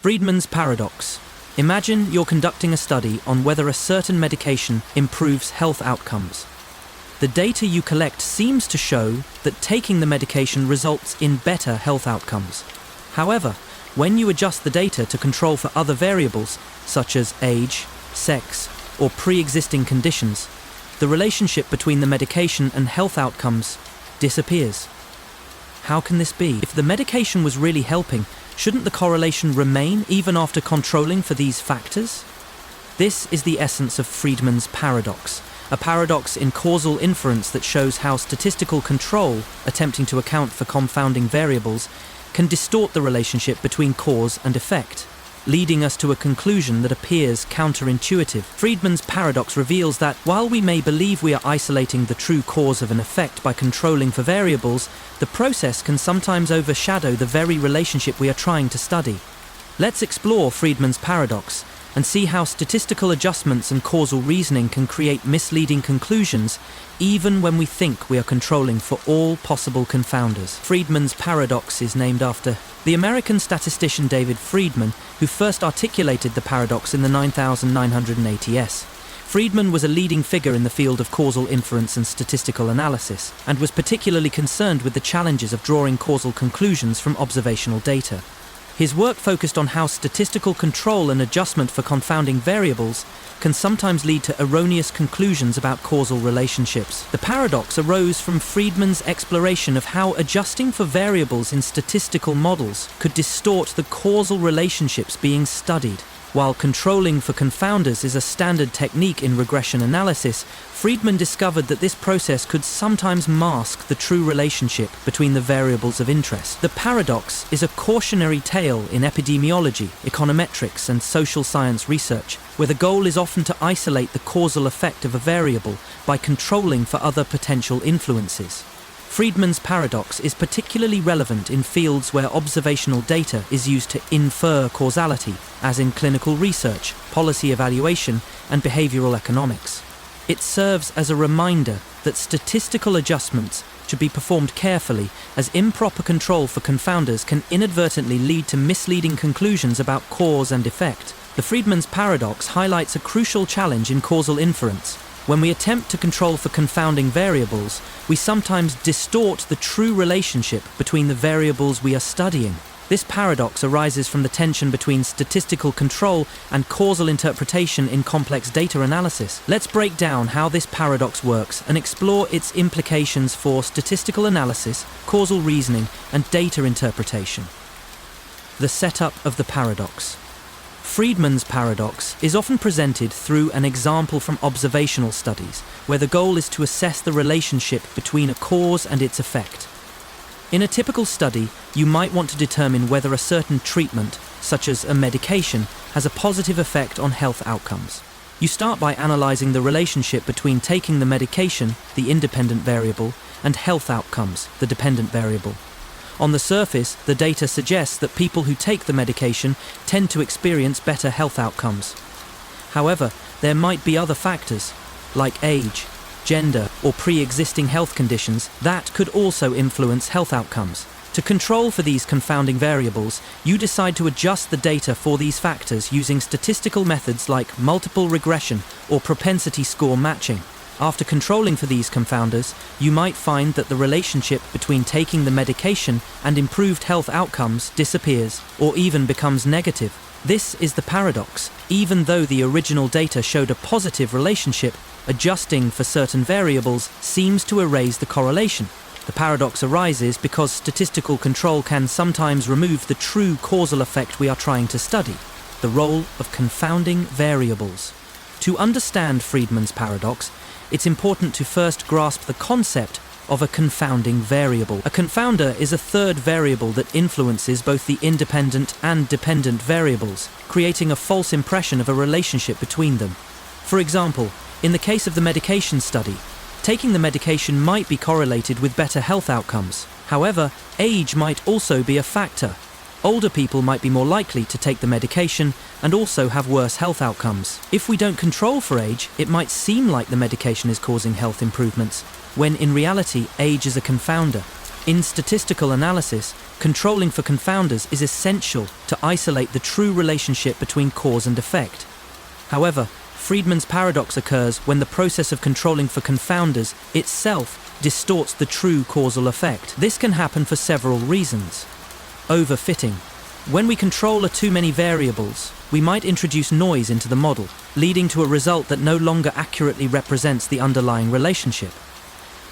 Friedman's paradox. Imagine you're conducting a study on whether a certain medication improves health outcomes. The data you collect seems to show that taking the medication results in better health outcomes. However, when you adjust the data to control for other variables, such as age, sex, or pre-existing conditions, the relationship between the medication and health outcomes disappears. How can this be? If the medication was really helping, shouldn't the correlation remain even after controlling for these factors? This is the essence of Friedman's paradox, a paradox in causal inference that shows how statistical control, attempting to account for confounding variables, can distort the relationship between cause and effect, leading us to a conclusion that appears counterintuitive. Friedman's paradox reveals that while we may believe we are isolating the true cause of an effect by controlling for variables, the process can sometimes overshadow the very relationship we are trying to study. Let's explore Friedman's paradox and see how statistical adjustments and causal reasoning can create misleading conclusions even when we think we are controlling for all possible confounders. Friedman's paradox is named after the American statistician David Friedman, who first articulated the paradox in the 9980s. Friedman was a leading figure in the field of causal inference and statistical analysis, and was particularly concerned with the challenges of drawing causal conclusions from observational data. His work focused on how statistical control and adjustment for confounding variables can sometimes lead to erroneous conclusions about causal relationships. The paradox arose from Friedman's exploration of how adjusting for variables in statistical models could distort the causal relationships being studied. While controlling for confounders is a standard technique in regression analysis, Friedman discovered that this process could sometimes mask the true relationship between the variables of interest. The paradox is a cautionary tale in epidemiology, econometrics, and social science research, where the goal is often to isolate the causal effect of a variable by controlling for other potential influences. Friedman's paradox is particularly relevant in fields where observational data is used to infer causality, as in clinical research, policy evaluation, and behavioral economics. It serves as a reminder that statistical adjustments should be performed carefully, as improper control for confounders can inadvertently lead to misleading conclusions about cause and effect. The Friedman's paradox highlights a crucial challenge in causal inference. When we attempt to control for confounding variables, we sometimes distort the true relationship between the variables we are studying. This paradox arises from the tension between statistical control and causal interpretation in complex data analysis. Let's break down how this paradox works and explore its implications for statistical analysis, causal reasoning, and data interpretation. The setup of the paradox. Friedman's paradox is often presented through an example from observational studies, where the goal is to assess the relationship between a cause and its effect. In a typical study, you might want to determine whether a certain treatment, such as a medication, has a positive effect on health outcomes. You start by analyzing the relationship between taking the medication, the independent variable, and health outcomes, the dependent variable. On the surface, the data suggests that people who take the medication tend to experience better health outcomes. However, there might be other factors, like age, gender, or pre-existing health conditions, that could also influence health outcomes. To control for these confounding variables, you decide to adjust the data for these factors using statistical methods like multiple regression or propensity score matching. After controlling for these confounders, you might find that the relationship between taking the medication and improved health outcomes disappears, or even becomes negative. This is the paradox. Even though the original data showed a positive relationship, adjusting for certain variables seems to erase the correlation. The paradox arises because statistical control can sometimes remove the true causal effect we are trying to study, the role of confounding variables. To understand Friedman's paradox, it's important to first grasp the concept of a confounding variable. A confounder is a third variable that influences both the independent and dependent variables, creating a false impression of a relationship between them. For example, in the case of the medication study, taking the medication might be correlated with better health outcomes. However, age might also be a factor. Older people might be more likely to take the medication and also have worse health outcomes. If we don't control for age, it might seem like the medication is causing health improvements, when in reality, age is a confounder. In statistical analysis, Controlling for confounders is essential to isolate the true relationship between cause and effect. However, Friedman's paradox occurs when the process of controlling for confounders itself distorts the true causal effect. This can happen for several reasons. Overfitting. When we control too many variables, we might introduce noise into the model, leading to a result that no longer accurately represents the underlying relationship.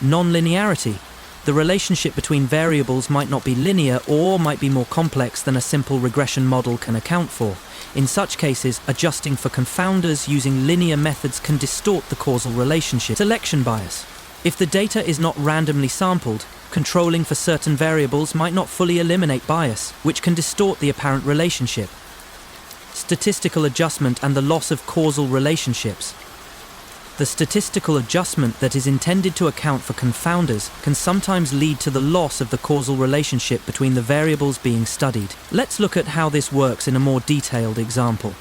Non-linearity. The relationship between variables might not be linear or might be more complex than a simple regression model can account for. In such cases, adjusting for confounders using linear methods can distort the causal relationship. Selection bias. If the data is not randomly sampled, controlling for certain variables might not fully eliminate bias, which can distort the apparent relationship. Statistical adjustment and the loss of causal relationships. The statistical adjustment that is intended to account for confounders can sometimes lead to the loss of the causal relationship between the variables being studied. Let's look at how this works in a more detailed example.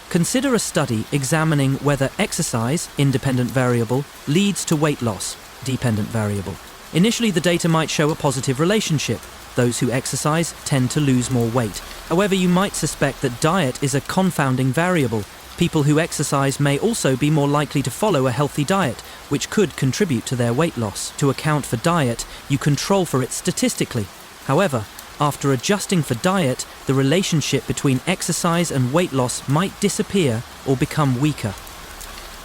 Consider a study examining whether exercise, independent variable, leads to weight loss, dependent variable. Initially, the data might show a positive relationship. Those who exercise tend to lose more weight. However, you might suspect that diet is a confounding variable. People who exercise may also be more likely to follow a healthy diet, which could contribute to their weight loss. To account for diet, you control for it statistically. However, after adjusting for diet, the relationship between exercise and weight loss might disappear or become weaker.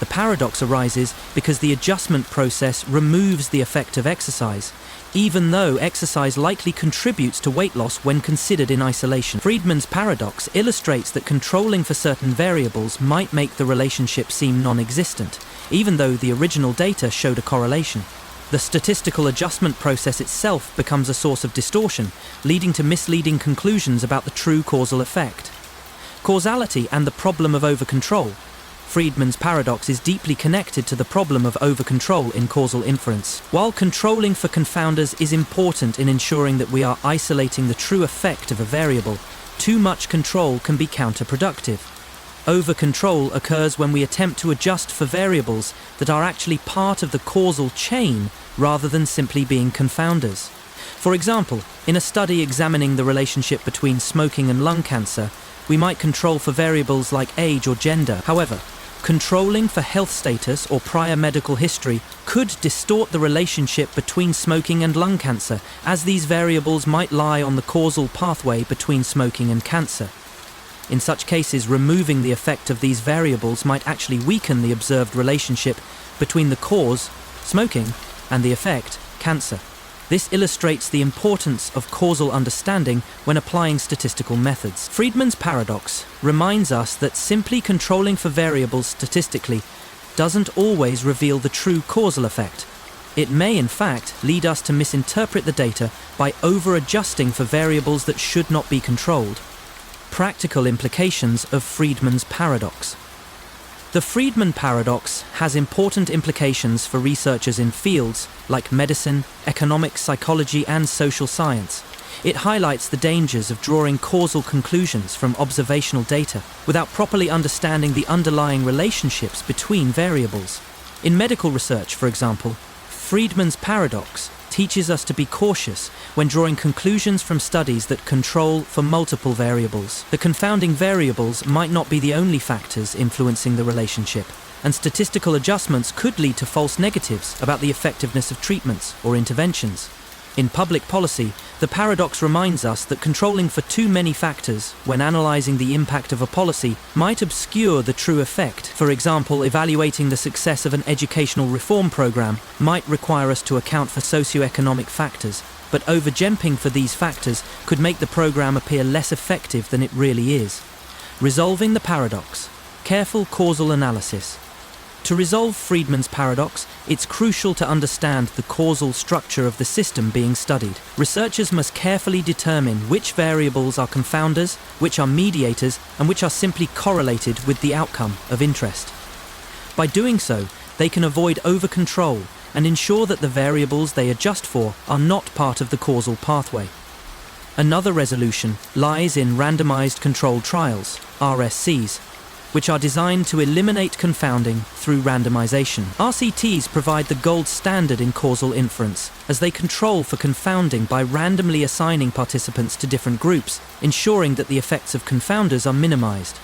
The paradox arises because the adjustment process removes the effect of exercise, even though exercise likely contributes to weight loss when considered in isolation. Friedman's paradox illustrates that controlling for certain variables might make the relationship seem non-existent, even though the original data showed a correlation. The statistical adjustment process itself becomes a source of distortion, leading to misleading conclusions about the true causal effect. Causality and the problem of over-control. Friedman's paradox is deeply connected to the problem of over-control in causal inference. While controlling for confounders is important in ensuring that we are isolating the true effect of a variable, too much control can be counterproductive. Over-control occurs when we attempt to adjust for variables that are actually part of the causal chain rather than simply being confounders. For example, in a study examining the relationship between smoking and lung cancer, we might control for variables like age or gender. However, controlling for health status or prior medical history could distort the relationship between smoking and lung cancer, as these variables might lie on the causal pathway between smoking and cancer. In such cases, removing the effect of these variables might actually weaken the observed relationship between the cause, smoking, and the effect, cancer. This illustrates the importance of causal understanding when applying statistical methods. Friedman's paradox reminds us that simply controlling for variables statistically doesn't always reveal the true causal effect. It may, in fact, lead us to misinterpret the data by over-adjusting for variables that should not be controlled. Practical implications of Friedman's paradox. The Friedman paradox has important implications for researchers in fields like medicine, economics, psychology, and social science. It highlights the dangers of drawing causal conclusions from observational data without properly understanding the underlying relationships between variables. In medical research, for example, Friedman's paradox teaches us to be cautious when drawing conclusions from studies that control for multiple variables. The confounding variables might not be the only factors influencing the relationship, and statistical adjustments could lead to false negatives about the effectiveness of treatments or interventions. In public policy, the paradox reminds us that controlling for too many factors when analyzing the impact of a policy might obscure the true effect. For example, evaluating the success of an educational reform program might require us to account for socioeconomic factors, but overjumping for these factors could make the program appear less effective than it really is. Resolving the paradox. Careful causal analysis. To resolve Friedman's paradox, it's crucial to understand the causal structure of the system being studied. Researchers must carefully determine which variables are confounders, which are mediators, and which are simply correlated with the outcome of interest. By doing so, they can avoid over-control and ensure that the variables they adjust for are not part of the causal pathway. Another resolution lies in randomized controlled trials, RSCs. which are designed to eliminate confounding through randomization. RCTs provide the gold standard in causal inference, as they control for confounding by randomly assigning participants to different groups, ensuring that the effects of confounders are minimized.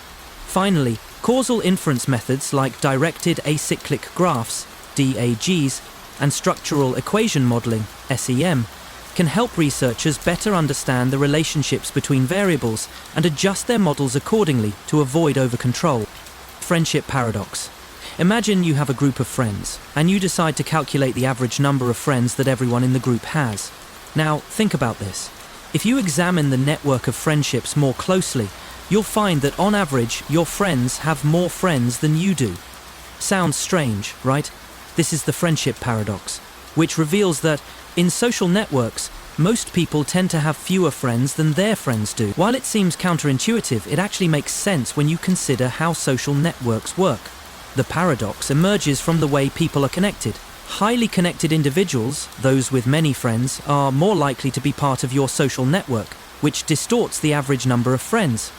Finally, causal inference methods like directed acyclic graphs, DAGs, and structural equation modeling, SEM, can help researchers better understand the relationships between variables and adjust their models accordingly to avoid overcontrol. Friendship paradox. Imagine you have a group of friends, and you decide to calculate the average number of friends that everyone in the group has. Now, think about this. If you examine the network of friendships more closely, you'll find that on average, your friends have more friends than you do. Sounds strange, right? This is the friendship paradox, which reveals that in social networks, most people tend to have fewer friends than their friends do. While it seems counterintuitive, it actually makes sense when you consider how social networks work. The paradox emerges from the way people are connected. Highly connected individuals, those with many friends, are more likely to be part of your social network, which distorts the average number of friends.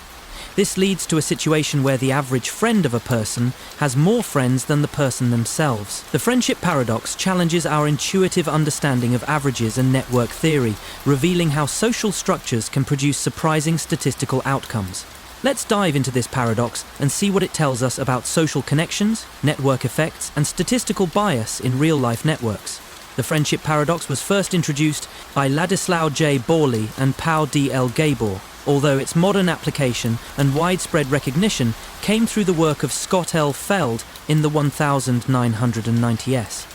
This leads to a situation where the average friend of a person has more friends than the person themselves. The friendship paradox challenges our intuitive understanding of averages and network theory, revealing how social structures can produce surprising statistical outcomes. Let's dive into this paradox and see what it tells us about social connections, network effects, and statistical bias in real-life networks. The friendship paradox was first introduced by Ladislao J. Borley and Pau D. L. Gabor, although its modern application and widespread recognition came through the work of Scott L. Feld in the 1990s.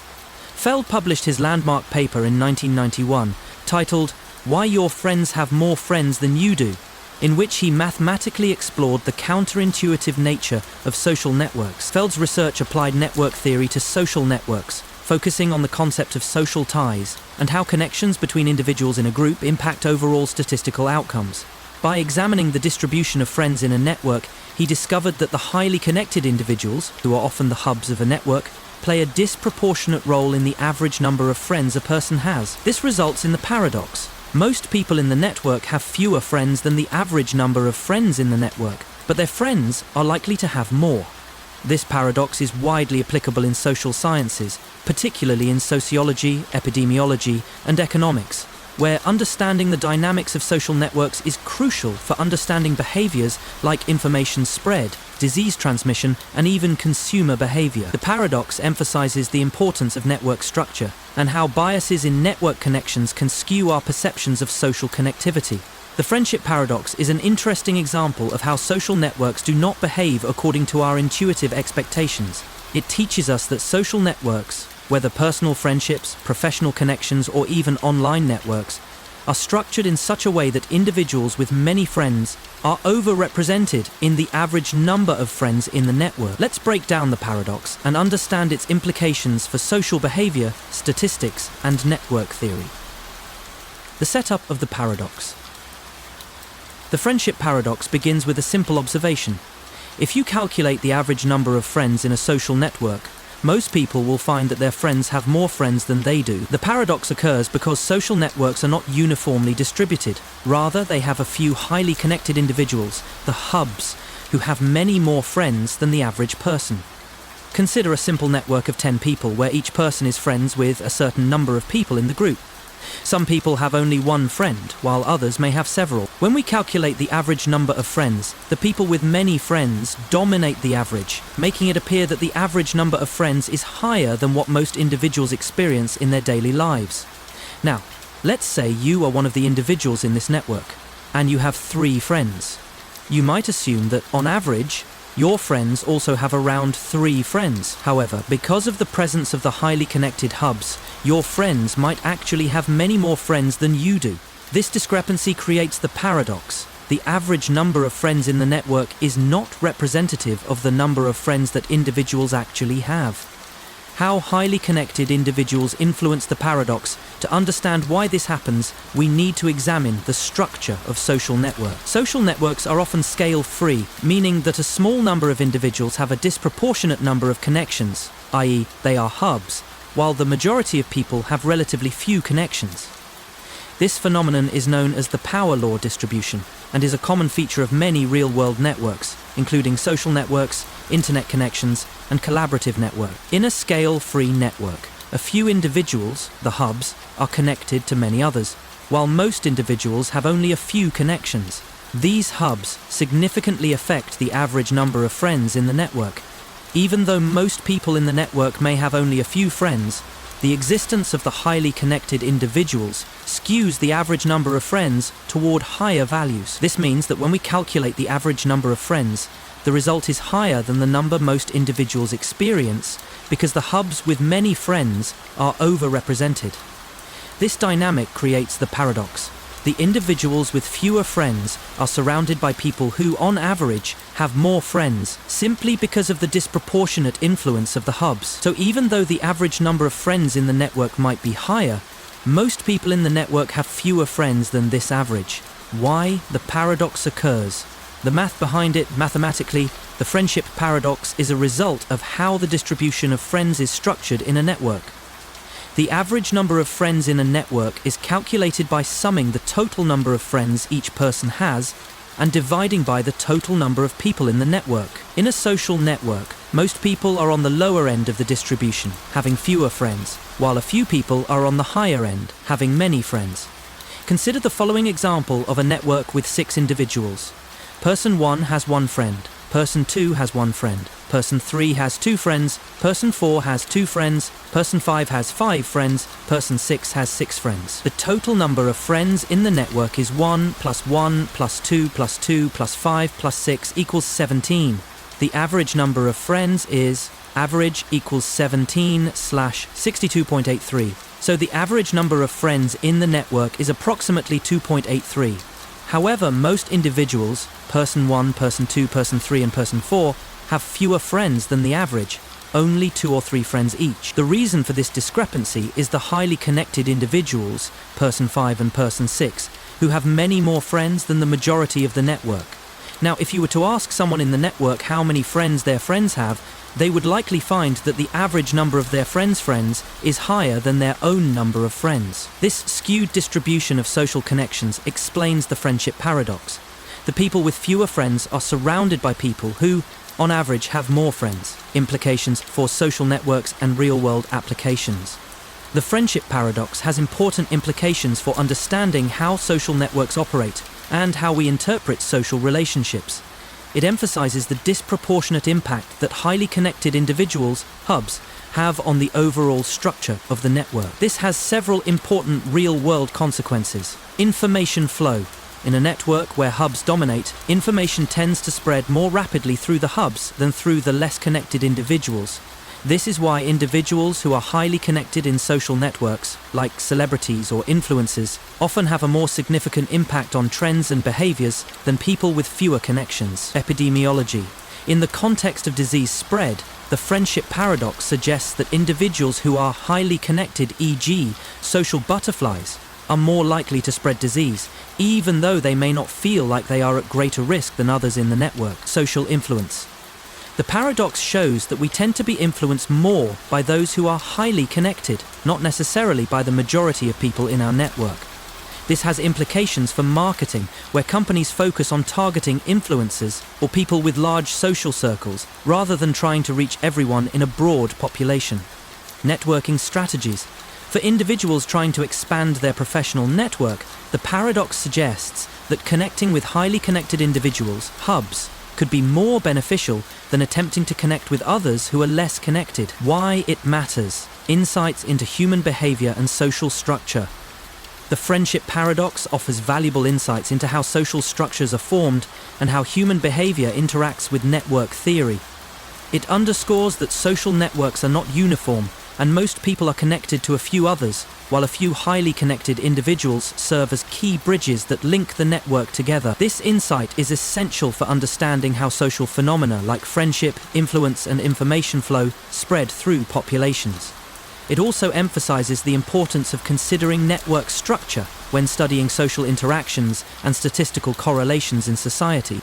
Feld published his landmark paper in 1991, titled "Why Your Friends Have More Friends Than You Do," in which he mathematically explored the counterintuitive nature of social networks. Feld's research applied network theory to social networks, focusing on the concept of social ties and how connections between individuals in a group impact overall statistical outcomes. By examining the distribution of friends in a network, he discovered that the highly connected individuals, who are often the hubs of a network, play a disproportionate role in the average number of friends a person has. This results in the paradox. Most people in the network have fewer friends than the average number of friends in the network, but their friends are likely to have more. This paradox is widely applicable in social sciences, particularly in sociology, epidemiology, and economics, where understanding the dynamics of social networks is crucial for understanding behaviors like information spread, disease transmission, and even consumer behavior. The paradox emphasizes the importance of network structure and how biases in network connections can skew our perceptions of social connectivity. The friendship paradox is an interesting example of how social networks do not behave according to our intuitive expectations. It teaches us that social networks, whether personal friendships, professional connections, or even online networks, are structured in such a way that individuals with many friends are overrepresented in the average number of friends in the network. Let's break down the paradox and understand its implications for social behavior, statistics, and network theory. The setup of the paradox. The friendship paradox begins with a simple observation. If you calculate the average number of friends in a social network, most people will find that their friends have more friends than they do. The paradox occurs because social networks are not uniformly distributed. Rather, they have a few highly connected individuals, the hubs, who have many more friends than the average person. Consider a simple network of 10 people where each person is friends with a certain number of people in the group. Some people have only one friend, while others may have several. When we calculate the average number of friends, the people with many friends dominate the average, making it appear that the average number of friends is higher than what most individuals experience in their daily lives. Now, let's say you are one of the individuals in this network, and you have 3 friends. You might assume that, on average, your friends also have around 3 friends. However, because of the presence of the highly connected hubs, your friends might actually have many more friends than you do. This discrepancy creates the paradox. The average number of friends in the network is not representative of the number of friends that individuals actually have. How highly connected individuals influence the paradox. To understand why this happens, we need to examine the structure of social networks. Social networks are often scale-free, meaning that a small number of individuals have a disproportionate number of connections, i.e., they are hubs, while the majority of people have relatively few connections. This phenomenon is known as the power law distribution and is a common feature of many real-world networks, including social networks, internet connections, and collaborative network. In a scale-free network, a few individuals, the hubs, are connected to many others, while most individuals have only a few connections. These hubs significantly affect the average number of friends in the network. Even though most people in the network may have only a few friends, the existence of the highly connected individuals skews the average number of friends toward higher values. This means that when we calculate the average number of friends, the result is higher than the number most individuals experience because the hubs with many friends are overrepresented. This dynamic creates the paradox. The individuals with fewer friends are surrounded by people who, on average, have more friends, simply because of the disproportionate influence of the hubs. So even though the average number of friends in the network might be higher, most people in the network have fewer friends than this average. Why the paradox occurs? The math behind it, mathematically, the friendship paradox is a result of how the distribution of friends is structured in a network. The average number of friends in a network is calculated by summing the total number of friends each person has and dividing by the total number of people in the network. In a social network, most people are on the lower end of the distribution, having fewer friends, while a few people are on the higher end, having many friends. Consider the following example of a network with 6 individuals. Person 1 has 1 friend, Person 2 has 1 friend, Person 3 has 2 friends, Person 4 has 2 friends, Person 5 has 5 friends, Person 6 has 6 friends. The total number of friends in the network is 1 plus 1 plus 2 plus 2 plus 5 plus 6 equals 17. The average number of friends is average equals 17/62.83. So the average number of friends in the network is approximately 2.83. However, most individuals, Person 1, Person 2, Person 3 and Person 4, have fewer friends than the average, only 2 or 3 friends each. The reason for this discrepancy is the highly connected individuals, Person 5 and Person 6, who have many more friends than the majority of the network. Now, if you were to ask someone in the network how many friends their friends have, they would likely find that the average number of their friends is higher than their own number of friends. This skewed distribution of social connections explains the friendship paradox. The people with fewer friends are surrounded by people who, on average, have more friends. Implications for social networks and real-world applications. The friendship paradox has important implications for understanding how social networks operate and how we interpret social relationships. It emphasizes the disproportionate impact that highly connected individuals, hubs, have on the overall structure of the network. This has several important real-world consequences. Information flow. In a network where hubs dominate, information tends to spread more rapidly through the hubs than through the less connected individuals. This is why individuals who are highly connected in social networks, like celebrities or influencers, often have a more significant impact on trends and behaviors than people with fewer connections. Epidemiology. In the context of disease spread, the friendship paradox suggests that individuals who are highly connected, e.g., social butterflies, are more likely to spread disease, even though they may not feel like they are at greater risk than others in the network. Social influence. The paradox shows that we tend to be influenced more by those who are highly connected, not necessarily by the majority of people in our network. This has implications for marketing, where companies focus on targeting influencers or people with large social circles, rather than trying to reach everyone in a broad population. Networking strategies. For individuals trying to expand their professional network, the paradox suggests that connecting with highly connected individuals, hubs, could be more beneficial than attempting to connect with others who are less connected. Why it matters. Insights into human behavior and social structure. The friendship paradox offers valuable insights into how social structures are formed and how human behavior interacts with network theory. It underscores that social networks are not uniform, and most people are connected to a few others, while a few highly connected individuals serve as key bridges that link the network together. This insight is essential for understanding how social phenomena like friendship, influence, and information flow spread through populations. It also emphasizes the importance of considering network structure when studying social interactions and statistical correlations in society.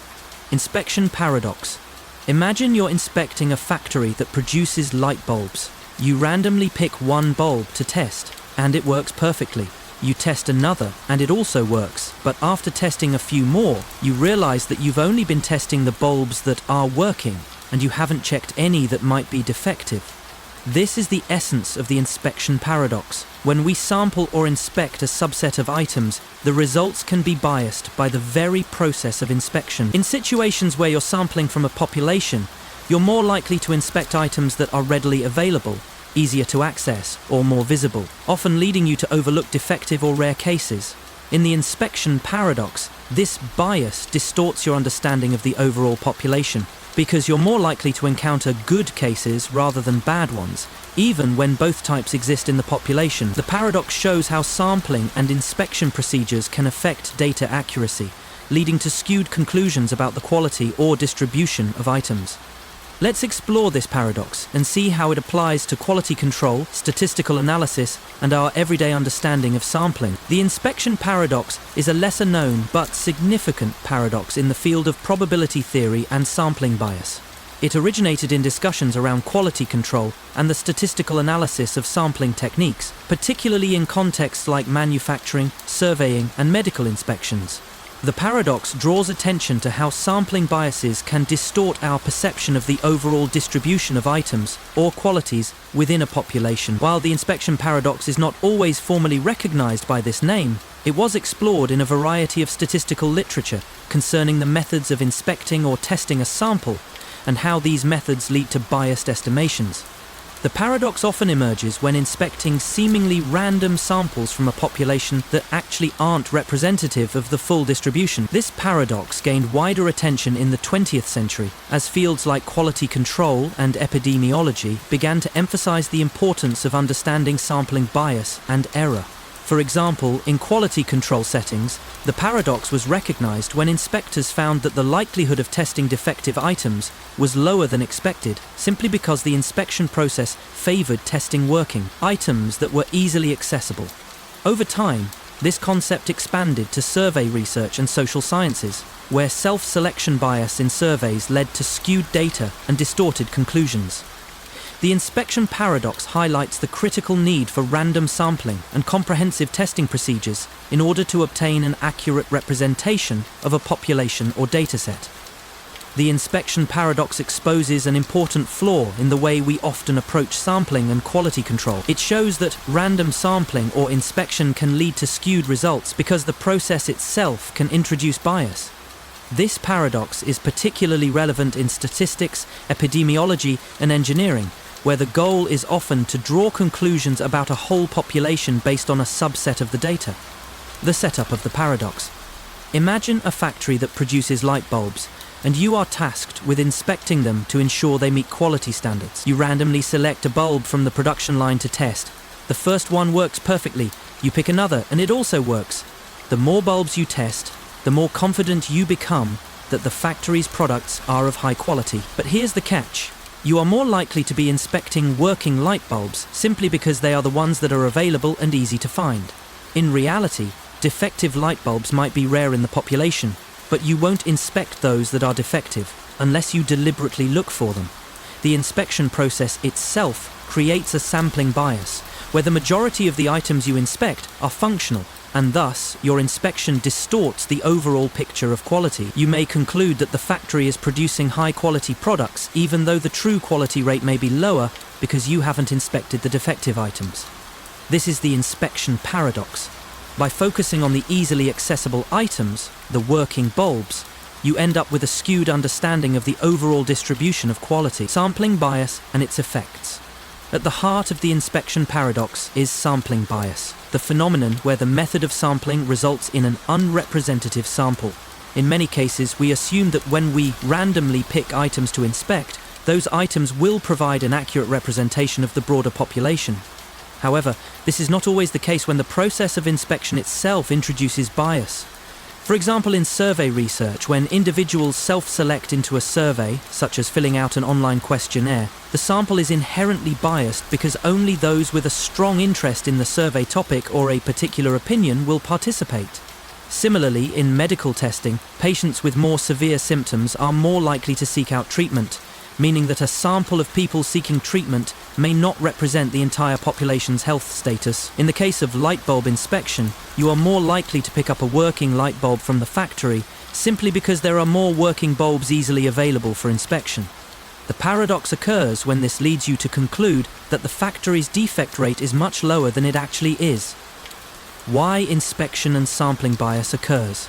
Inspection paradox. Imagine you're inspecting a factory that produces light bulbs. You randomly pick one bulb to test, and it works perfectly. You test another, and it also works, but after testing a few more, you realize that you've only been testing the bulbs that are working, and you haven't checked any that might be defective. This is the essence of the inspection paradox. When we sample or inspect a subset of items, the results can be biased by the very process of inspection. In situations where you're sampling from a population, you're more likely to inspect items that are readily available, easier to access, or more visible, often leading you to overlook defective or rare cases. In the inspection paradox, this bias distorts your understanding of the overall population, because you're more likely to encounter good cases rather than bad ones, even when both types exist in the population. The paradox shows how sampling and inspection procedures can affect data accuracy, leading to skewed conclusions about the quality or distribution of items. Let's explore this paradox and see how it applies to quality control, statistical analysis, and our everyday understanding of sampling. The inspection paradox is a lesser-known but significant paradox in the field of probability theory and sampling bias. It originated in discussions around quality control and the statistical analysis of sampling techniques, particularly in contexts like manufacturing, surveying, and medical inspections. The paradox draws attention to how sampling biases can distort our perception of the overall distribution of items or qualities within a population. While the inspection paradox is not always formally recognized by this name, it was explored in a variety of statistical literature concerning the methods of inspecting or testing a sample and how these methods lead to biased estimations. The paradox often emerges when inspecting seemingly random samples from a population that actually aren't representative of the full distribution. This paradox gained wider attention in the 20th century as fields like quality control and epidemiology began to emphasize the importance of understanding sampling bias and error. For example, in quality control settings, the paradox was recognized when inspectors found that the likelihood of testing defective items was lower than expected, simply because the inspection process favored testing working items that were easily accessible. Over time, this concept expanded to survey research and social sciences, where self-selection bias in surveys led to skewed data and distorted conclusions. The inspection paradox highlights the critical need for random sampling and comprehensive testing procedures in order to obtain an accurate representation of a population or dataset. The inspection paradox exposes an important flaw in the way we often approach sampling and quality control. It shows that random sampling or inspection can lead to skewed results because the process itself can introduce bias. This paradox is particularly relevant in statistics, epidemiology, and engineering, where the goal is often to draw conclusions about a whole population based on a subset of the data. The setup of the paradox. Imagine a factory that produces light bulbs, and you are tasked with inspecting them to ensure they meet quality standards. You randomly select a bulb from the production line to test. The first one works perfectly. You pick another, and it also works. The more bulbs you test, the more confident you become that the factory's products are of high quality. But here's the catch. You are more likely to be inspecting working light bulbs simply because they are the ones that are available and easy to find. In reality, defective light bulbs might be rare in the population, but you won't inspect those that are defective unless you deliberately look for them. The inspection process itself creates a sampling bias, where the majority of the items you inspect are functional, and thus your inspection distorts the overall picture of quality. You may conclude that the factory is producing high-quality products even though the true quality rate may be lower because you haven't inspected the defective items. This is the inspection paradox. By focusing on the easily accessible items, the working bulbs, you end up with a skewed understanding of the overall distribution of quality, sampling bias, and its effects. At the heart of the inspection paradox is sampling bias, the phenomenon where the method of sampling results in an unrepresentative sample. In many cases, we assume that when we randomly pick items to inspect, those items will provide an accurate representation of the broader population. However, this is not always the case when the process of inspection itself introduces bias. For example, in survey research, when individuals self-select into a survey, such as filling out an online questionnaire, the sample is inherently biased because only those with a strong interest in the survey topic or a particular opinion will participate. Similarly, in medical testing, patients with more severe symptoms are more likely to seek out treatment, meaning that a sample of people seeking treatment may not represent the entire population's health status. In the case of light bulb inspection, you are more likely to pick up a working light bulb from the factory simply because there are more working bulbs easily available for inspection. The paradox occurs when this leads you to conclude that the factory's defect rate is much lower than it actually is. Why inspection and sampling bias occurs.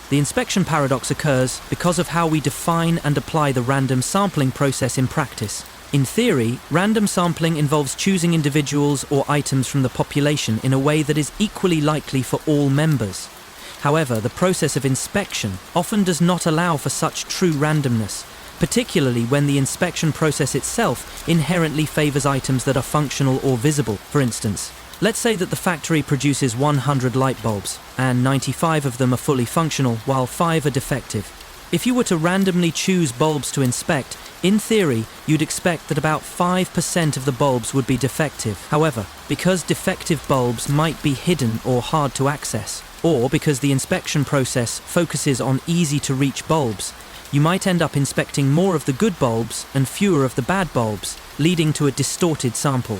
The inspection paradox occurs because of how we define and apply the random sampling process in practice. In theory, random sampling involves choosing individuals or items from the population in a way that is equally likely for all members. However, the process of inspection often does not allow for such true randomness, particularly when the inspection process itself inherently favors items that are functional or visible. For instance, let's say that the factory produces 100 light bulbs, and 95 of them are fully functional, while 5 are defective. If you were to randomly choose bulbs to inspect, in theory, you'd expect that about 5% of the bulbs would be defective. However, because defective bulbs might be hidden or hard to access, or because the inspection process focuses on easy-to-reach bulbs, you might end up inspecting more of the good bulbs and fewer of the bad bulbs, leading to a distorted sample.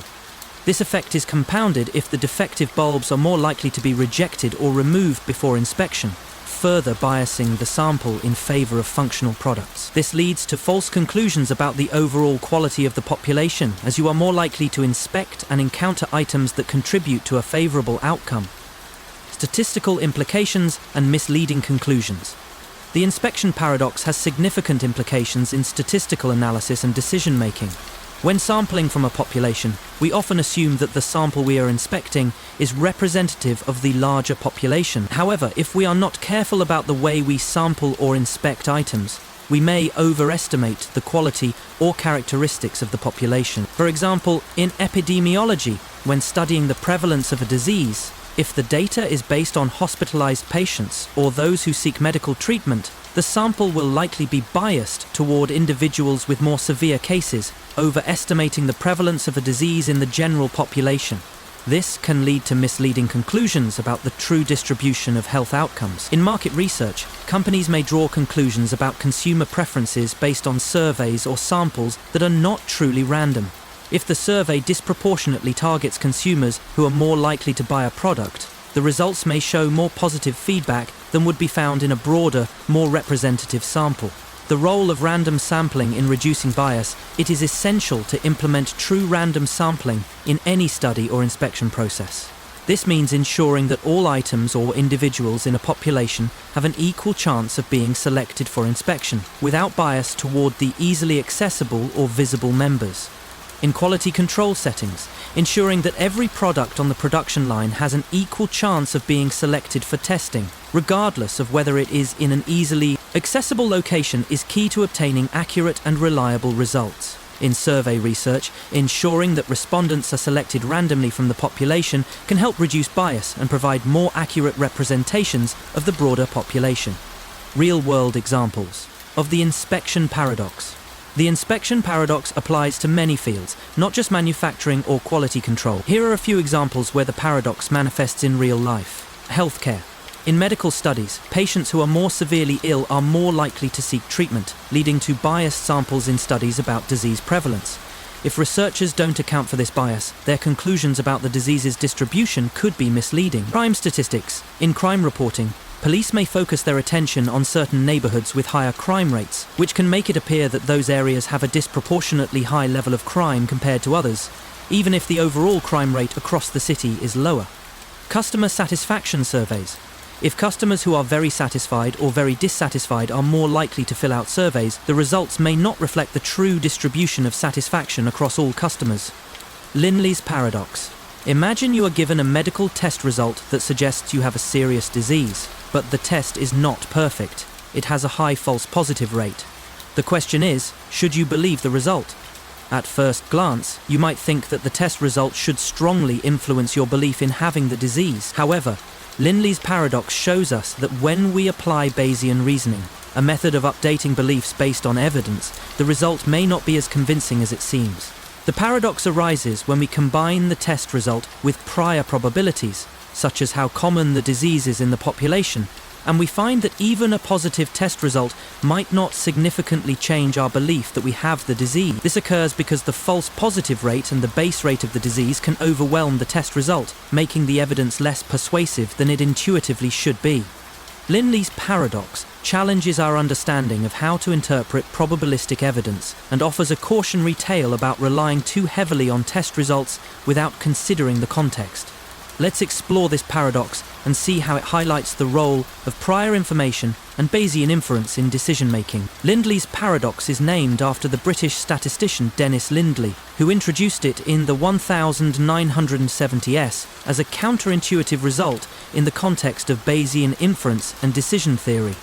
This effect is compounded if the defective bulbs are more likely to be rejected or removed before inspection, further biasing the sample in favor of functional products. This leads to false conclusions about the overall quality of the population, as you are more likely to inspect and encounter items that contribute to a favorable outcome. Statistical implications and misleading conclusions. The inspection paradox has significant implications in statistical analysis and decision-making. When sampling from a population, we often assume that the sample we are inspecting is representative of the larger population. However, if we are not careful about the way we sample or inspect items, we may overestimate the quality or characteristics of the population. For example, in epidemiology, when studying the prevalence of a disease, if the data is based on hospitalized patients or those who seek medical treatment, the sample will likely be biased toward individuals with more severe cases, overestimating the prevalence of a disease in the general population. This can lead to misleading conclusions about the true distribution of health outcomes. In market research, companies may draw conclusions about consumer preferences based on surveys or samples that are not truly random. If the survey disproportionately targets consumers who are more likely to buy a product, the results may show more positive feedback than would be found in a broader, more representative sample. The role of random sampling in reducing bias. It is essential to implement true random sampling in any study or inspection process. This means ensuring that all items or individuals in a population have an equal chance of being selected for inspection, without bias toward the easily accessible or visible members. In quality control settings, ensuring that every product on the production line has an equal chance of being selected for testing, regardless of whether it is in an easily accessible location, is key to obtaining accurate and reliable results. In survey research, ensuring that respondents are selected randomly from the population can help reduce bias and provide more accurate representations of the broader population. Real-world examples of the inspection paradox. The inspection paradox applies to many fields, not just manufacturing or quality control. Here are a few examples where the paradox manifests in real life. Healthcare. In medical studies, patients who are more severely ill are more likely to seek treatment, leading to biased samples in studies about disease prevalence. If researchers don't account for this bias, their conclusions about the disease's distribution could be misleading. Crime statistics. In crime reporting, police may focus their attention on certain neighborhoods with higher crime rates, which can make it appear that those areas have a disproportionately high level of crime compared to others, even if the overall crime rate across the city is lower. Customer satisfaction surveys. If customers who are very satisfied or very dissatisfied are more likely to fill out surveys, the results may not reflect the true distribution of satisfaction across all customers. Linley's paradox. Imagine you are given a medical test result that suggests you have a serious disease, but the test is not perfect. It has a high false positive rate. The question is, should you believe the result? At first glance, you might think that the test result should strongly influence your belief in having the disease. However, Linley's paradox shows us that when we apply Bayesian reasoning, a method of updating beliefs based on evidence, the result may not be as convincing as it seems. The paradox arises when we combine the test result with prior probabilities, such as how common the disease is in the population, And we find that even a positive test result might not significantly change our belief that we have the disease. This occurs because the false positive rate and the base rate of the disease can overwhelm the test result, making the evidence less persuasive than it intuitively should be. Linley's paradox challenges our understanding of how to interpret probabilistic evidence and offers a cautionary tale about relying too heavily on test results without considering the context. Let's explore this paradox and see how it highlights the role of prior information and Bayesian inference in decision-making. Lindley's paradox is named after the British statistician Dennis Lindley, who introduced it in the 1970s as a counterintuitive result in the context of Bayesian inference and decision theory.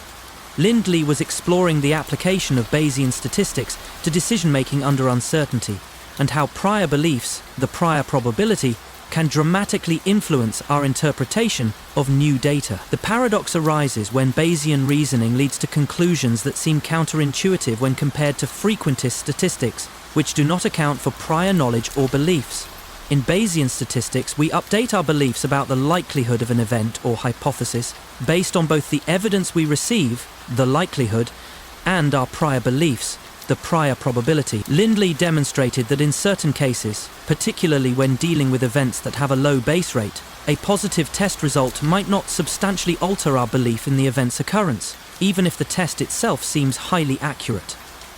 Lindley was exploring the application of Bayesian statistics to decision-making under uncertainty, and how prior beliefs, the prior probability, can dramatically influence our interpretation of new data. The paradox arises when Bayesian reasoning leads to conclusions that seem counterintuitive when compared to frequentist statistics, which do not account for prior knowledge or beliefs. In Bayesian statistics, we update our beliefs about the likelihood of an event or hypothesis based on both the evidence we receive, the likelihood, and our prior beliefs, the prior probability. Lindley demonstrated that in certain cases, particularly when dealing with events that have a low base rate, a positive test result might not substantially alter our belief in the event's occurrence, even if the test itself seems highly accurate.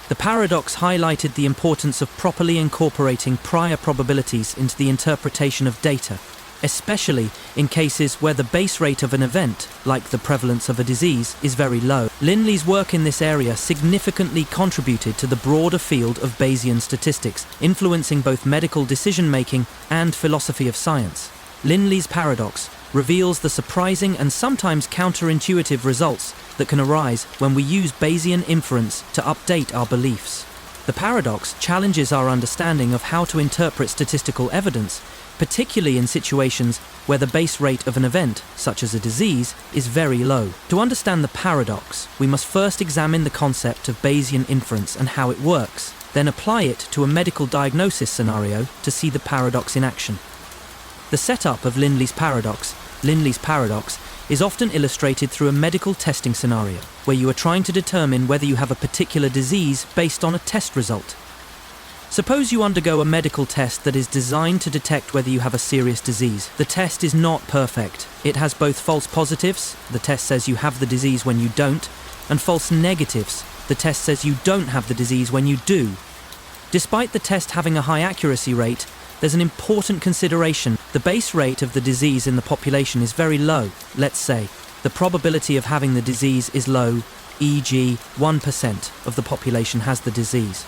The paradox highlighted the importance of properly incorporating prior probabilities into the interpretation of data, especially in cases where the base rate of an event, like the prevalence of a disease, is very low. Lindley's work in this area significantly contributed to the broader field of Bayesian statistics, influencing both medical decision-making and philosophy of science. Lindley's paradox reveals the surprising and sometimes counterintuitive results that can arise when we use Bayesian inference to update our beliefs. The paradox challenges our understanding of how to interpret statistical evidence, particularly in situations where the base rate of an event, such as a disease, is very low. To understand the paradox, we must first examine the concept of Bayesian inference and how it works, then apply it to a medical diagnosis scenario to see the paradox in action. The setup of Lindley's paradox is often illustrated through a medical testing scenario, where you are trying to determine whether you have a particular disease based on a test result. Suppose you undergo a medical test that is designed to detect whether you have a serious disease. The test is not perfect. It has both false positives, the test says you have the disease when you don't, and false negatives, the test says you don't have the disease when you do. Despite the test having a high accuracy rate, there's an important consideration. The base rate of the disease in the population is very low. Let's say the probability of having the disease is low, e.g. 1% of the population has the disease.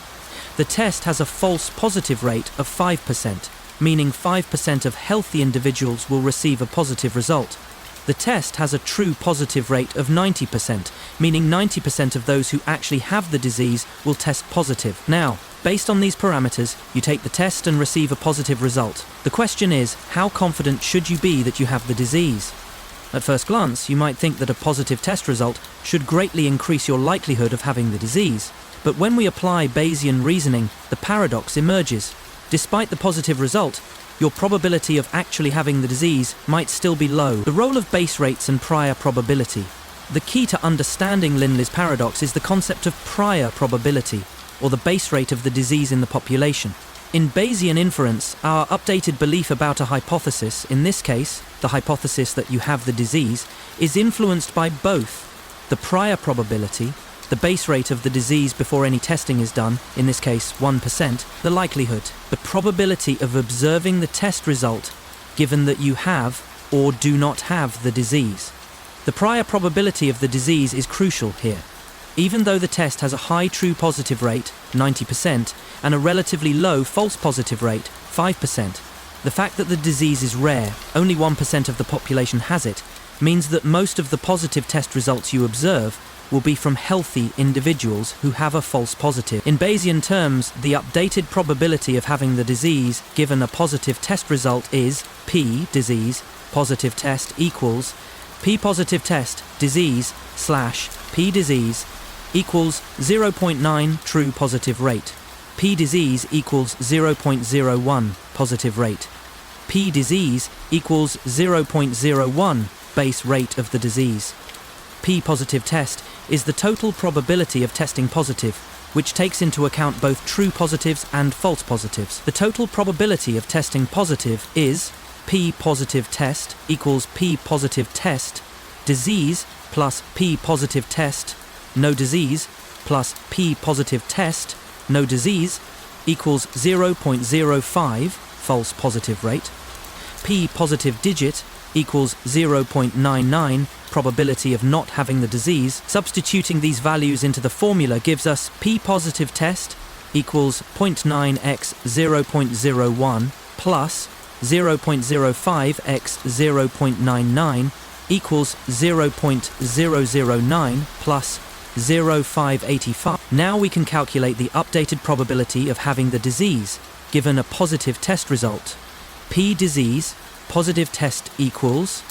The test has a false positive rate of 5%, meaning 5% of healthy individuals will receive a positive result. The test has a true positive rate of 90%, meaning 90% of those who actually have the disease will test positive. Now, based on these parameters, you take the test and receive a positive result. The question is, how confident should you be that you have the disease? At first glance, you might think that a positive test result should greatly increase your likelihood of having the disease. But when we apply Bayesian reasoning, the paradox emerges. Despite the positive result, your probability of actually having the disease might still be low. The role of base rates and prior probability. The key to understanding Lindley's paradox is the concept of prior probability, or the base rate of the disease in the population. In Bayesian inference, our updated belief about a hypothesis, in this case, the hypothesis that you have the disease, is influenced by both the prior probability, the base rate of the disease before any testing is done, in this case 1%, the likelihood, the probability of observing the test result given that you have or do not have the disease. The prior probability of the disease is crucial here. Even though the test has a high true positive rate, 90%, and a relatively low false positive rate, 5%, the fact that the disease is rare, only 1% of the population has it, means that most of the positive test results you observe will be from healthy individuals who have a false positive. In Bayesian terms, the updated probability of having the disease given a positive test result is P disease positive test equals P positive test disease slash P disease equals 0.9 true positive rate. P disease equals 0.01 positive rate. P disease equals 0.01 base rate of the disease. P P-positive test is the total probability of testing positive, which takes into account both true positives and false positives. The total probability of testing positive is P-positive test equals P-positive test, disease plus P-positive test, no disease, plus P-positive test, no disease, equals 0.05 false positive rate. P-positive digit equals 0.99 probability of not having the disease. Substituting these values into the formula gives us P-positive test equals 0.9x 0.01 plus 0.05x 0.99 equals 0.009 plus 0.585. Now we can calculate the updated probability of having the disease given a positive test result. P disease positive test equals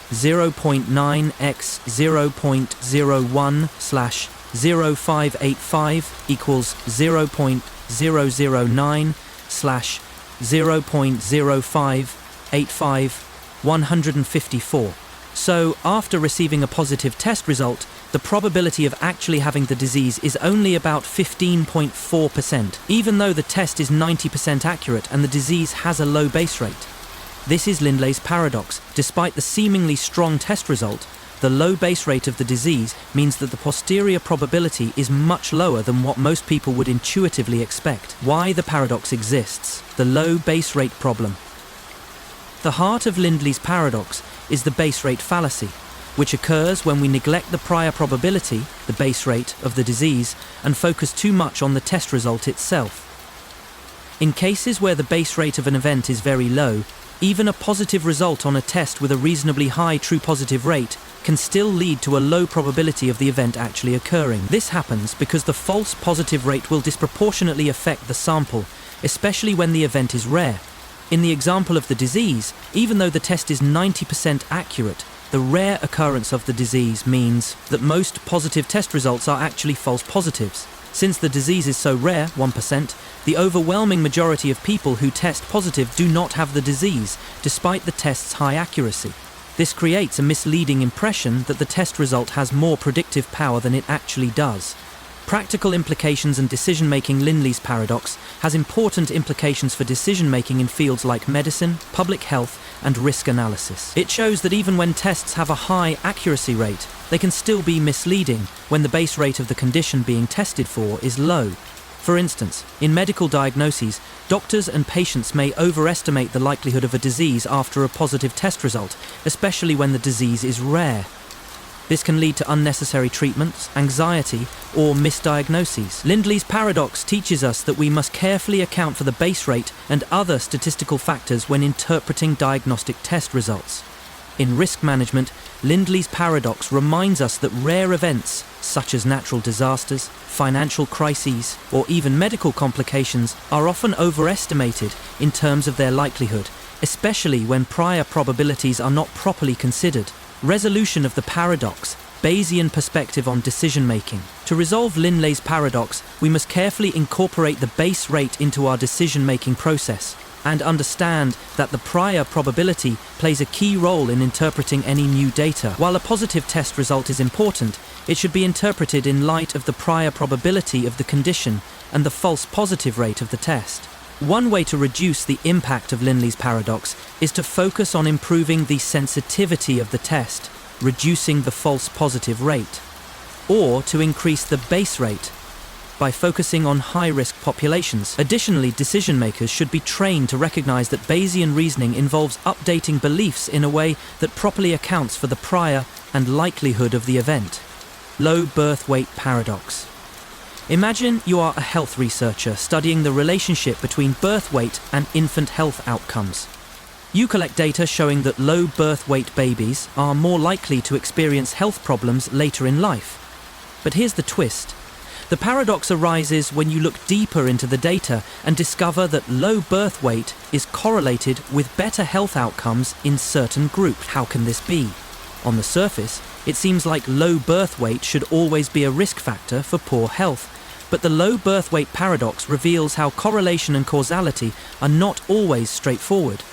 0.9x 0.01 slash 0.585 equals 0.009 slash 0.0585 154. So, after receiving a positive test result, the probability of actually having the disease is only about 15.4%, even though the test is 90% accurate and the disease has a low base rate. This is Lindley's paradox. Despite the seemingly strong test result, the low base rate of the disease means that the posterior probability is much lower than what most people would intuitively expect. Why the paradox exists. The low base rate problem. The heart of Lindley's paradox is the base rate fallacy, which occurs when we neglect the prior probability, the base rate of the disease, and focus too much on the test result itself. In cases where the base rate of an event is very low, even a positive result on a test with a reasonably high true positive rate can still lead to a low probability of the event actually occurring. This happens because the false positive rate will disproportionately affect the sample, especially when the event is rare. In the example of the disease, even though the test is 90% accurate, the rare occurrence of the disease means that most positive test results are actually false positives. Since the disease is so rare, 1%, the overwhelming majority of people who test positive do not have the disease, despite the test's high accuracy. This creates a misleading impression that the test result has more predictive power than it actually does. Practical implications and decision-making. Lindley's paradox has important implications for decision-making in fields like medicine, public health, and risk analysis. It shows that even when tests have a high accuracy rate, they can still be misleading when the base rate of the condition being tested for is low. For instance, in medical diagnoses, doctors and patients may overestimate the likelihood of a disease after a positive test result, especially when the disease is rare. This can lead to unnecessary treatments, anxiety, or misdiagnoses. Lindley's paradox teaches us that we must carefully account for the base rate and other statistical factors when interpreting diagnostic test results. In risk management, Lindley's paradox reminds us that rare events, such as natural disasters, financial crises, or even medical complications, are often overestimated in terms of their likelihood, especially when prior probabilities are not properly considered. Resolution of the paradox, Bayesian perspective on decision-making. To resolve Lindley's paradox, we must carefully incorporate the base rate into our decision-making process and understand that the prior probability plays a key role in interpreting any new data. While a positive test result is important, it should be interpreted in light of the prior probability of the condition and the false positive rate of the test. One way to reduce the impact of Lindley's paradox is to focus on improving the sensitivity of the test, reducing the false positive rate, or to increase the base rate by focusing on high-risk populations. Additionally, decision-makers should be trained to recognize that Bayesian reasoning involves updating beliefs in a way that properly accounts for the prior and likelihood of the event. Low birth weight paradox. Imagine you are a health researcher studying the relationship between birth weight and infant health outcomes. You collect data showing that low birth weight babies are more likely to experience health problems later in life. But here's the twist. The paradox arises when you look deeper into the data and discover that low birth weight is correlated with better health outcomes in certain groups. How can this be? On the surface, it seems like low birth weight should always be a risk factor for poor health. But the low birth weight paradox reveals how correlation and causality are not always straightforward.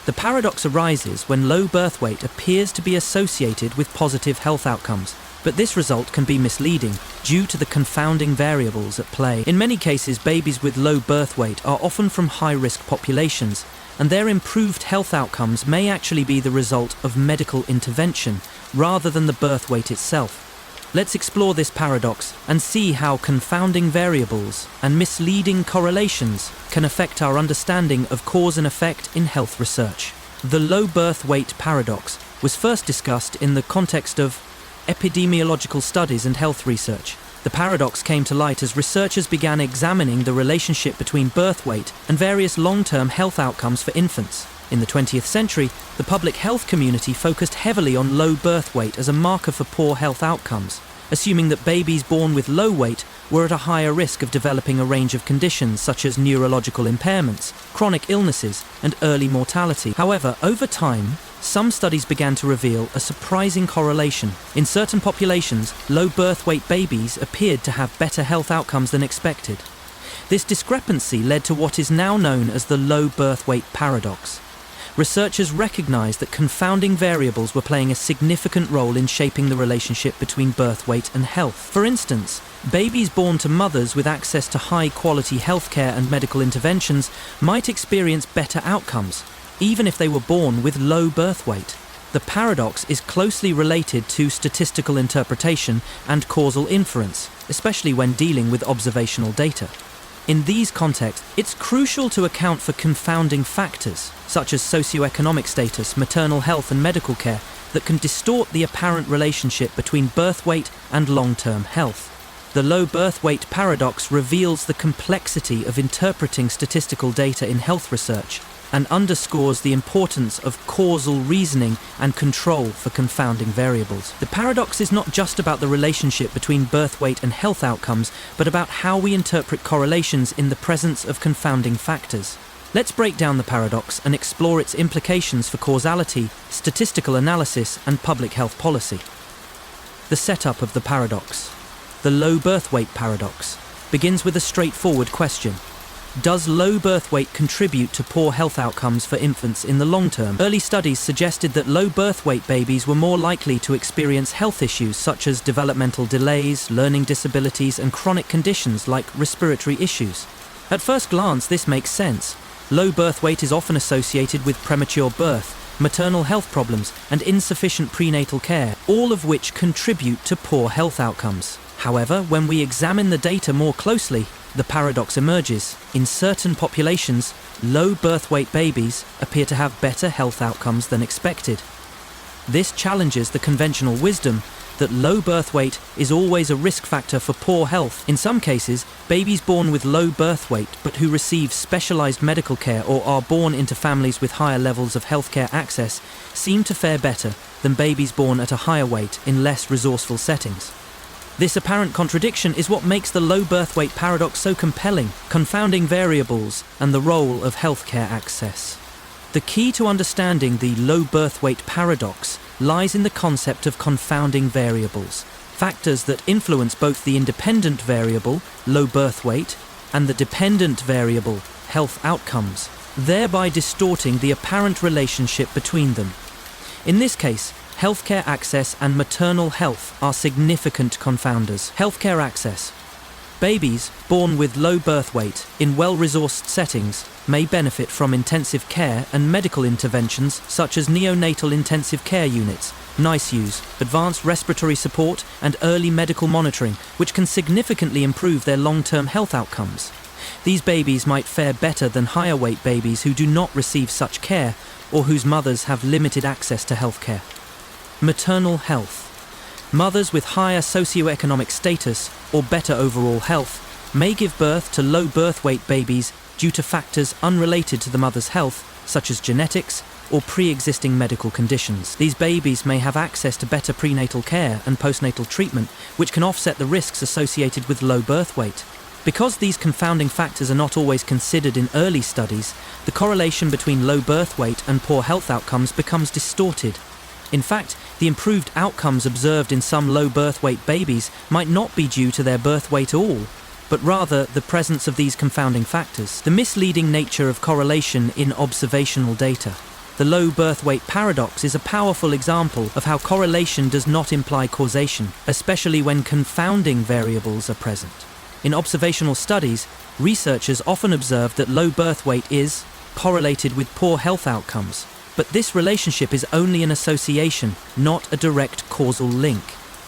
The paradox arises when low birth weight appears to be associated with positive health outcomes, But this result can be misleading due to the confounding variables at play. In many cases, babies with low birth weight are often from high-risk populations, and their improved health outcomes may actually be the result of medical intervention rather than the birth weight itself. Let's explore this paradox and see how confounding variables and misleading correlations can affect our understanding of cause and effect in health research. The low birth weight paradox was first discussed in the context of epidemiological studies and health research. The paradox came to light as researchers began examining the relationship between birth weight and various long-term health outcomes for infants. In the 20th century, the public health community focused heavily on low birth weight as a marker for poor health outcomes, assuming that babies born with low weight were at a higher risk of developing a range of conditions such as neurological impairments, chronic illnesses, and early mortality. However, over time, some studies began to reveal a surprising correlation. In certain populations, low birth weight babies appeared to have better health outcomes than expected. This discrepancy led to what is now known as the low birth weight paradox. Researchers recognized that confounding variables were playing a significant role in shaping the relationship between birth weight and health. For instance, babies born to mothers with access to high-quality healthcare and medical interventions might experience better outcomes, even if they were born with low birth weight. The paradox is closely related to statistical interpretation and causal inference, especially when dealing with observational data. In these contexts, it's crucial to account for confounding factors, such as socioeconomic status, maternal health and medical care, that can distort the apparent relationship between birth weight and long-term health. The low birth weight paradox reveals the complexity of interpreting statistical data in health research and underscores the importance of causal reasoning and control for confounding variables. The paradox is not just about the relationship between birth weight and health outcomes, but about how we interpret correlations in the presence of confounding factors. Let's break down the paradox and explore its implications for causality, statistical analysis, and public health policy. The setup of the paradox. The low birth weight paradox begins with a straightforward question. Does low birth weight contribute to poor health outcomes for infants in the long term? Early studies suggested that low birth weight babies were more likely to experience health issues such as developmental delays, learning disabilities, and chronic conditions like respiratory issues. At first glance, this makes sense. Low birth weight is often associated with premature birth, maternal health problems, and insufficient prenatal care, all of which contribute to poor health outcomes. However, when we examine the data more closely, the paradox emerges. In certain populations, low birth weight babies appear to have better health outcomes than expected. This challenges the conventional wisdom that low birth weight is always a risk factor for poor health. In some cases, babies born with low birth weight but who receive specialized medical care or are born into families with higher levels of healthcare access seem to fare better than babies born at a higher weight in less resourceful settings. This apparent contradiction is what makes the low birth weight paradox so compelling, confounding variables and the role of healthcare access. The key to understanding the low birth weight paradox lies in the concept of confounding variables, factors that influence both the independent variable, low birth weight, and the dependent variable, health outcomes, thereby distorting the apparent relationship between them. In this case, healthcare access and maternal health are significant confounders. Healthcare access. Babies born with low birth weight in well-resourced settings may benefit from intensive care and medical interventions such as neonatal intensive care units, NICUs, advanced respiratory support, and early medical monitoring, which can significantly improve their long-term health outcomes. These babies might fare better than higher weight babies who do not receive such care or whose mothers have limited access to healthcare. Maternal health. Mothers with higher socioeconomic status or better overall health may give birth to low birth weight babies due to factors unrelated to the mother's health, such as genetics or pre-existing medical conditions. These babies may have access to better prenatal care and postnatal treatment, which can offset the risks associated with low birth weight. Because these confounding factors are not always considered in early studies, the correlation between low birth weight and poor health outcomes becomes distorted. In fact, the improved outcomes observed in some low birth weight babies might not be due to their birth weight at all, but rather the presence of these confounding factors. The misleading nature of correlation in observational data. The low birth weight paradox is a powerful example of how correlation does not imply causation, especially when confounding variables are present. In observational studies, researchers often observe that low birth weight is correlated with poor health outcomes, but this relationship is only an association, not a direct causal link.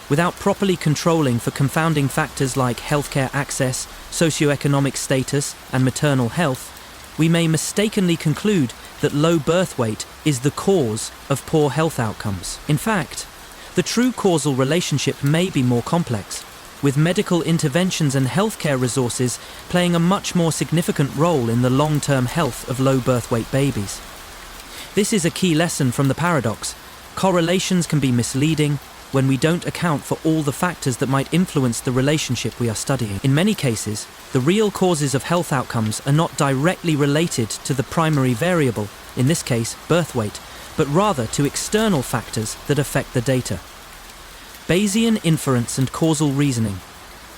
Without properly controlling for confounding factors like healthcare access, socioeconomic status, and maternal health, we may mistakenly conclude that low birth weight is the cause of poor health outcomes. In fact, the true causal relationship may be more complex, with medical interventions and healthcare resources playing a much more significant role in the long-term health of low birth weight babies. This is a key lesson from the paradox. Correlations can be misleading when we don't account for all the factors that might influence the relationship we are studying. In many cases, the real causes of health outcomes are not directly related to the primary variable, in this case, birth weight, but rather to external factors that affect the data. Bayesian inference and causal reasoning.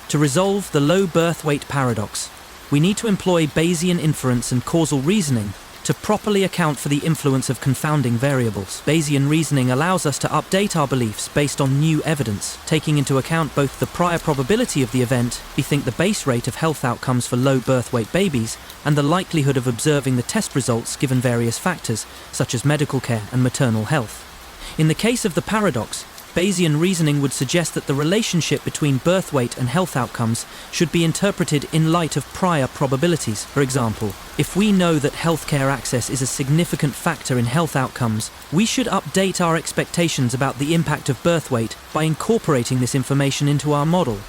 To resolve the low birth weight paradox, we need to employ Bayesian inference and causal reasoning to properly account for the influence of confounding variables. Bayesian reasoning allows us to update our beliefs based on new evidence, taking into account both the prior probability of the event, we think the base rate of health outcomes for low birth weight babies, and the likelihood of observing the test results given various factors, such as medical care and maternal health. In the case of the paradox, Bayesian reasoning would suggest that the relationship between birth weight and health outcomes should be interpreted in light of prior probabilities. For example, if we know that healthcare access is a significant factor in health outcomes, we should update our expectations about the impact of birth weight by incorporating this information into our model.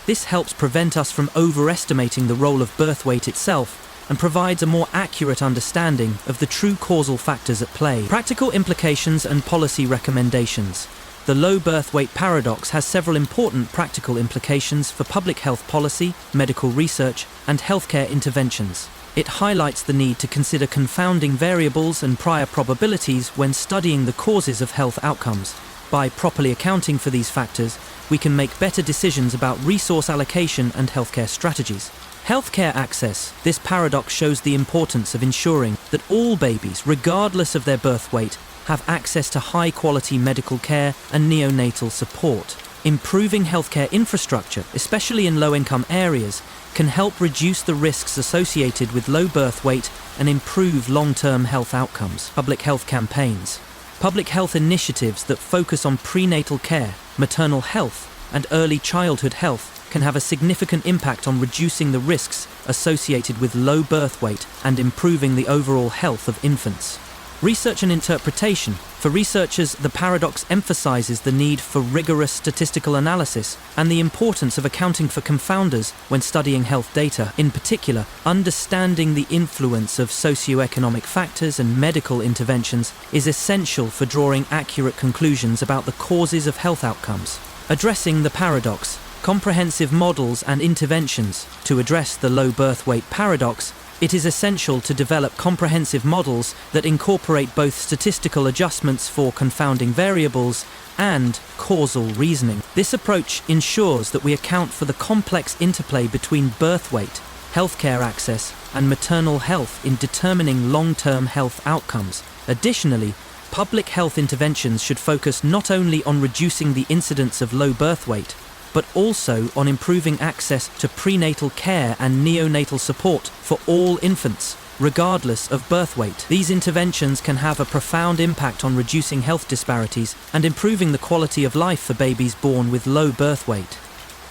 This helps prevent us from overestimating the role of birth weight itself and provides a more accurate understanding of the true causal factors at play. Practical implications and policy recommendations. The low birth weight paradox has several important practical implications for public health policy, medical research, and healthcare interventions. It highlights the need to consider confounding variables and prior probabilities when studying the causes of health outcomes. By properly accounting for these factors, we can make better decisions about resource allocation and healthcare strategies. Healthcare access. This paradox shows the importance of ensuring that all babies, regardless of their birth weight, have access to high-quality medical care and neonatal support. Improving healthcare infrastructure, especially in low-income areas, can help reduce the risks associated with low birth weight and improve long-term health outcomes. Public health campaigns. Public health initiatives that focus on prenatal care, maternal health, and early childhood health can have a significant impact on reducing the risks associated with low birth weight and improving the overall health of infants. Research and interpretation. For researchers, the paradox emphasizes the need for rigorous statistical analysis and the importance of accounting for confounders when studying health data. In particular, understanding the influence of socioeconomic factors and medical interventions is essential for drawing accurate conclusions about the causes of health outcomes. Addressing the paradox. Comprehensive models and interventions. To address the low birth weight paradox, it is essential to develop comprehensive models that incorporate both statistical adjustments for confounding variables and causal reasoning. This approach ensures that we account for the complex interplay between birth weight, healthcare access, and maternal health in determining long-term health outcomes. Additionally, public health interventions should focus not only on reducing the incidence of low birth weight, but also on improving access to prenatal care and neonatal support for all infants, regardless of birth weight. These interventions can have a profound impact on reducing health disparities and improving the quality of life for babies born with low birth weight.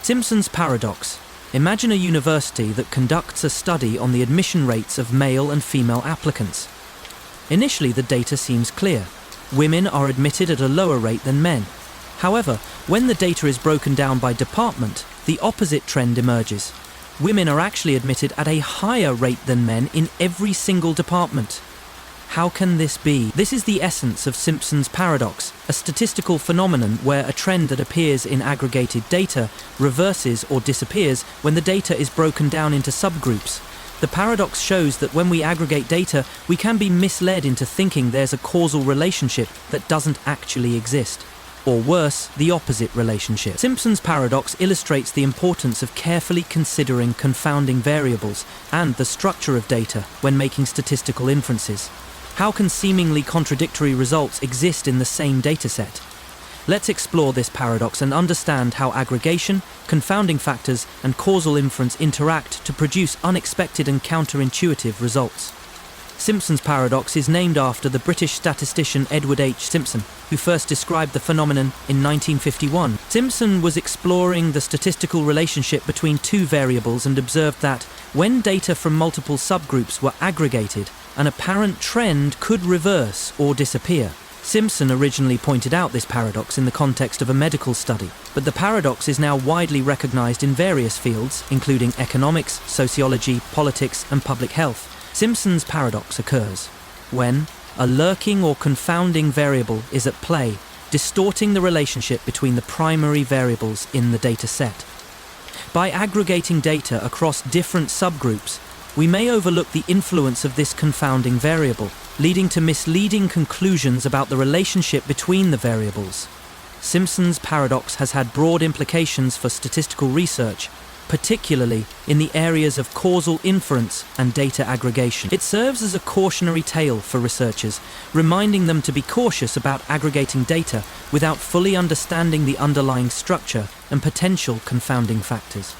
Simpson's paradox. Imagine a university that conducts a study on the admission rates of male and female applicants. Initially, the data seems clear. Women are admitted at a lower rate than men. However, when the data is broken down by department, the opposite trend emerges. Women are actually admitted at a higher rate than men in every single department. How can this be? This is the essence of Simpson's paradox, a statistical phenomenon where a trend that appears in aggregated data reverses or disappears when the data is broken down into subgroups. The paradox shows that when we aggregate data, we can be misled into thinking there's a causal relationship that doesn't actually exist. Or worse, the opposite relationship. Simpson's paradox illustrates the importance of carefully considering confounding variables and the structure of data when making statistical inferences. How can seemingly contradictory results exist in the same dataset? Let's explore this paradox and understand how aggregation, confounding factors, and causal inference interact to produce unexpected and counterintuitive results. Simpson's paradox is named after the British statistician Edward H. Simpson, who first described the phenomenon in 1951. Simpson was exploring the statistical relationship between two variables and observed that, when data from multiple subgroups were aggregated, an apparent trend could reverse or disappear. Simpson originally pointed out this paradox in the context of a medical study, but the paradox is now widely recognized in various fields, including economics, sociology, politics, and public health. Simpson's paradox occurs when a lurking or confounding variable is at play, distorting the relationship between the primary variables in the data set. By aggregating data across different subgroups, we may overlook the influence of this confounding variable, leading to misleading conclusions about the relationship between the variables. Simpson's paradox has had broad implications for statistical research, particularly in the areas of causal inference and data aggregation. It serves as a cautionary tale for researchers, reminding them to be cautious about aggregating data without fully understanding the underlying structure and potential confounding factors.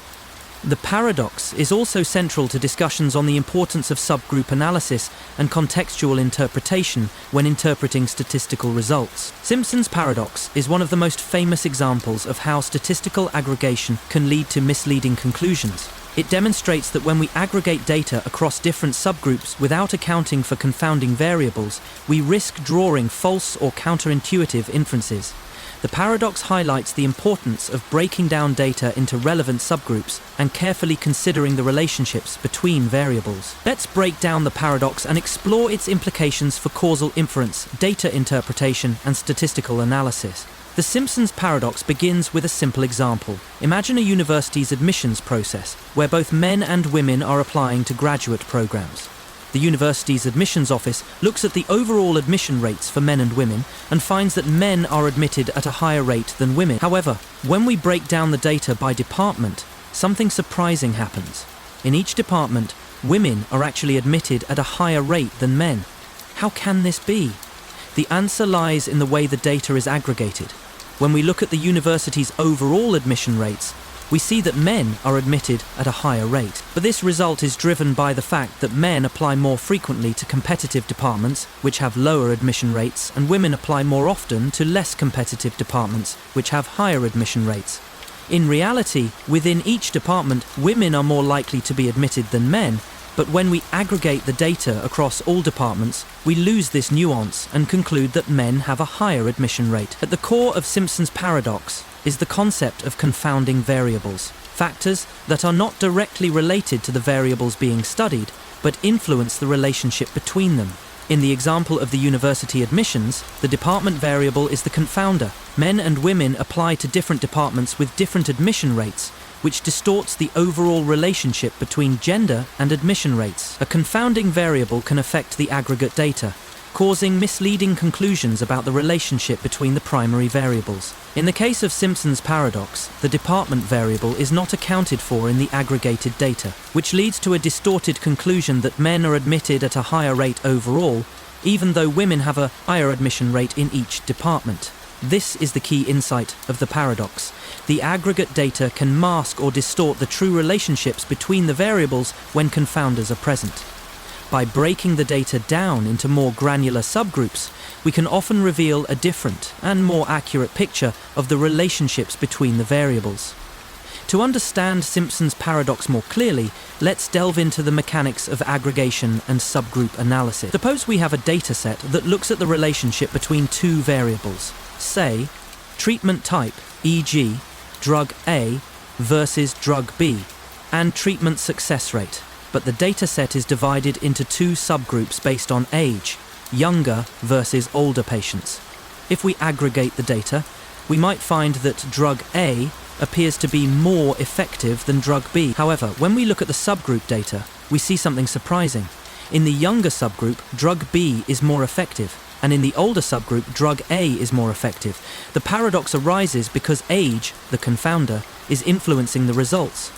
The paradox is also central to discussions on the importance of subgroup analysis and contextual interpretation when interpreting statistical results. Simpson's paradox is one of the most famous examples of how statistical aggregation can lead to misleading conclusions. It demonstrates that when we aggregate data across different subgroups without accounting for confounding variables, we risk drawing false or counterintuitive inferences. The paradox highlights the importance of breaking down data into relevant subgroups and carefully considering the relationships between variables. Let's break down the paradox and explore its implications for causal inference, data interpretation, and statistical analysis. The Simpson's paradox begins with a simple example. Imagine a university's admissions process, where both men and women are applying to graduate programs. The university's admissions office looks at the overall admission rates for men and women and finds that men are admitted at a higher rate than women. However, when we break down the data by department, something surprising happens. In each department, women are actually admitted at a higher rate than men. How can this be? The answer lies in the way the data is aggregated. When we look at the university's overall admission rates, we see that men are admitted at a higher rate. But this result is driven by the fact that men apply more frequently to competitive departments, which have lower admission rates, and women apply more often to less competitive departments, which have higher admission rates. In reality, within each department, women are more likely to be admitted than men, but when we aggregate the data across all departments, we lose this nuance and conclude that men have a higher admission rate. At the core of Simpson's paradox is the concept of confounding variables, factors that are not directly related to the variables being studied, but influence the relationship between them. In the example of the university admissions, the department variable is the confounder. Men and women apply to different departments with different admission rates, which distorts the overall relationship between gender and admission rates. A confounding variable can affect the aggregate data, causing misleading conclusions about the relationship between the primary variables. In the case of Simpson's paradox, the department variable is not accounted for in the aggregated data, which leads to a distorted conclusion that men are admitted at a higher rate overall, even though women have a higher admission rate in each department. This is the key insight of the paradox. The aggregate data can mask or distort the true relationships between the variables when confounders are present. By breaking the data down into more granular subgroups, we can often reveal a different and more accurate picture of the relationships between the variables. To understand Simpson's paradox more clearly, let's delve into the mechanics of aggregation and subgroup analysis. Suppose we have a dataset that looks at the relationship between two variables, say, treatment type, e.g., drug A versus drug B, and treatment success rate. But the dataset is divided into two subgroups based on age, younger versus older patients. If we aggregate the data, we might find that drug A appears to be more effective than drug B. However, when we look at the subgroup data, we see something surprising. In the younger subgroup, drug B is more effective, and in the older subgroup, drug A is more effective. The paradox arises because age, the confounder, is influencing the results.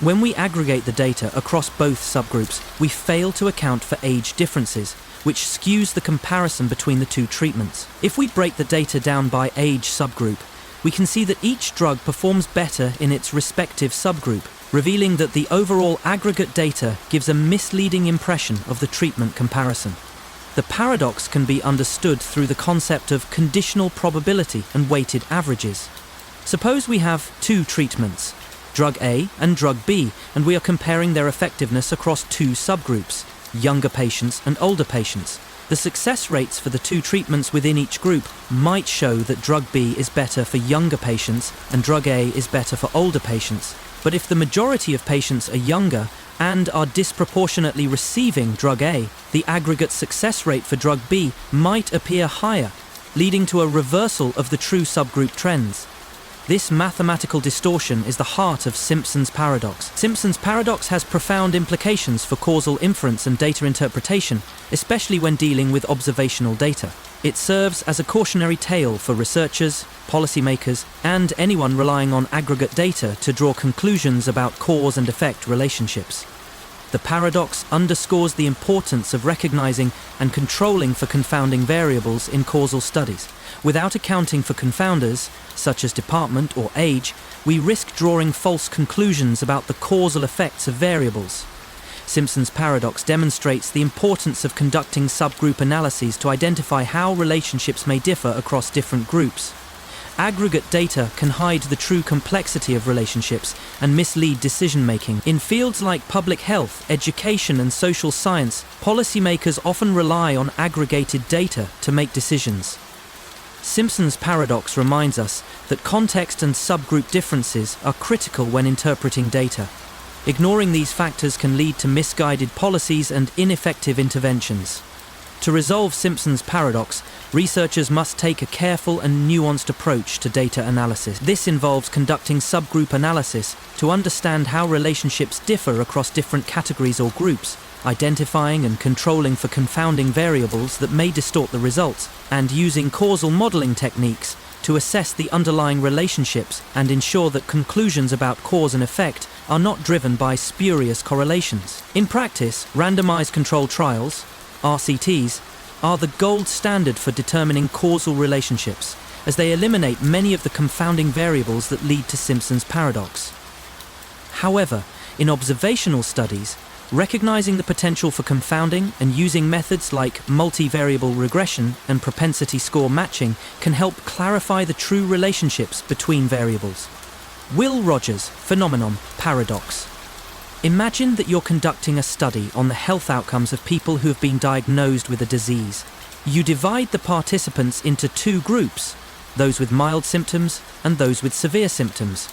When we aggregate the data across both subgroups, we fail to account for age differences, which skews the comparison between the two treatments. If we break the data down by age subgroup, we can see that each drug performs better in its respective subgroup, revealing that the overall aggregate data gives a misleading impression of the treatment comparison. The paradox can be understood through the concept of conditional probability and weighted averages. Suppose we have two treatments, drug A and drug B, and we are comparing their effectiveness across two subgroups, younger patients and older patients. The success rates for the two treatments within each group might show that drug B is better for younger patients and drug A is better for older patients. But if the majority of patients are younger and are disproportionately receiving drug A, the aggregate success rate for drug B might appear higher, leading to a reversal of the true subgroup trends. This mathematical distortion is the heart of Simpson's paradox. Simpson's paradox has profound implications for causal inference and data interpretation, especially when dealing with observational data. It serves as a cautionary tale for researchers, policymakers, and anyone relying on aggregate data to draw conclusions about cause and effect relationships. The paradox underscores the importance of recognizing and controlling for confounding variables in causal studies. Without accounting for confounders, such as department or age, we risk drawing false conclusions about the causal effects of variables. Simpson's paradox demonstrates the importance of conducting subgroup analyses to identify how relationships may differ across different groups. Aggregate data can hide the true complexity of relationships and mislead decision-making. In fields like public health, education, and social science, policymakers often rely on aggregated data to make decisions. Simpson's paradox reminds us that context and subgroup differences are critical when interpreting data. Ignoring these factors can lead to misguided policies and ineffective interventions. To resolve Simpson's paradox, researchers must take a careful and nuanced approach to data analysis. This involves conducting subgroup analysis to understand how relationships differ across different categories or groups, identifying and controlling for confounding variables that may distort the results, and using causal modeling techniques to assess the underlying relationships and ensure that conclusions about cause and effect are not driven by spurious correlations. In practice, randomized controlled trials, RCTs, are the gold standard for determining causal relationships, as they eliminate many of the confounding variables that lead to Simpson's paradox. However, in observational studies, recognizing the potential for confounding and using methods like multivariable regression and propensity score matching can help clarify the true relationships between variables. Will Rogers phenomenon paradox. Imagine that you're conducting a study on the health outcomes of people who have been diagnosed with a disease. You divide the participants into two groups, those with mild symptoms and those with severe symptoms.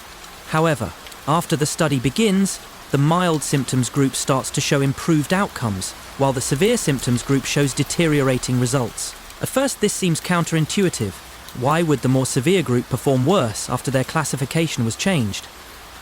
However, after the study begins, the mild symptoms group starts to show improved outcomes, while the severe symptoms group shows deteriorating results. At first, this seems counterintuitive. Why would the more severe group perform worse after their classification was changed?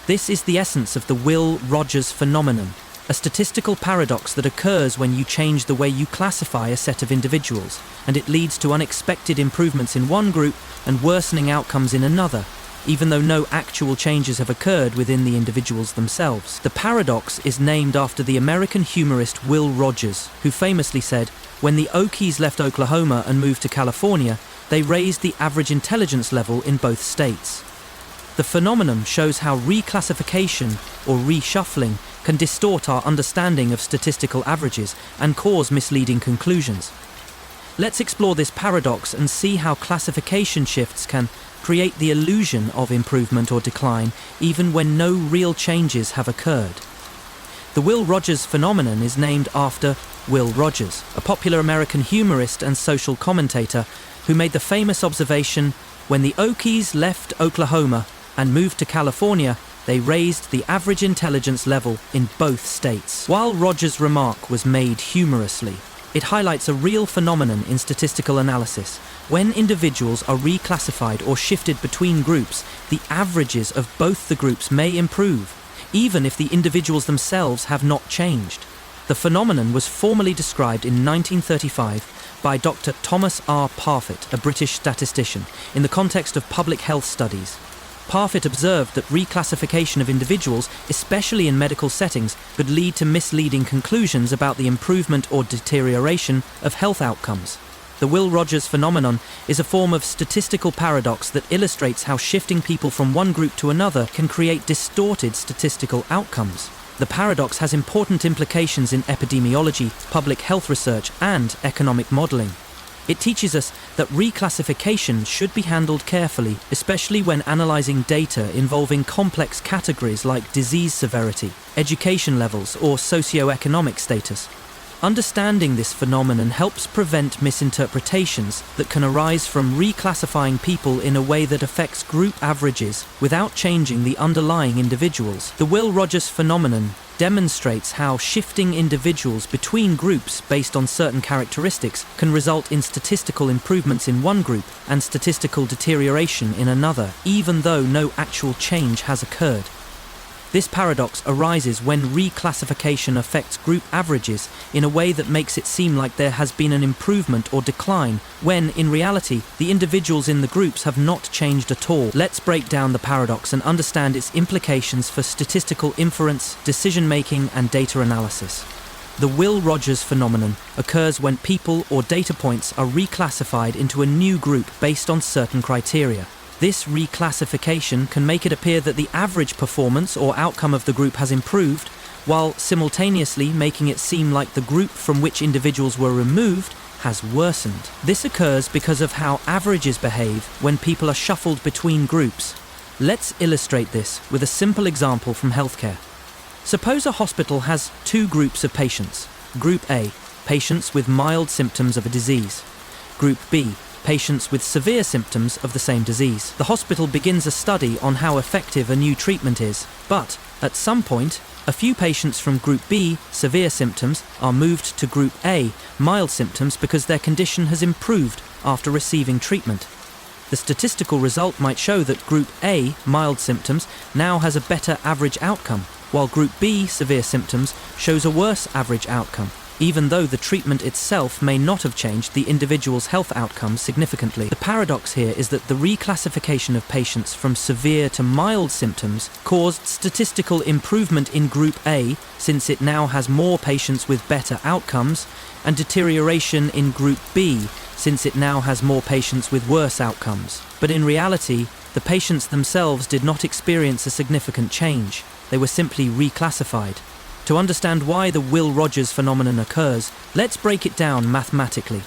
This is the essence of the Will Rogers phenomenon, a statistical paradox that occurs when you change the way you classify a set of individuals, and it leads to unexpected improvements in one group and worsening outcomes in another, even though no actual changes have occurred within the individuals themselves. The paradox is named after the American humorist Will Rogers, who famously said, "When the Okies left Oklahoma and moved to California, they raised the average intelligence level in both states." The phenomenon shows how reclassification or reshuffling can distort our understanding of statistical averages and cause misleading conclusions. Let's explore this paradox and see how classification shifts can create the illusion of improvement or decline even when no real changes have occurred. The Will Rogers phenomenon is named after Will Rogers, a popular American humorist and social commentator who made the famous observation, "When the Okies left Oklahoma and moved to California, they raised the average intelligence level in both states." While Rogers' remark was made humorously, it highlights a real phenomenon in statistical analysis. When individuals are reclassified or shifted between groups, the averages of both the groups may improve, even if the individuals themselves have not changed. The phenomenon was formally described in 1935 by Dr. Thomas R. Parfitt, a British statistician, in the context of public health studies. Parfit observed that reclassification of individuals, especially in medical settings, could lead to misleading conclusions about the improvement or deterioration of health outcomes. The Will Rogers phenomenon is a form of statistical paradox that illustrates how shifting people from one group to another can create distorted statistical outcomes. The paradox has important implications in epidemiology, public health research, and economic modeling. It teaches us that reclassification should be handled carefully, especially when analyzing data involving complex categories like disease severity, education levels, or socioeconomic status. Understanding this phenomenon helps prevent misinterpretations that can arise from reclassifying people in a way that affects group averages without changing the underlying individuals. The Will Rogers phenomenon demonstrates how shifting individuals between groups based on certain characteristics can result in statistical improvements in one group and statistical deterioration in another, even though no actual change has occurred. This paradox arises when reclassification affects group averages in a way that makes it seem like there has been an improvement or decline, when, in reality, the individuals in the groups have not changed at all. Let's break down the paradox and understand its implications for statistical inference, decision-making, and data analysis. The Will Rogers phenomenon occurs when people or data points are reclassified into a new group based on certain criteria. This reclassification can make it appear that the average performance or outcome of the group has improved, while simultaneously making it seem like the group from which individuals were removed has worsened. This occurs because of how averages behave when people are shuffled between groups. Let's illustrate this with a simple example from healthcare. Suppose a hospital has two groups of patients. Group A, patients with mild symptoms of a disease. Group B, patients with severe symptoms of the same disease. The hospital begins a study on how effective a new treatment is, but at some point, a few patients from Group B, severe symptoms, are moved to Group A, mild symptoms, because their condition has improved after receiving treatment. The statistical result might show that Group A, mild symptoms, now has a better average outcome, while Group B, severe symptoms, shows a worse average outcome, even though the treatment itself may not have changed the individual's health outcomes significantly. The paradox here is that the reclassification of patients from severe to mild symptoms caused statistical improvement in Group A, since it now has more patients with better outcomes, and deterioration in Group B, since it now has more patients with worse outcomes. But in reality, the patients themselves did not experience a significant change. They were simply reclassified. To understand why the Will Rogers phenomenon occurs, let's break it down mathematically.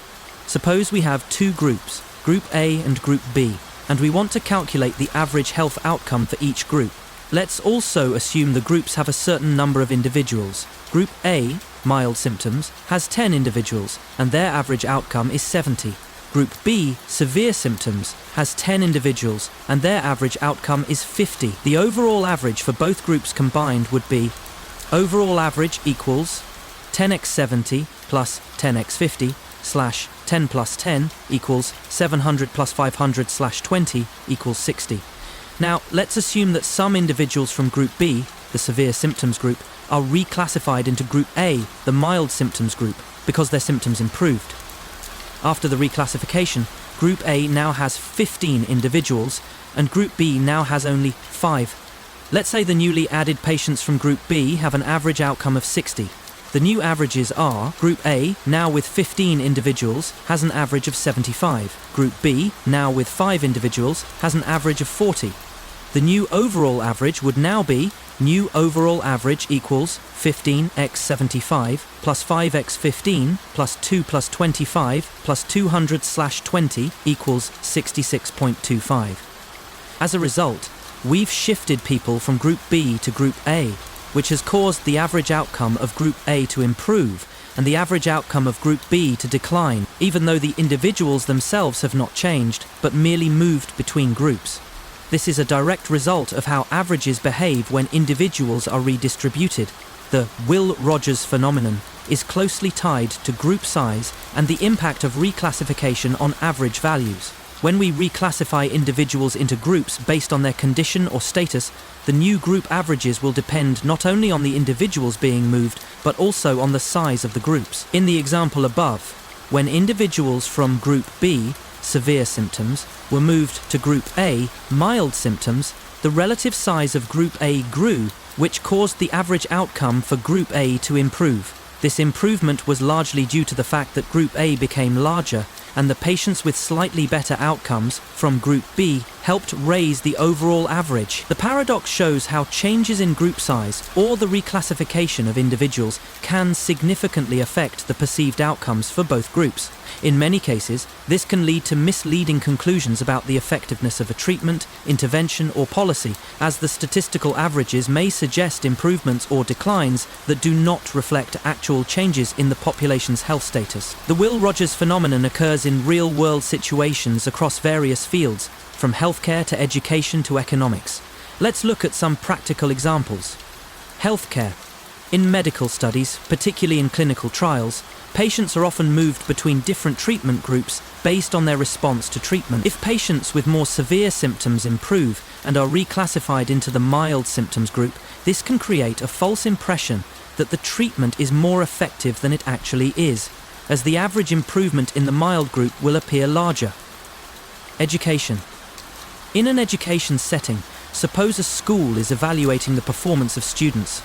Suppose we have two groups, Group A and Group B, and we want to calculate the average health outcome for each group. Let's also assume the groups have a certain number of individuals. Group A, mild symptoms, has 10 individuals, and their average outcome is 70. Group B, severe symptoms, has 10 individuals, and their average outcome is 50. The overall average for both groups combined would be overall average equals 10x70 plus 10x50 slash 10 plus 10 equals 700 plus 500 slash 20 equals 60. Now, let's assume that some individuals from Group B, the severe symptoms group, are reclassified into Group A, the mild symptoms group, because their symptoms improved. After the reclassification, Group A now has 15 individuals, and Group B now has only 5. Let's say the newly added patients from Group B have an average outcome of 60. The new averages are: Group A, now with 15 individuals, has an average of 75. Group B, now with 5 individuals, has an average of 40. The new overall average would now be new overall average equals 15x75 plus 5x15 plus 2 plus 25 plus 200 slash 20 equals 66.25. As a result, we've shifted people from Group B to Group A, which has caused the average outcome of Group A to improve and the average outcome of Group B to decline, even though the individuals themselves have not changed, but merely moved between groups. This is a direct result of how averages behave when individuals are redistributed. The Will Rogers phenomenon is closely tied to group size and the impact of reclassification on average values. When we reclassify individuals into groups based on their condition or status, the new group averages will depend not only on the individuals being moved, but also on the size of the groups. In the example above, when individuals from Group B, severe symptoms, were moved to Group A, mild symptoms, the relative size of Group A grew, which caused the average outcome for Group A to improve. This improvement was largely due to the fact that Group A became larger, and the patients with slightly better outcomes from Group B helped raise the overall average. The paradox shows how changes in group size or the reclassification of individuals can significantly affect the perceived outcomes for both groups. In many cases, this can lead to misleading conclusions about the effectiveness of a treatment, intervention, or policy, as the statistical averages may suggest improvements or declines that do not reflect actual changes in the population's health status. The Will Rogers phenomenon occurs in real-world situations across various fields, from healthcare to education to economics. Let's look at some practical examples. Healthcare. In medical studies, particularly in clinical trials, patients are often moved between different treatment groups based on their response to treatment. If patients with more severe symptoms improve and are reclassified into the mild symptoms group, this can create a false impression that the treatment is more effective than it actually is, as the average improvement in the mild group will appear larger. Education. In an education setting, suppose a school is evaluating the performance of students.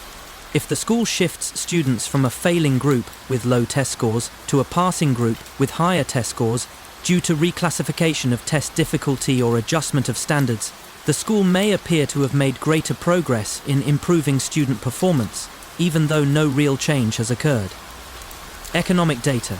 If the school shifts students from a failing group with low test scores to a passing group with higher test scores due to reclassification of test difficulty or adjustment of standards, the school may appear to have made greater progress in improving student performance, even though no real change has occurred. Economic data.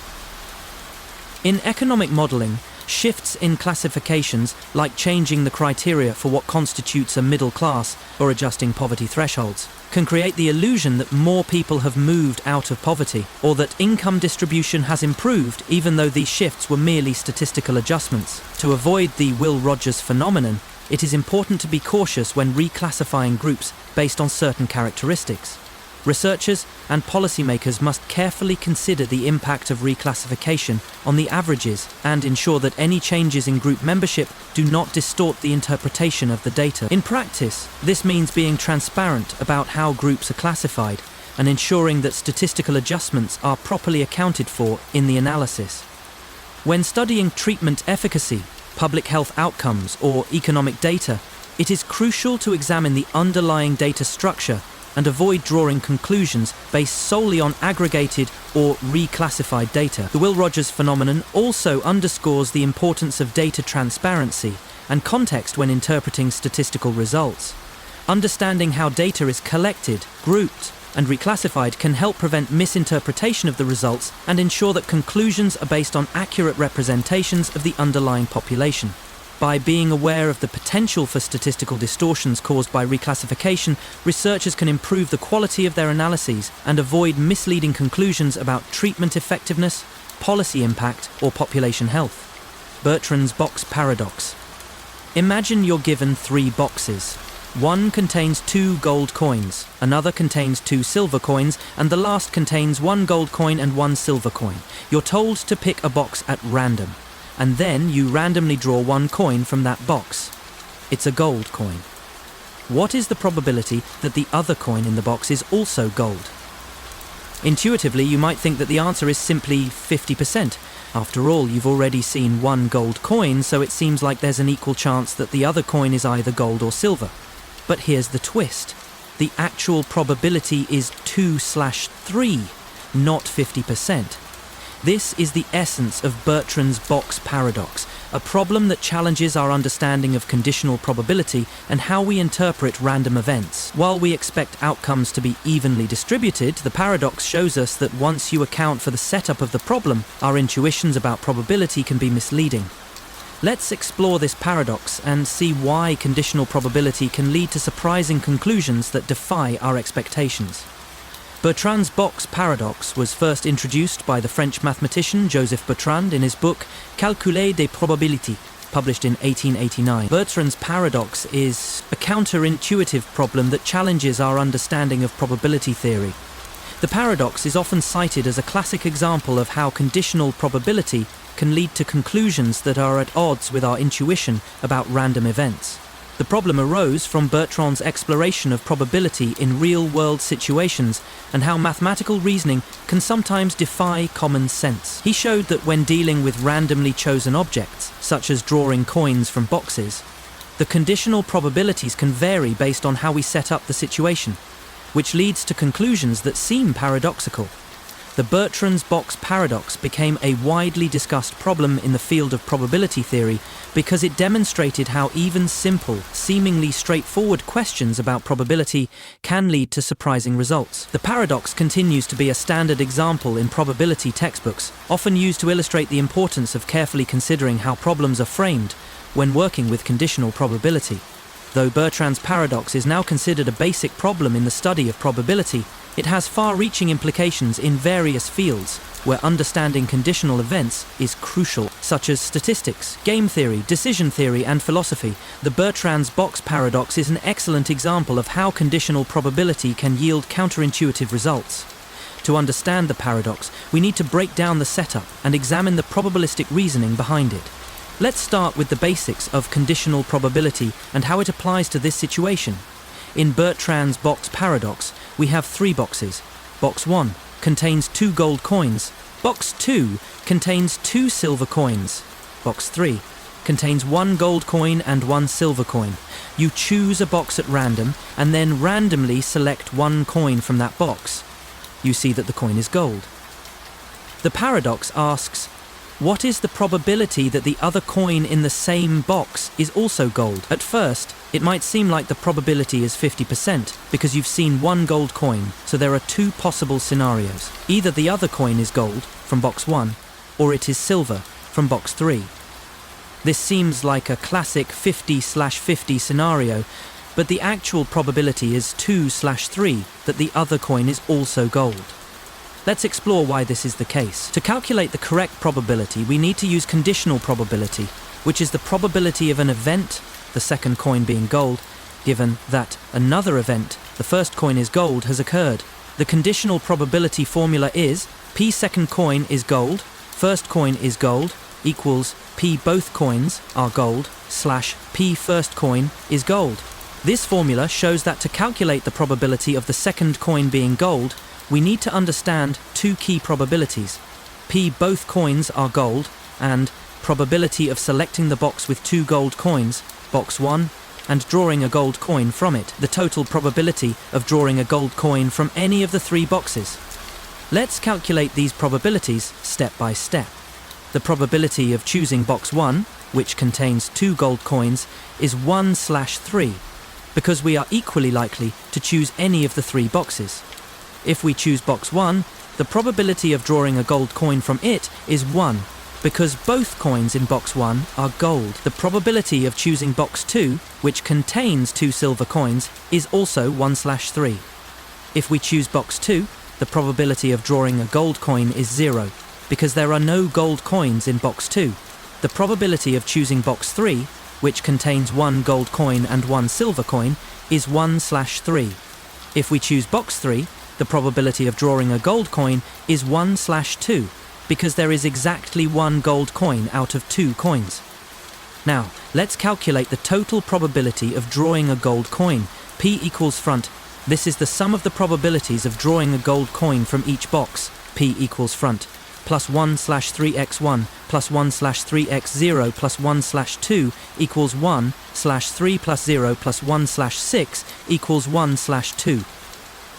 In economic modeling, shifts in classifications, like changing the criteria for what constitutes a middle class or adjusting poverty thresholds, can create the illusion that more people have moved out of poverty, or that income distribution has improved even though these shifts were merely statistical adjustments. To avoid the Will Rogers phenomenon, it is important to be cautious when reclassifying groups based on certain characteristics. Researchers and policymakers must carefully consider the impact of reclassification on the averages and ensure that any changes in group membership do not distort the interpretation of the data. In practice, this means being transparent about how groups are classified and ensuring that statistical adjustments are properly accounted for in the analysis. When studying treatment efficacy, public health outcomes, or economic data, it is crucial to examine the underlying data structure and avoid drawing conclusions based solely on aggregated or reclassified data. The Will Rogers phenomenon also underscores the importance of data transparency and context when interpreting statistical results. Understanding how data is collected, grouped, and reclassified can help prevent misinterpretation of the results and ensure that conclusions are based on accurate representations of the underlying population. By being aware of the potential for statistical distortions caused by reclassification, researchers can improve the quality of their analyses and avoid misleading conclusions about treatment effectiveness, policy impact, or population health. Bertrand's box paradox. Imagine you're given 3 boxes. One contains 2 gold coins, another contains 2 silver coins, and the last contains 1 gold coin and 1 silver coin. You're told to pick a box at random, and then you randomly draw 1 coin from that box. It's a gold coin. What is the probability that the other coin in the box is also gold? Intuitively, you might think that the answer is simply 50%. After all, you've already seen 1 gold coin, so it seems like there's an equal chance that the other coin is either gold or silver. But here's the twist. The actual probability is 2/3, not 50%. This is the essence of Bertrand's box paradox, a problem that challenges our understanding of conditional probability and how we interpret random events. While we expect outcomes to be evenly distributed, the paradox shows us that once you account for the setup of the problem, our intuitions about probability can be misleading. Let's explore this paradox and see why conditional probability can lead to surprising conclusions that defy our expectations. Bertrand's box paradox was first introduced by the French mathematician Joseph Bertrand in his book Calcul des probabilités, published in 1889. Bertrand's paradox is a counterintuitive problem that challenges our understanding of probability theory. The paradox is often cited as a classic example of how conditional probability can lead to conclusions that are at odds with our intuition about random events. The problem arose from Bertrand's exploration of probability in real-world situations and how mathematical reasoning can sometimes defy common sense. He showed that when dealing with randomly chosen objects, such as drawing coins from boxes, The conditional probabilities can vary based on how we set up the situation, which leads to conclusions that seem paradoxical. The Bertrand's box paradox became a widely discussed problem in the field of probability theory because it demonstrated how even simple, seemingly straightforward questions about probability can lead to surprising results. The paradox continues to be a standard example in probability textbooks, often used to illustrate the importance of carefully considering how problems are framed when working with conditional probability. Though Bertrand's paradox is now considered a basic problem in the study of probability, it has far-reaching implications in various fields where understanding conditional events is crucial, such as statistics, game theory, decision theory, and philosophy. The Bertrand's box paradox is an excellent example of how conditional probability can yield counterintuitive results. To understand the paradox, we need to break down the setup and examine the probabilistic reasoning behind it. Let's start with the basics of conditional probability and how it applies to this situation. In Bertrand's box paradox, we have 3 boxes. Box 1 contains 2 gold coins. Box 2 contains 2 silver coins. Box 3 contains 1 gold coin and 1 silver coin. You choose a box at random and then randomly select 1 coin from that box. You see that the coin is gold. The paradox asks, what is the probability that the other coin in the same box is also gold? At first, it might seem like the probability is 50% because you've seen 1 gold coin, so there are 2 possible scenarios. Either the other coin is gold, from box 1, or it is silver, from box 3. This seems like a classic 50/50 scenario, but the actual probability is 2/3 that the other coin is also gold. Let's explore why this is the case. To calculate the correct probability, we need to use conditional probability, which is the probability of an event, the second coin being gold, given that another event, the first coin is gold, has occurred. The conditional probability formula is P second coin is gold, first coin is gold, equals P both coins are gold, / P first coin is gold. This formula shows that to calculate the probability of the second coin being gold, we need to understand 2 key probabilities. P both coins are gold, and probability of selecting the box with 2 gold coins, box 1, and drawing a gold coin from it, the total probability of drawing a gold coin from any of the 3 boxes. Let's calculate these probabilities step by step. The probability of choosing box 1, which contains 2 gold coins, is 1/3, because we are equally likely to choose any of the 3 boxes. If we choose box 1, the probability of drawing a gold coin from it is 1, because both coins in box 1 are gold. The probability of choosing box 2, which contains 2 silver coins, is also 1/3. If we choose box 2, the probability of drawing a gold coin is 0, because there are no gold coins in box 2. The probability of choosing box 3, which contains 1 gold coin and 1 silver coin, is 1/3. If we choose box 3, the probability of drawing a gold coin is 1/2, because there is exactly 1 gold coin out of 2 coins. Now, let's calculate the total probability of drawing a gold coin. P equals front. This is the sum of the probabilities of drawing a gold coin from each box. P equals front, plus 1/3x1, plus 1/3x0, plus 1/2 equals 1/3 plus 0 plus 1/6 equals 1/2.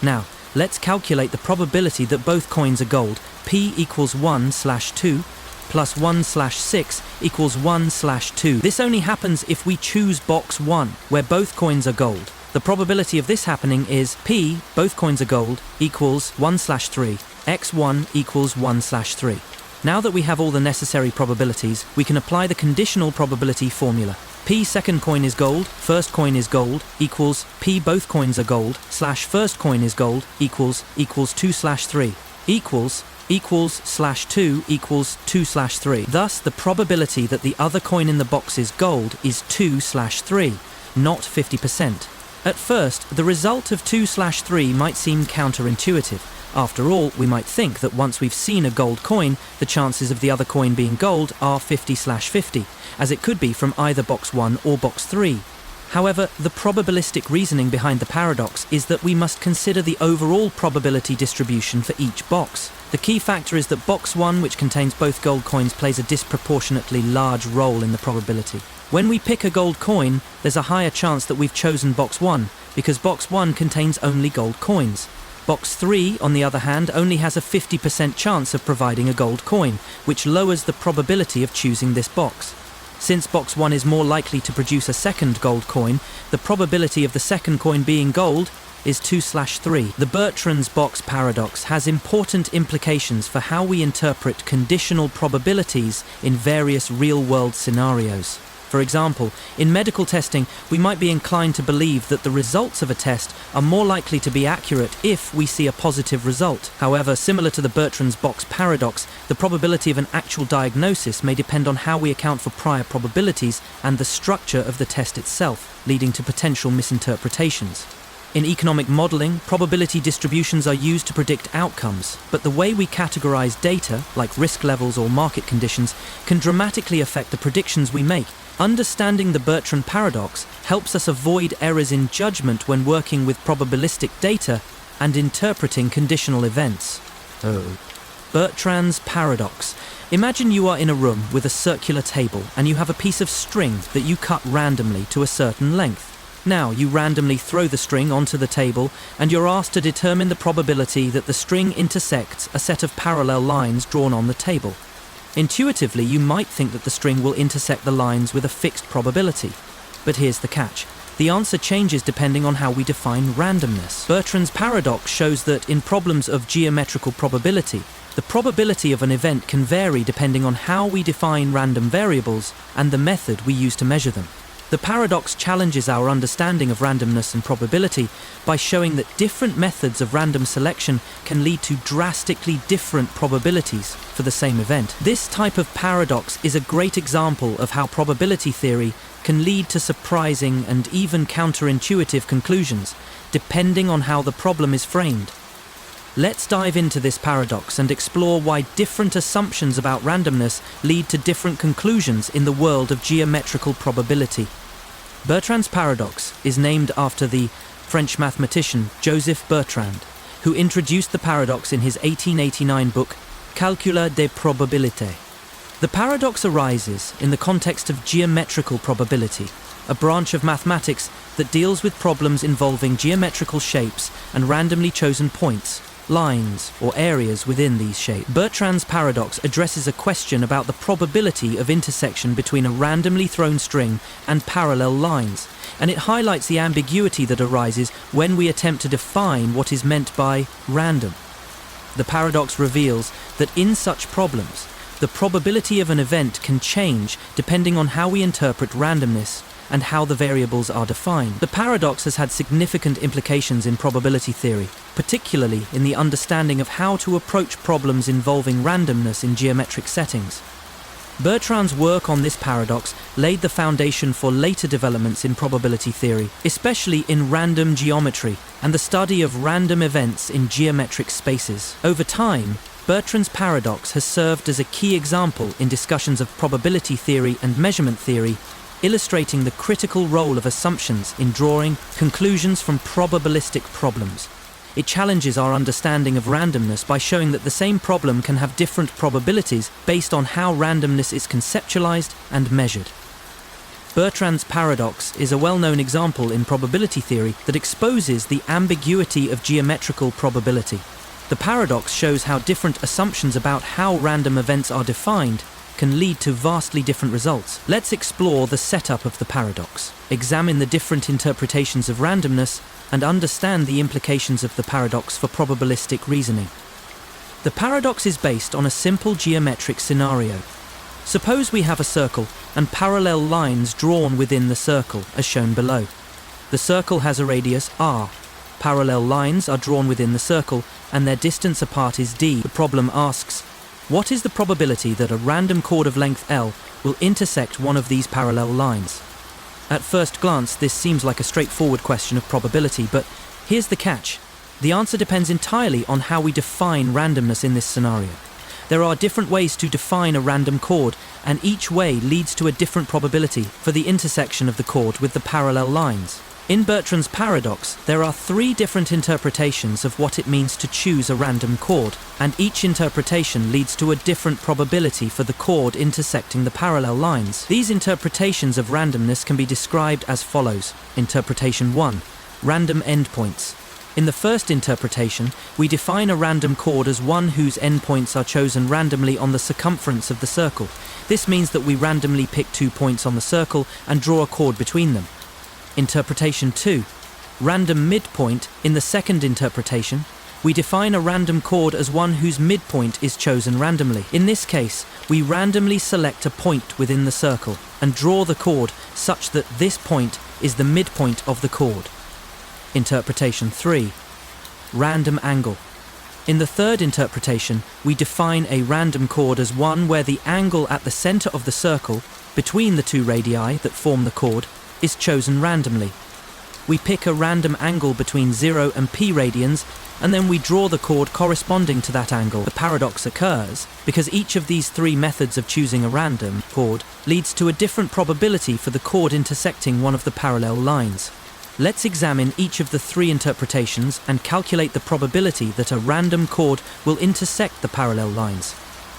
Now, let's calculate the probability that both coins are gold. P equals 1/2 plus 1/6 equals 1/2. This only happens if we choose box 1, where both coins are gold. The probability of this happening is P, both coins are gold, equals 1/3, x1 equals 1/3. Now that we have all the necessary probabilities, we can apply the conditional probability formula. P second coin is gold, first coin is gold, equals P both coins are gold, / first coin is gold, equals 2/3, equals /2 equals 2/3. Thus, the probability that the other coin in the box is gold is 2/3, not 50%. At first, the result of 2/3 might seem counterintuitive. After all, we might think that once we've seen a gold coin, the chances of the other coin being gold are 50/50, as it could be from either box 1 or box 3. However, the probabilistic reasoning behind the paradox is that we must consider the overall probability distribution for each box. The key factor is that box 1, which contains both gold coins, plays a disproportionately large role in the probability. When we pick a gold coin, there's a higher chance that we've chosen box 1, because box 1 contains only gold coins. Box 3, on the other hand, only has a 50% chance of providing a gold coin, which lowers the probability of choosing this box. Since box 1 is more likely to produce a second gold coin, the probability of the second coin being gold is 2/3. The Bertrand's box paradox has important implications for how we interpret conditional probabilities in various real-world scenarios. For example, in medical testing, we might be inclined to believe that the results of a test are more likely to be accurate if we see a positive result. However, similar to the Bertrand's box paradox, the probability of an actual diagnosis may depend on how we account for prior probabilities and the structure of the test itself, leading to potential misinterpretations. In economic modeling, probability distributions are used to predict outcomes, but the way we categorize data, like risk levels or market conditions, can dramatically affect the predictions we make. Understanding the Bertrand paradox helps us avoid errors in judgment when working with probabilistic data and interpreting conditional events. Bertrand's paradox. Imagine you are in a room with a circular table and you have a piece of string that you cut randomly to a certain length. Now you randomly throw the string onto the table and you're asked to determine the probability that the string intersects a set of parallel lines drawn on the table. Intuitively, you might think that the string will intersect the lines with a fixed probability. But here's the catch. The answer changes depending on how we define randomness. Bertrand's paradox shows that in problems of geometrical probability, the probability of an event can vary depending on how we define random variables and the method we use to measure them. The paradox challenges our understanding of randomness and probability by showing that different methods of random selection can lead to drastically different probabilities for the same event. This type of paradox is a great example of how probability theory can lead to surprising and even counterintuitive conclusions, depending on how the problem is framed. Let's dive into this paradox and explore why different assumptions about randomness lead to different conclusions in the world of geometrical probability. Bertrand's paradox is named after the French mathematician Joseph Bertrand, who introduced the paradox in his 1889 book Calcul des probabilités. The paradox arises in the context of geometrical probability, a branch of mathematics that deals with problems involving geometrical shapes and randomly chosen points, lines, or areas within these shapes. Bertrand's paradox addresses a question about the probability of intersection between a randomly thrown string and parallel lines, and it highlights the ambiguity that arises when we attempt to define what is meant by random. The paradox reveals that in such problems, the probability of an event can change depending on how we interpret randomness and how the variables are defined. The paradox has had significant implications in probability theory, particularly in the understanding of how to approach problems involving randomness in geometric settings. Bertrand's work on this paradox laid the foundation for later developments in probability theory, especially in random geometry and the study of random events in geometric spaces. Over time, Bertrand's paradox has served as a key example in discussions of probability theory and measurement theory, illustrating the critical role of assumptions in drawing conclusions from probabilistic problems. It challenges our understanding of randomness by showing that the same problem can have different probabilities based on how randomness is conceptualized and measured. Bertrand's paradox is a well-known example in probability theory that exposes the ambiguity of geometrical probability. The paradox shows how different assumptions about how random events are defined can lead to vastly different results. Let's explore the setup of the paradox, examine the different interpretations of randomness, and understand the implications of the paradox for probabilistic reasoning. The paradox is based on a simple geometric scenario. Suppose we have a circle and parallel lines drawn within the circle, as shown below. The circle has a radius r. Parallel lines are drawn within the circle, and their distance apart is d. The problem asks, what is the probability that a random chord of length L will intersect one of these parallel lines? At first glance, this seems like a straightforward question of probability, but here's the catch. The answer depends entirely on how we define randomness in this scenario. There are different ways to define a random chord, and each way leads to a different probability for the intersection of the chord with the parallel lines. In Bertrand's paradox, there are 3 different interpretations of what it means to choose a random chord, and each interpretation leads to a different probability for the chord intersecting the parallel lines. These interpretations of randomness can be described as follows. Interpretation 1. Random endpoints. In the first interpretation, we define a random chord as one whose endpoints are chosen randomly on the circumference of the circle. This means that we randomly pick 2 points on the circle and draw a chord between them. Interpretation 2. Random midpoint. In the second interpretation, we define a random chord as one whose midpoint is chosen randomly. In this case, we randomly select a point within the circle and draw the chord such that this point is the midpoint of the chord. Interpretation 3. Random angle. In the third interpretation, we define a random chord as one where the angle at the center of the circle, between the 2 radii that form the chord, is chosen randomly. We pick a random angle between 0 and p radians, and then we draw the chord corresponding to that angle. The paradox occurs because each of these 3 methods of choosing a random chord leads to a different probability for the chord intersecting one of the parallel lines. Let's examine each of the 3 interpretations and calculate the probability that a random chord will intersect the parallel lines.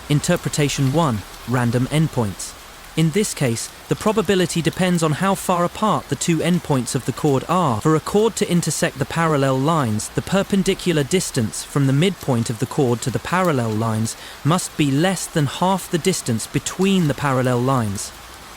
Interpretation 1. Random endpoints. In this case, the probability depends on how far apart the 2 endpoints of the chord are. For a chord to intersect the parallel lines, the perpendicular distance from the midpoint of the chord to the parallel lines must be less than half the distance between the parallel lines.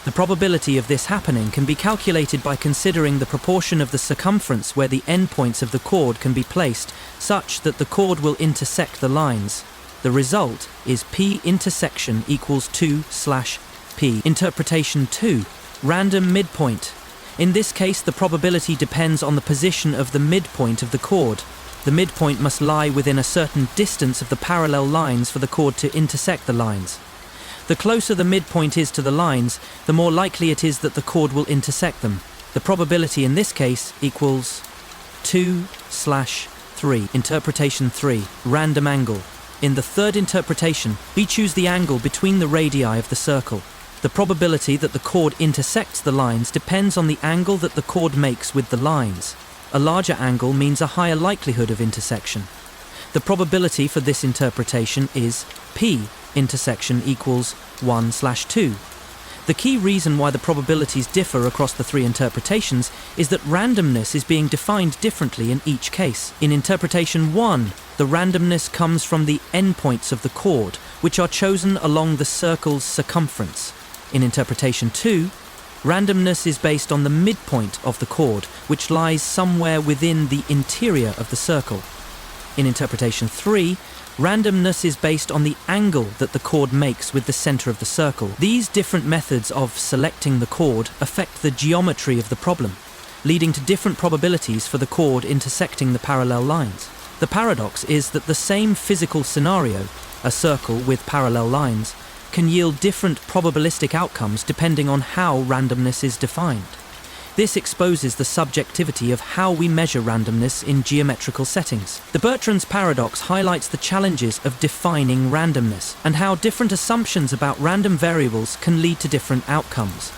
The probability of this happening can be calculated by considering the proportion of the circumference where the endpoints of the chord can be placed such that the chord will intersect the lines. The result is P intersection equals 2/P. Interpretation 2. Random midpoint. In this case, the probability depends on the position of the midpoint of the chord. The midpoint must lie within a certain distance of the parallel lines for the chord to intersect the lines. The closer the midpoint is to the lines, the more likely it is that the chord will intersect them. The probability in this case equals 2/3. Interpretation 3. Random angle. In the third interpretation, we choose the angle between the radii of the circle. The probability that the chord intersects the lines depends on the angle that the chord makes with the lines. A larger angle means a higher likelihood of intersection. The probability for this interpretation is P intersection equals 1/2. The key reason why the probabilities differ across the 3 interpretations is that randomness is being defined differently in each case. In interpretation 1, the randomness comes from the endpoints of the chord, which are chosen along the circle's circumference. In interpretation 2, randomness is based on the midpoint of the chord, which lies somewhere within the interior of the circle. In interpretation 3, randomness is based on the angle that the chord makes with the center of the circle. These different methods of selecting the chord affect the geometry of the problem, leading to different probabilities for the chord intersecting the parallel lines. The paradox is that the same physical scenario, a circle with parallel lines, can yield different probabilistic outcomes depending on how randomness is defined. This exposes the subjectivity of how we measure randomness in geometrical settings. The Bertrand's paradox highlights the challenges of defining randomness and how different assumptions about random variables can lead to different outcomes.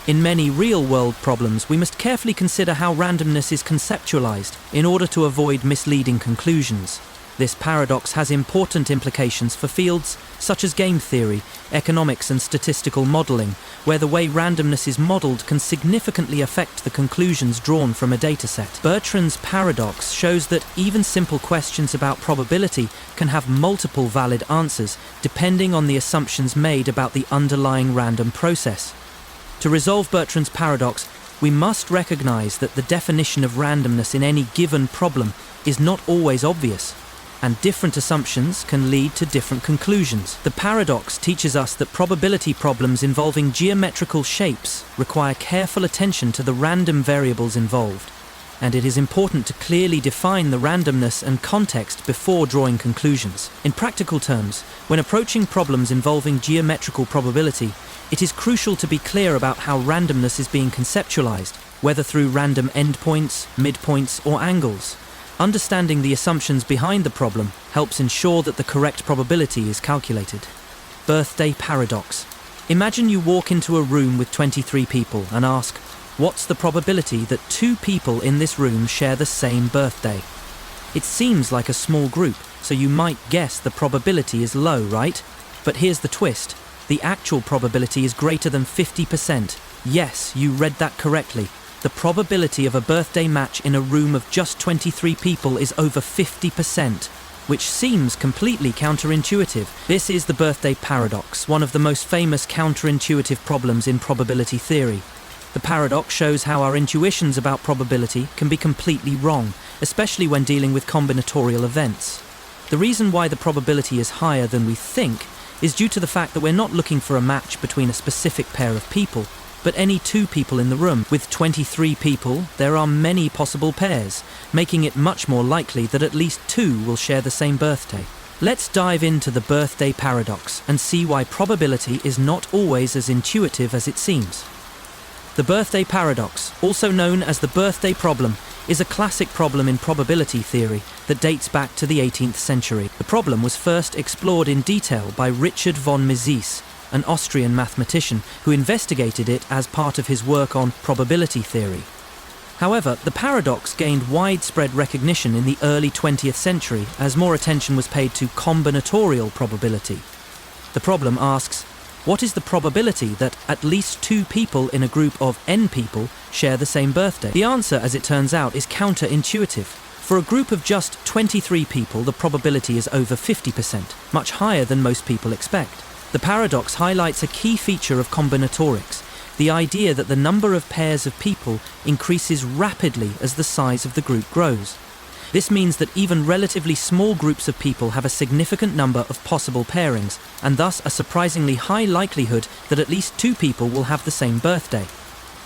In many real-world problems, we must carefully consider how randomness is conceptualized in order to avoid misleading conclusions. This paradox has important implications for fields such as game theory, economics and statistical modeling, where the way randomness is modeled can significantly affect the conclusions drawn from a dataset. Bertrand's paradox shows that even simple questions about probability can have multiple valid answers depending on the assumptions made about the underlying random process. To resolve Bertrand's paradox, we must recognize that the definition of randomness in any given problem is not always obvious, and different assumptions can lead to different conclusions. The paradox teaches us that probability problems involving geometrical shapes require careful attention to the random variables involved, and it is important to clearly define the randomness and context before drawing conclusions. In practical terms, when approaching problems involving geometrical probability, it is crucial to be clear about how randomness is being conceptualized, whether through random endpoints, midpoints, or angles. Understanding the assumptions behind the problem helps ensure that the correct probability is calculated. Birthday paradox. Imagine you walk into a room with 23 people and ask, What's the probability that 2 people in this room share the same birthday? It seems like a small group, so you might guess the probability is low, right? But here's the twist. The actual probability is greater than 50%. Yes, you read that correctly. The probability of a birthday match in a room of just 23 people is over 50%, which seems completely counterintuitive. This is the birthday paradox, one of the most famous counterintuitive problems in probability theory. The paradox shows how our intuitions about probability can be completely wrong, especially when dealing with combinatorial events. The reason why the probability is higher than we think is due to the fact that we're not looking for a match between a specific pair of people, but any 2 people in the room. With 23 people, there are many possible pairs, making it much more likely that at least 2 will share the same birthday. Let's dive into the birthday paradox and see why probability is not always as intuitive as it seems. The birthday paradox, also known as the birthday problem, is a classic problem in probability theory that dates back to the 18th century. The problem was first explored in detail by Richard von Mises, an Austrian mathematician who investigated it as part of his work on probability theory. However, the paradox gained widespread recognition in the early 20th century as more attention was paid to combinatorial probability. The problem asks, what is the probability that at least 2 people in a group of n people share the same birthday? The answer, as it turns out, is counterintuitive. For a group of just 23 people, the probability is over 50%, much higher than most people expect. The paradox highlights a key feature of combinatorics, the idea that the number of pairs of people increases rapidly as the size of the group grows. This means that even relatively small groups of people have a significant number of possible pairings, and thus a surprisingly high likelihood that at least 2 people will have the same birthday.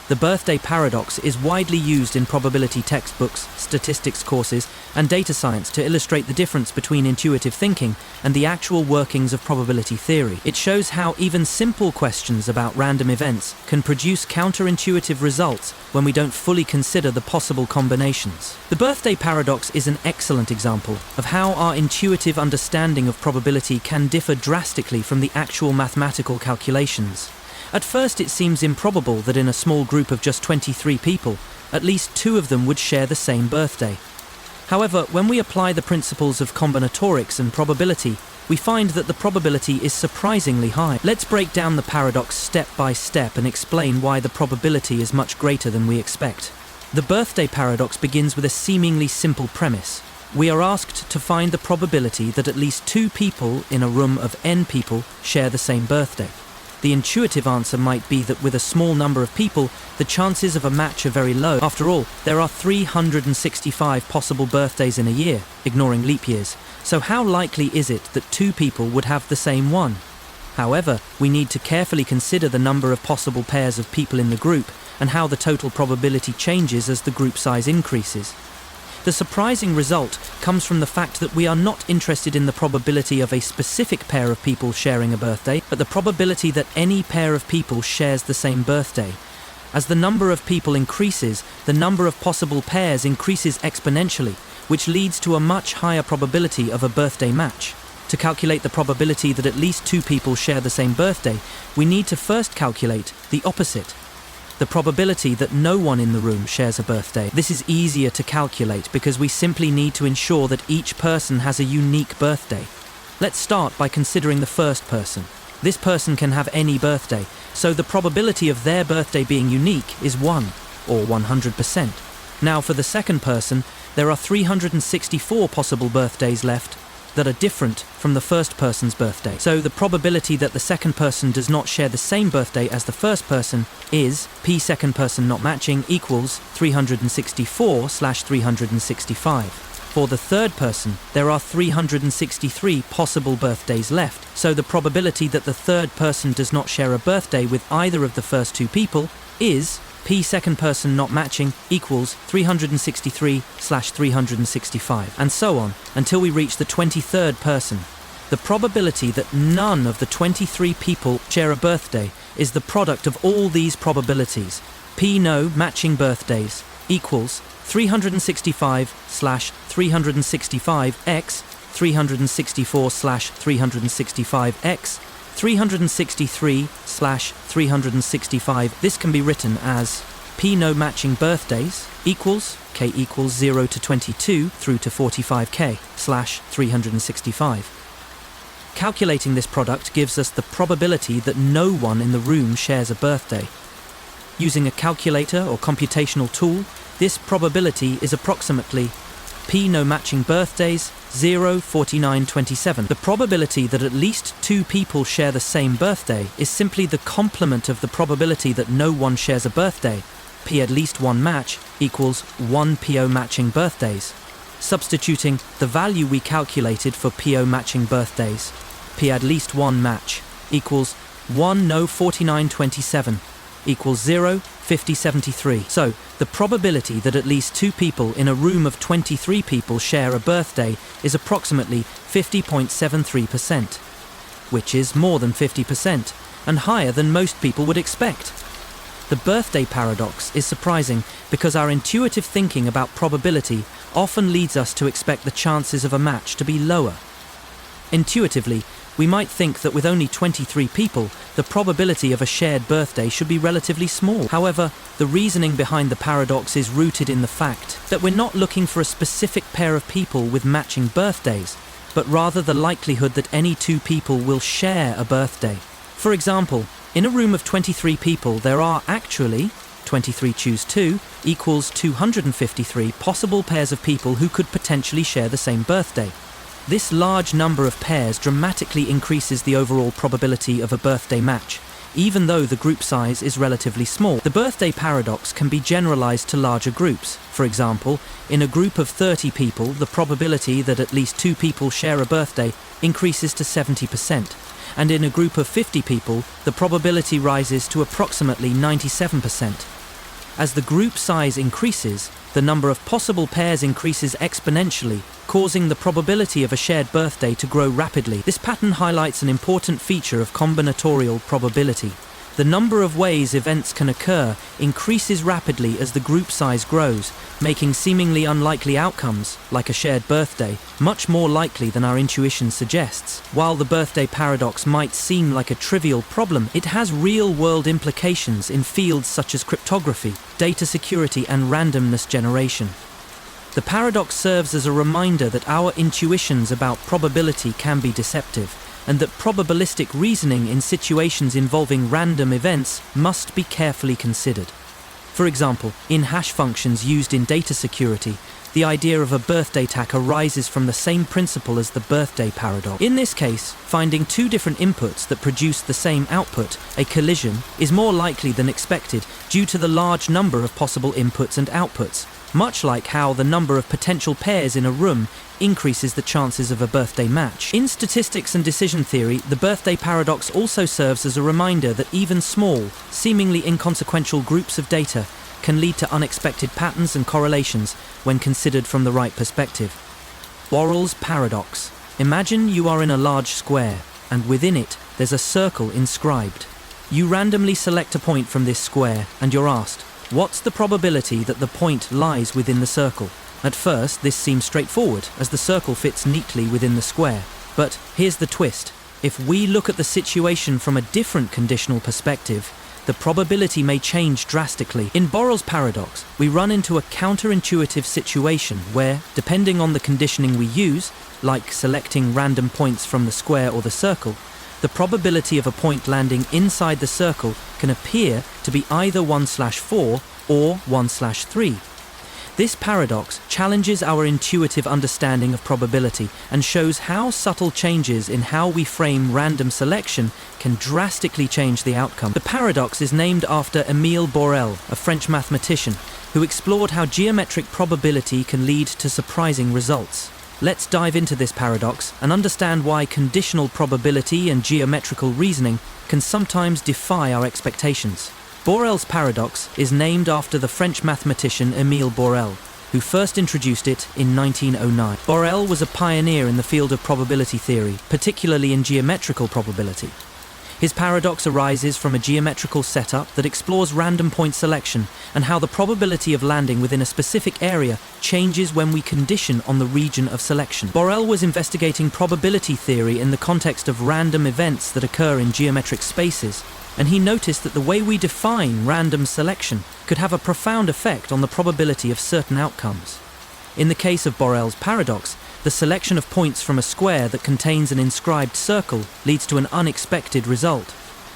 The birthday paradox is widely used in probability textbooks, statistics courses, and data science to illustrate the difference between intuitive thinking and the actual workings of probability theory. It shows how even simple questions about random events can produce counterintuitive results when we don't fully consider the possible combinations. The birthday paradox is an excellent example of how our intuitive understanding of probability can differ drastically from the actual mathematical calculations. At first, it seems improbable that in a small group of just 23 people, at least 2 of them would share the same birthday. However, when we apply the principles of combinatorics and probability, we find that the probability is surprisingly high. Let's break down the paradox step by step and explain why the probability is much greater than we expect. The birthday paradox begins with a seemingly simple premise. We are asked to find the probability that at least 2 people in a room of n people share the same birthday. The intuitive answer might be that with a small number of people, the chances of a match are very low. After all, there are 365 possible birthdays in a year, ignoring leap years. So how likely is it that 2 people would have the same one? However, we need to carefully consider the number of possible pairs of people in the group and how the total probability changes as the group size increases. The surprising result comes from the fact that we are not interested in the probability of a specific pair of people sharing a birthday, but the probability that any pair of people shares the same birthday. As the number of people increases, the number of possible pairs increases exponentially, which leads to a much higher probability of a birthday match. To calculate the probability that at least 2 people share the same birthday, we need to first calculate the opposite. The probability that no one in the room shares a birthday. This is easier to calculate because we simply need to ensure that each person has a unique birthday. Let's start by considering the first person. This person can have any birthday, so the probability of their birthday being unique is 1, or 100%. Now for the second person, there are 364 possible birthdays left that are different from the first person's birthday. So the probability that the second person does not share the same birthday as the first person is p second person not matching equals 364/365. For the third person, there are 363 possible birthdays left. So the probability that the third person does not share a birthday with either of the first 2 people is p second person not matching equals 363/365, and so on, until we reach the 23rd person. The probability that none of the 23 people share a birthday is the product of all these probabilities. P no matching birthdays equals 365/365x, 364/365x, 363/365. This can be written as P no matching birthdays equals k equals 0 to 22 through to 45k / 365. Calculating this product gives us the probability that no one in the room shares a birthday. Using a calculator or computational tool, this probability is approximately P no matching birthdays 0, 49, 27. The probability that at least 2 people share the same birthday is simply the complement of the probability that no one shares a birthday. P at least one match equals 1 PO matching birthdays. Substituting the value we calculated for PO matching birthdays, P at least one match equals 1 no 49, 27 equals 0, 50, 73. So, the probability that at least 2 people in a room of 23 people share a birthday is approximately 50.73%, which is more than 50% and higher than most people would expect. The birthday paradox is surprising because our intuitive thinking about probability often leads us to expect the chances of a match to be lower. Intuitively, we might think that with only 23 people, the probability of a shared birthday should be relatively small. However, the reasoning behind the paradox is rooted in the fact that we're not looking for a specific pair of people with matching birthdays, but rather the likelihood that any 2 people will share a birthday. For example, in a room of 23 people, there are actually 23 choose 2 equals 253 possible pairs of people who could potentially share the same birthday. This large number of pairs dramatically increases the overall probability of a birthday match, even though the group size is relatively small. The birthday paradox can be generalized to larger groups. For example, in a group of 30 people, the probability that at least 2 people share a birthday increases to 70%, and in a group of 50 people, the probability rises to approximately 97%. As the group size increases, the number of possible pairs increases exponentially, causing the probability of a shared birthday to grow rapidly. This pattern highlights an important feature of combinatorial probability. The number of ways events can occur increases rapidly as the group size grows, making seemingly unlikely outcomes, like a shared birthday, much more likely than our intuition suggests. While the birthday paradox might seem like a trivial problem, it has real-world implications in fields such as cryptography, data security, and randomness generation. The paradox serves as a reminder that our intuitions about probability can be deceptive, and that probabilistic reasoning in situations involving random events must be carefully considered. For example, in hash functions used in data security, the idea of a birthday tag arises from the same principle as the birthday paradox. In this case, finding 2 different inputs that produce the same output, a collision, is more likely than expected due to the large number of possible inputs and outputs, much like how the number of potential pairs in a room increases the chances of a birthday match. In statistics and decision theory, the birthday paradox also serves as a reminder that even small, seemingly inconsequential groups of data can lead to unexpected patterns and correlations when considered from the right perspective. Borel's paradox. Imagine you are in a large square, and within it, there's a circle inscribed. You randomly select a point from this square, and you're asked, what's the probability that the point lies within the circle? At first, this seems straightforward, as the circle fits neatly within the square. But here's the twist. If we look at the situation from a different conditional perspective, the probability may change drastically. In Borel's paradox, we run into a counterintuitive situation where, depending on the conditioning we use, like selecting random points from the square or the circle, the probability of a point landing inside the circle can appear to be either 1/4 or 1/3. This paradox challenges our intuitive understanding of probability and shows how subtle changes in how we frame random selection can drastically change the outcome. The paradox is named after Émile Borel, a French mathematician, who explored how geometric probability can lead to surprising results. Let's dive into this paradox and understand why conditional probability and geometrical reasoning can sometimes defy our expectations. Borel's paradox is named after the French mathematician Émile Borel, who first introduced it in 1909. Borel was a pioneer in the field of probability theory, particularly in geometrical probability. His paradox arises from a geometrical setup that explores random point selection and how the probability of landing within a specific area changes when we condition on the region of selection. Borel was investigating probability theory in the context of random events that occur in geometric spaces, and he noticed that the way we define random selection could have a profound effect on the probability of certain outcomes. In the case of Borel's paradox, the selection of points from a square that contains an inscribed circle leads to an unexpected result.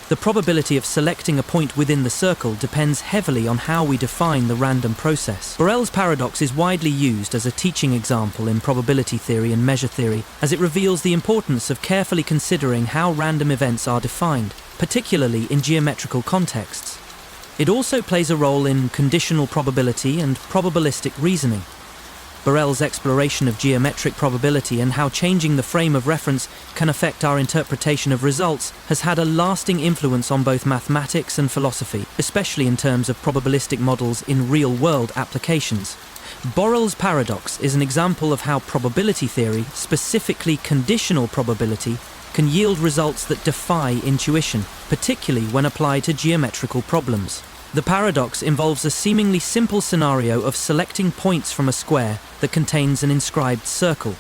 The probability of selecting a point within the circle depends heavily on how we define the random process. Borel's paradox is widely used as a teaching example in probability theory and measure theory, as it reveals the importance of carefully considering how random events are defined, particularly in geometrical contexts. It also plays a role in conditional probability and probabilistic reasoning. Borel's exploration of geometric probability and how changing the frame of reference can affect our interpretation of results has had a lasting influence on both mathematics and philosophy, especially in terms of probabilistic models in real-world applications. Borel's paradox is an example of how probability theory, specifically conditional probability, can yield results that defy intuition, particularly when applied to geometrical problems. The paradox involves a seemingly simple scenario of selecting points from a square that contains an inscribed circle,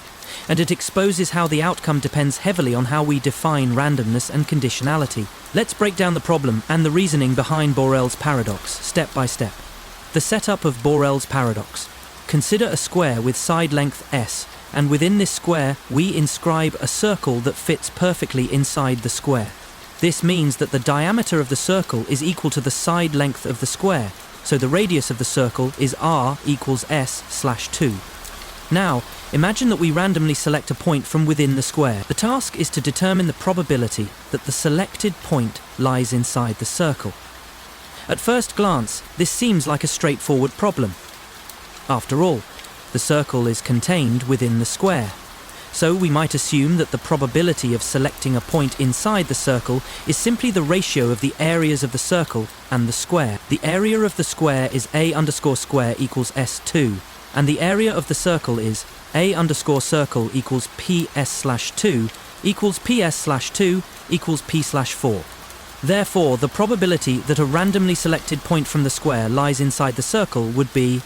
and it exposes how the outcome depends heavily on how we define randomness and conditionality. Let's break down the problem and the reasoning behind Borel's paradox, step by step. The setup of Borel's paradox. Consider a square with side length s, and within this square we inscribe a circle that fits perfectly inside the square. This means that the diameter of the circle is equal to the side length of the square, so the radius of the circle is r equals s/2. Now, imagine that we randomly select a point from within the square. The task is to determine the probability that the selected point lies inside the circle. At first glance, this seems like a straightforward problem. After all, the circle is contained within the square. So we might assume that the probability of selecting a point inside the circle is simply the ratio of the areas of the circle and the square. The area of the square is a_square equals s2, and the area of the circle is a_circle equals ps/2 equals ps/2 equals p/4. Therefore, the probability that a randomly selected point from the square lies inside the circle would be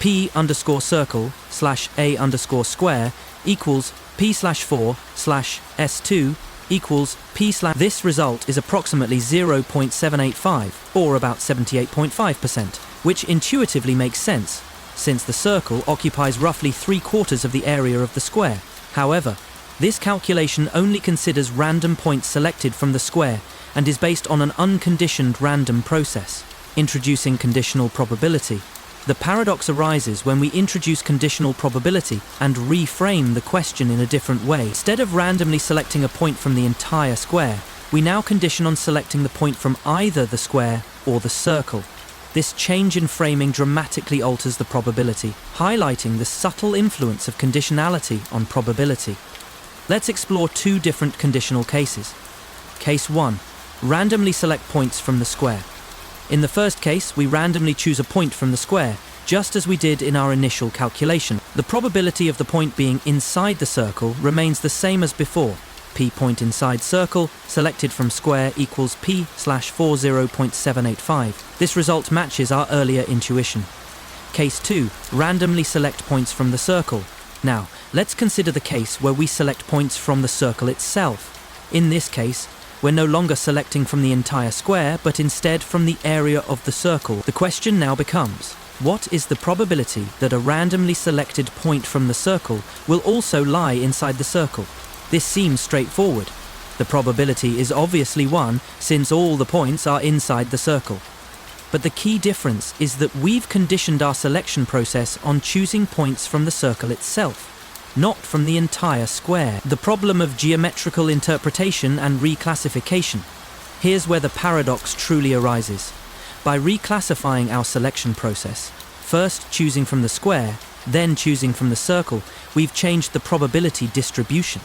p_circle/a_square equals p/4/s2 equals p/. This result is approximately 0.785, or about 78.5%, which intuitively makes sense, since the circle occupies roughly 3/4 of the area of the square. However, this calculation only considers random points selected from the square and is based on an unconditioned random process. Introducing conditional probability. The paradox arises when we introduce conditional probability and reframe the question in a different way. Instead of randomly selecting a point from the entire square, we now condition on selecting the point from either the square or the circle. This change in framing dramatically alters the probability, highlighting the subtle influence of conditionality on probability. Let's explore two different conditional cases. Case 1. Randomly select points from the square. In the first case, we randomly choose a point from the square, just as we did in our initial calculation. The probability of the point being inside the circle remains the same as before. P point inside circle, selected from square equals p/40.785. This result matches our earlier intuition. Case 2. Randomly select points from the circle. Now, let's consider the case where we select points from the circle itself. In this case, we're no longer selecting from the entire square, but instead from the area of the circle. The question now becomes, what is the probability that a randomly selected point from the circle will also lie inside the circle? This seems straightforward. The probability is obviously 1, since all the points are inside the circle. But the key difference is that we've conditioned our selection process on choosing points from the circle itself, not from the entire square. The problem of geometrical interpretation and reclassification. Here's where the paradox truly arises. By reclassifying our selection process, first choosing from the square, then choosing from the circle, we've changed the probability distribution.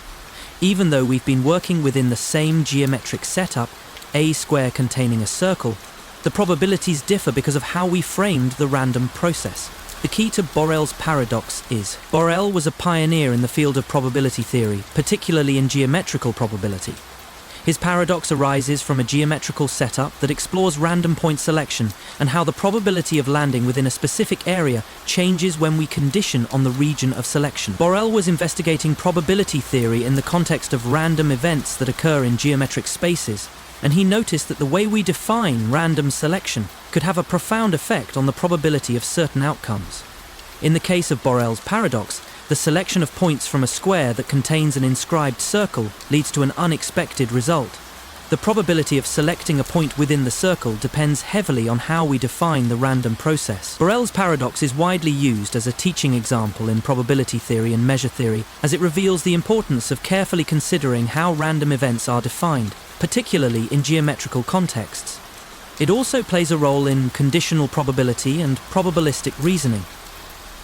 Even though we've been working within the same geometric setup, a square containing a circle, the probabilities differ because of how we framed the random process. The key to Borel's paradox is, Borel was a pioneer in the field of probability theory, particularly in geometrical probability. His paradox arises from a geometrical setup that explores random point selection and how the probability of landing within a specific area changes when we condition on the region of selection. Borel was investigating probability theory in the context of random events that occur in geometric spaces, and he noticed that the way we define random selection could have a profound effect on the probability of certain outcomes. In the case of Borel's paradox, the selection of points from a square that contains an inscribed circle leads to an unexpected result. The probability of selecting a point within the circle depends heavily on how we define the random process. Borel's paradox is widely used as a teaching example in probability theory and measure theory, as it reveals the importance of carefully considering how random events are defined, particularly in geometrical contexts. It also plays a role in conditional probability and probabilistic reasoning.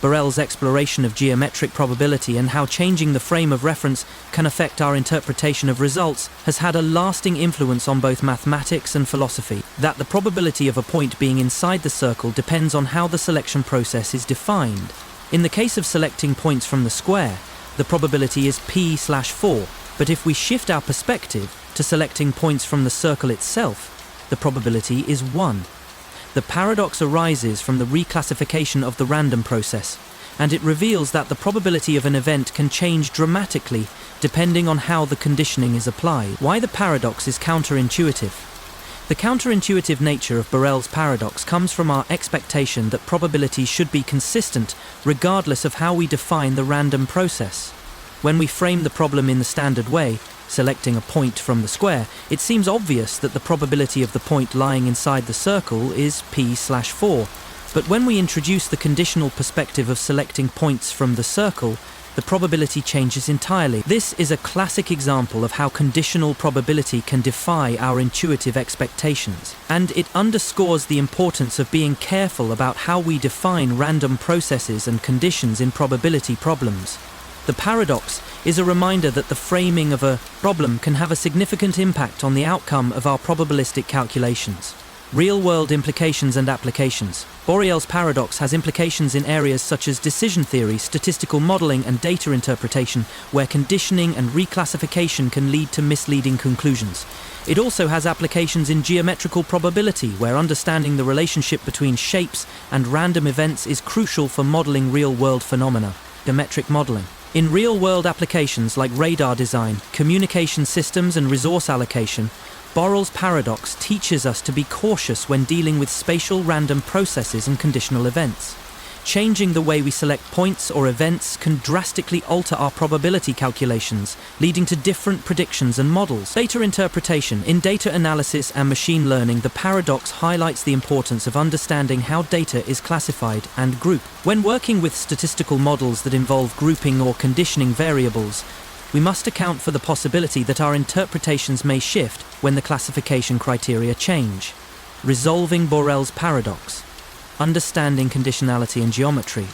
Borel's exploration of geometric probability and how changing the frame of reference can affect our interpretation of results has had a lasting influence on both mathematics and philosophy. That the probability of a point being inside the circle depends on how the selection process is defined. In the case of selecting points from the square, the probability is p/4, but if we shift our perspective to selecting points from the circle itself, the probability is 1. The paradox arises from the reclassification of the random process, and it reveals that the probability of an event can change dramatically depending on how the conditioning is applied. Why the paradox is counterintuitive. The counterintuitive nature of Borel's paradox comes from our expectation that probabilities should be consistent regardless of how we define the random process. When we frame the problem in the standard way, selecting a point from the square, it seems obvious that the probability of the point lying inside the circle is p/4. But when we introduce the conditional perspective of selecting points from the circle, the probability changes entirely. This is a classic example of how conditional probability can defy our intuitive expectations, and it underscores the importance of being careful about how we define random processes and conditions in probability problems. The paradox is a reminder that the framing of a problem can have a significant impact on the outcome of our probabilistic calculations. Real-world implications and applications. Borel's paradox has implications in areas such as decision theory, statistical modeling, and data interpretation, where conditioning and reclassification can lead to misleading conclusions. It also has applications in geometrical probability, where understanding the relationship between shapes and random events is crucial for modeling real-world phenomena. Geometric modeling. In real-world applications like radar design, communication systems, and resource allocation, Borel's paradox teaches us to be cautious when dealing with spatial random processes and conditional events. Changing the way we select points or events can drastically alter our probability calculations, leading to different predictions and models. Data interpretation. In data analysis and machine learning, the paradox highlights the importance of understanding how data is classified and grouped. When working with statistical models that involve grouping or conditioning variables, we must account for the possibility that our interpretations may shift when the classification criteria change. Resolving Borel's paradox. Understanding conditionality and geometry.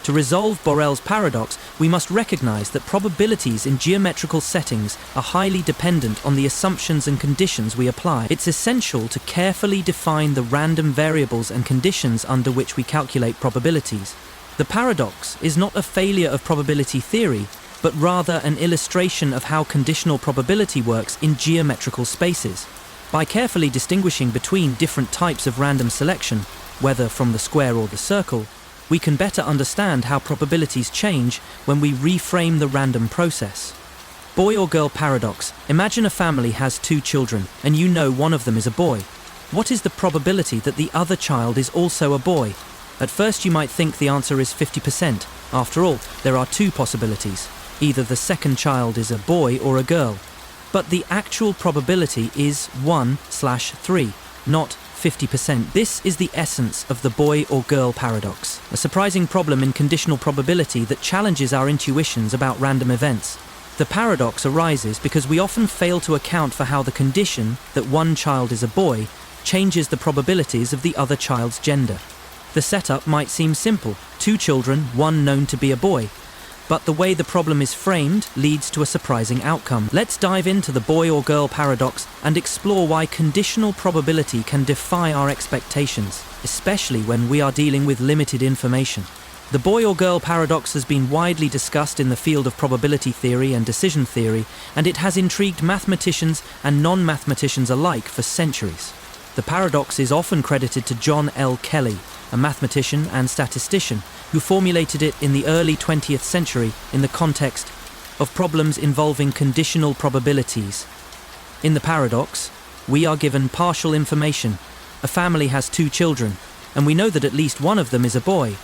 To resolve Borel's paradox, we must recognize that probabilities in geometrical settings are highly dependent on the assumptions and conditions we apply. It's essential to carefully define the random variables and conditions under which we calculate probabilities. The paradox is not a failure of probability theory, but rather an illustration of how conditional probability works in geometrical spaces. By carefully distinguishing between different types of random selection, whether from the square or the circle, we can better understand how probabilities change when we reframe the random process. Boy or girl paradox. Imagine a family has 2 children, and you know one of them is a boy. What is the probability that the other child is also a boy? At first you might think the answer is 50%. After all, there are 2 possibilities. Either the second child is a boy or a girl. But the actual probability is 1/3, not 50%. This is the essence of the boy or girl paradox, a surprising problem in conditional probability that challenges our intuitions about random events. The paradox arises because we often fail to account for how the condition that one child is a boy changes the probabilities of the other child's gender. The setup might seem simple: 2 children, one known to be a boy. But the way the problem is framed leads to a surprising outcome. Let's dive into the boy or girl paradox and explore why conditional probability can defy our expectations, especially when we are dealing with limited information. The boy or girl paradox has been widely discussed in the field of probability theory and decision theory, and it has intrigued mathematicians and non-mathematicians alike for centuries. The paradox is often credited to John L. Kelly, a mathematician and statistician, who formulated it in the early 20th century in the context of problems involving conditional probabilities. In the paradox, we are given partial information. A family has 2 children, and we know that at least one of them is a boy.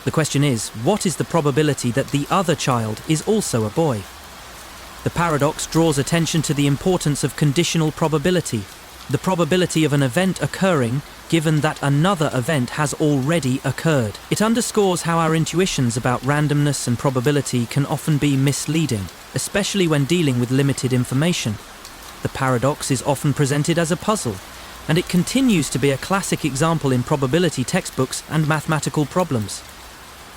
The question is, what is the probability that the other child is also a boy? The paradox draws attention to the importance of conditional probability, the probability of an event occurring given that another event has already occurred. It underscores how our intuitions about randomness and probability can often be misleading, especially when dealing with limited information. The paradox is often presented as a puzzle, and it continues to be a classic example in probability textbooks and mathematical problems.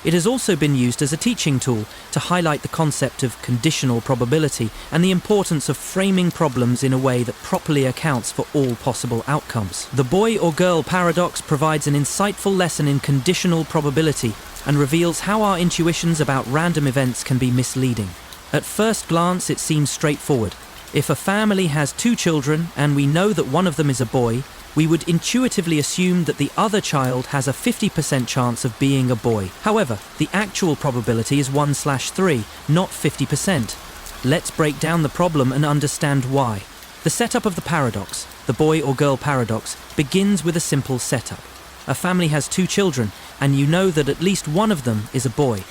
It has also been used as a teaching tool to highlight the concept of conditional probability and the importance of framing problems in a way that properly accounts for all possible outcomes. The boy or girl paradox provides an insightful lesson in conditional probability and reveals how our intuitions about random events can be misleading. At first glance, it seems straightforward. If a family has 2 children and we know that one of them is a boy, we would intuitively assume that the other child has a 50% chance of being a boy. However, the actual probability is 1/3, not 50%. Let's break down the problem and understand why. The setup of the paradox, the boy or girl paradox, begins with a simple setup. A family has 2 children, and you know that at least one of them is a boy.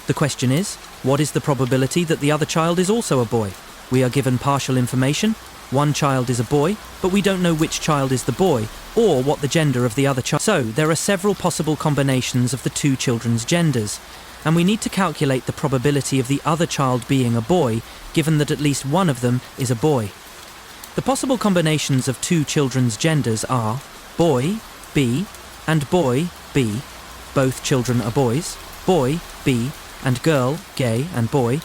The question is, what is the probability that the other child is also a boy? We are given partial information. One child is a boy, but we don't know which child is the boy or what the gender of the other child. So there are several possible combinations of the 2 children's genders, and we need to calculate the probability of the other child being a boy, given that at least one of them is a boy. The possible combinations of 2 children's genders are boy, B, and boy, B. Both children are boys. Boy, B, and girl, gay, and boy.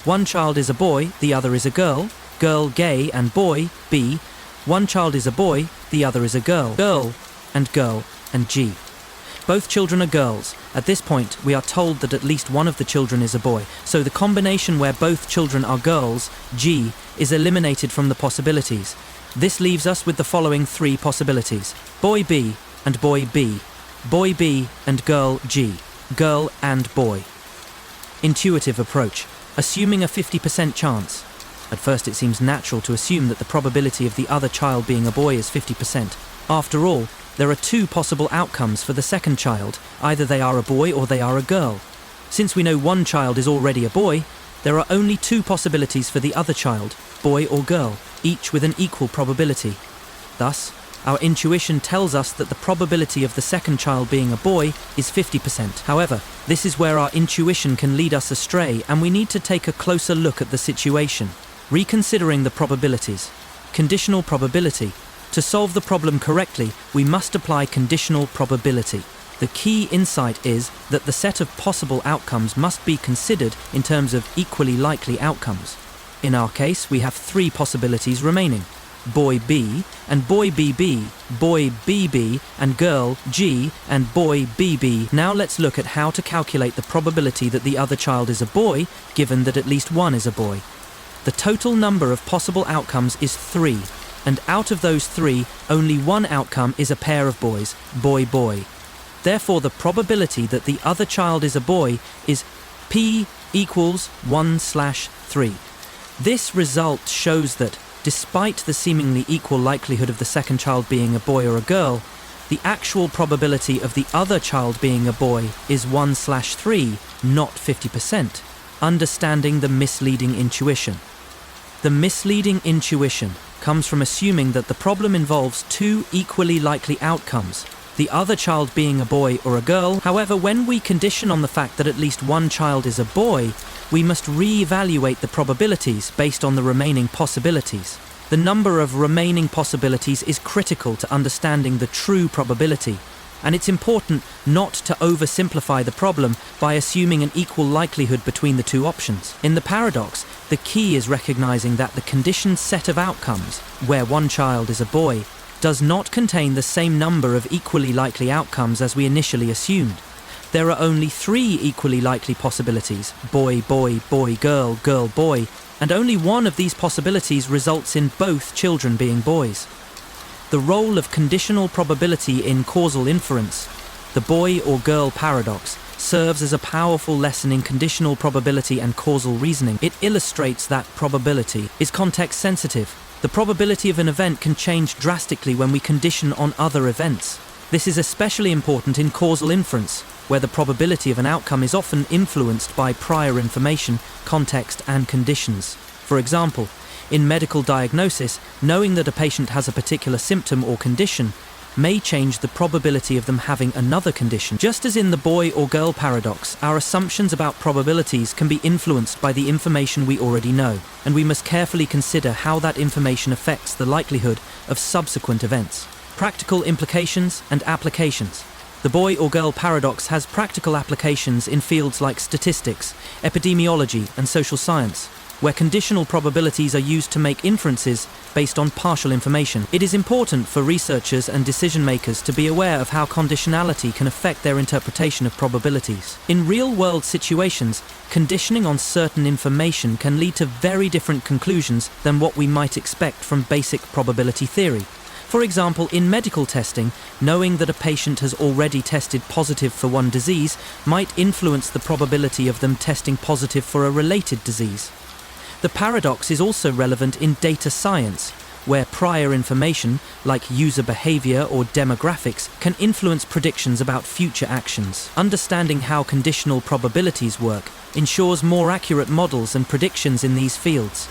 One child is a boy, the other is a girl. Girl, gay, and boy, B. One child is a boy, the other is a girl. Girl, and G. Both children are girls. At this point, we are told that at least one of the children is a boy. So the combination where both children are girls, G, is eliminated from the possibilities. This leaves us with the following 3 possibilities. Boy B and boy B. Boy B and girl G. Girl and boy. Intuitive approach. Assuming a 50% chance. At first it seems natural to assume that the probability of the other child being a boy is 50%. After all, there are 2 possible outcomes for the second child. Either they are a boy or they are a girl. Since we know one child is already a boy, there are only 2 possibilities for the other child, boy or girl, each with an equal probability. Thus, our intuition tells us that the probability of the second child being a boy is 50%. However, this is where our intuition can lead us astray, and we need to take a closer look at the situation. Reconsidering the probabilities. Conditional probability. To solve the problem correctly, we must apply conditional probability. The key insight is that the set of possible outcomes must be considered in terms of equally likely outcomes. In our case, we have 3 possibilities remaining. Boy B and boy BB, boy BB and girl G and boy BB. Now let's look at how to calculate the probability that the other child is a boy, given that at least one is a boy. The total number of possible outcomes is 3, and out of those 3, only one outcome is a pair of boys, boy-boy. Therefore, the probability that the other child is a boy is P equals 1/3. This result shows that, despite the seemingly equal likelihood of the second child being a boy or a girl, the actual probability of the other child being a boy is 1/3, not 50%. Understanding the misleading intuition. The misleading intuition comes from assuming that the problem involves 2 equally likely outcomes, the other child being a boy or a girl. However, when we condition on the fact that at least one child is a boy, we must re-evaluate the probabilities based on the remaining possibilities. The number of remaining possibilities is critical to understanding the true probability, and it's important not to oversimplify the problem by assuming an equal likelihood between the 2 options. In the paradox, the key is recognizing that the conditioned set of outcomes, where one child is a boy, does not contain the same number of equally likely outcomes as we initially assumed. There are only 3 equally likely possibilities: boy, boy, boy, girl, girl, boy, and only one of these possibilities results in both children being boys. The role of conditional probability in causal inference, the boy or girl paradox, serves as a powerful lesson in conditional probability and causal reasoning. It illustrates that probability is context sensitive. The probability of an event can change drastically when we condition on other events. This is especially important in causal inference, where the probability of an outcome is often influenced by prior information, context, and conditions. For example, in medical diagnosis, knowing that a patient has a particular symptom or condition may change the probability of them having another condition. Just as in the boy or girl paradox, our assumptions about probabilities can be influenced by the information we already know, and we must carefully consider how that information affects the likelihood of subsequent events. Practical implications and applications. The boy or girl paradox has practical applications in fields like statistics, epidemiology, and social science, where conditional probabilities are used to make inferences based on partial information. It is important for researchers and decision-makers to be aware of how conditionality can affect their interpretation of probabilities. In real-world situations, conditioning on certain information can lead to very different conclusions than what we might expect from basic probability theory. For example, in medical testing, knowing that a patient has already tested positive for one disease might influence the probability of them testing positive for a related disease. The paradox is also relevant in data science, where prior information, like user behavior or demographics, can influence predictions about future actions. Understanding how conditional probabilities work ensures more accurate models and predictions in these fields.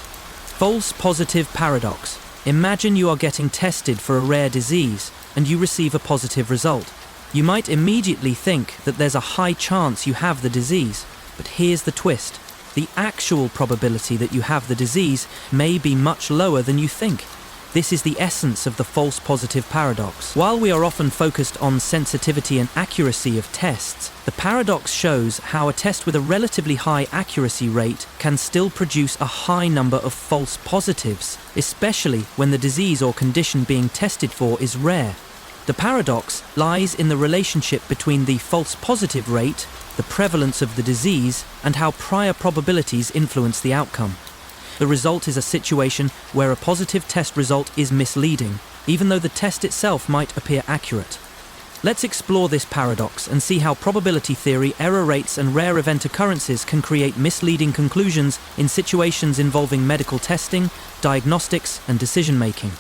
False positive paradox. Imagine you are getting tested for a rare disease and you receive a positive result. You might immediately think that there's a high chance you have the disease, but here's the twist. The actual probability that you have the disease may be much lower than you think. This is the essence of the false positive paradox. While we are often focused on sensitivity and accuracy of tests, the paradox shows how a test with a relatively high accuracy rate can still produce a high number of false positives, especially when the disease or condition being tested for is rare. The paradox lies in the relationship between the false positive rate, the prevalence of the disease, and how prior probabilities influence the outcome. The result is a situation where a positive test result is misleading, even though the test itself might appear accurate. Let's explore this paradox and see how probability theory, error rates, and rare event occurrences can create misleading conclusions in situations involving medical testing, diagnostics, and decision-making.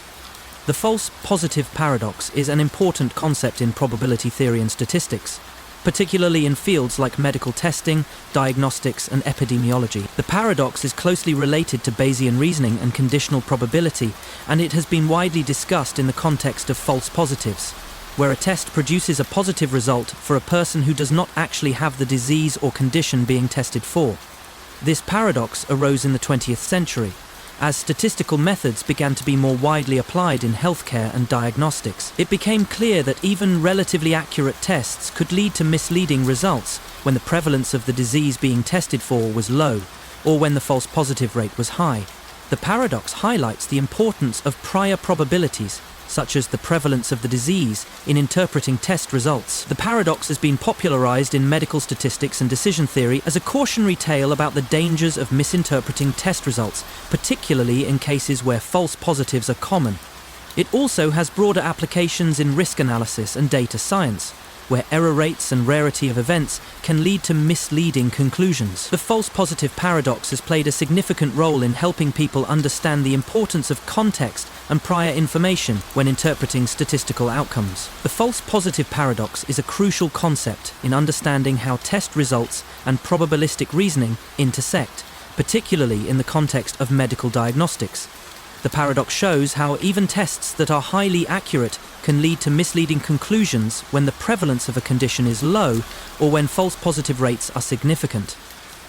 The false positive paradox is an important concept in probability theory and statistics, particularly in fields like medical testing, diagnostics, and epidemiology. The paradox is closely related to Bayesian reasoning and conditional probability, and it has been widely discussed in the context of false positives, where a test produces a positive result for a person who does not actually have the disease or condition being tested for. This paradox arose in the 20th century, as statistical methods began to be more widely applied in healthcare and diagnostics. It became clear that even relatively accurate tests could lead to misleading results when the prevalence of the disease being tested for was low, or when the false positive rate was high. The paradox highlights the importance of prior probabilities, such as the prevalence of the disease, in interpreting test results. The paradox has been popularized in medical statistics and decision theory as a cautionary tale about the dangers of misinterpreting test results, particularly in cases where false positives are common. It also has broader applications in risk analysis and data science, where error rates and rarity of events can lead to misleading conclusions. The false positive paradox has played a significant role in helping people understand the importance of context and prior information when interpreting statistical outcomes. The false positive paradox is a crucial concept in understanding how test results and probabilistic reasoning intersect, particularly in the context of medical diagnostics. The paradox shows how even tests that are highly accurate can lead to misleading conclusions when the prevalence of a condition is low or when false positive rates are significant.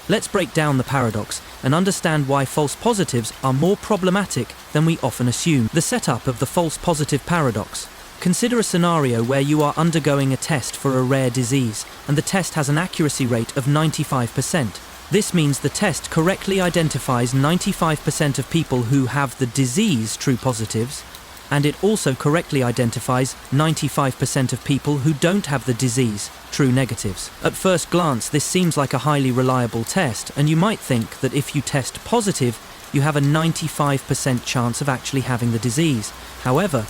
Let's break down the paradox and understand why false positives are more problematic than we often assume. The setup of the false positive paradox. Consider a scenario where you are undergoing a test for a rare disease and the test has an accuracy rate of 95%. This means the test correctly identifies 95% of people who have the disease true positives and it also correctly identifies 95% of people who don't have the disease, true negatives. At first glance, this seems like a highly reliable test, and you might think that if you test positive, you have a 95% chance of actually having the disease. However,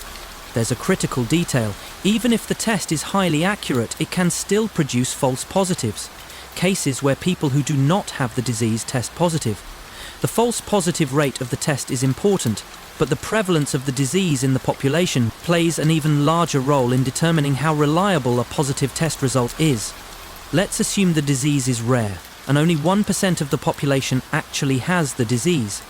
there's a critical detail. Even if the test is highly accurate, it can still produce false positives, cases where people who do not have the disease test positive. The false positive rate of the test is important, but the prevalence of the disease in the population plays an even larger role in determining how reliable a positive test result is. Let's assume the disease is rare, and only 1% of the population actually has the disease.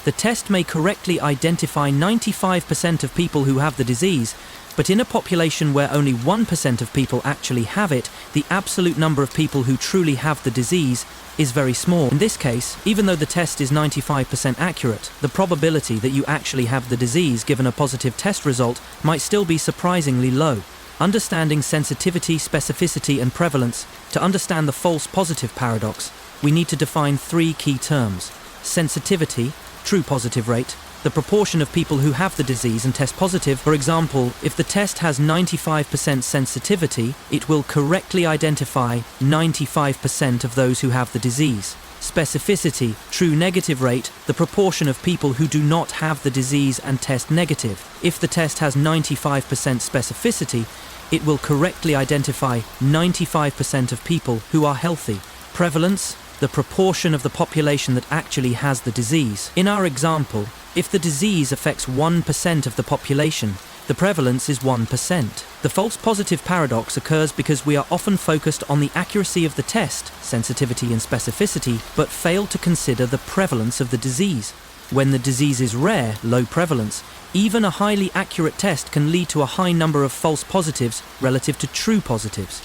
The test may correctly identify 95% of people who have the disease, but in a population where only 1% of people actually have it, the absolute number of people who truly have the disease is very small. In this case, even though the test is 95% accurate, the probability that you actually have the disease given a positive test result might still be surprisingly low. Understanding sensitivity, specificity, and prevalence, to understand the false positive paradox, we need to define three key terms: sensitivity, true positive rate, the proportion of people who have the disease and test positive. For example, if the test has 95% sensitivity, it will correctly identify 95% of those who have the disease. Specificity, true negative rate, the proportion of people who do not have the disease and test negative. If the test has 95% specificity, it will correctly identify 95% of people who are healthy. Prevalence, the proportion of the population that actually has the disease. In our example, if the disease affects 1% of the population, the prevalence is 1%. The false positive paradox occurs because we are often focused on the accuracy of the test, sensitivity and specificity, but fail to consider the prevalence of the disease. When the disease is rare, low prevalence, even a highly accurate test can lead to a high number of false positives relative to true positives.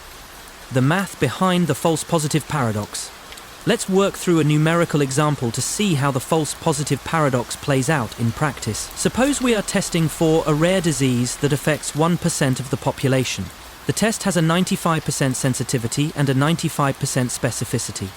The math behind the false positive paradox. Let's work through a numerical example to see how the false positive paradox plays out in practice. Suppose we are testing for a rare disease that affects 1% of the population. The test has a 95% sensitivity and a 95% specificity.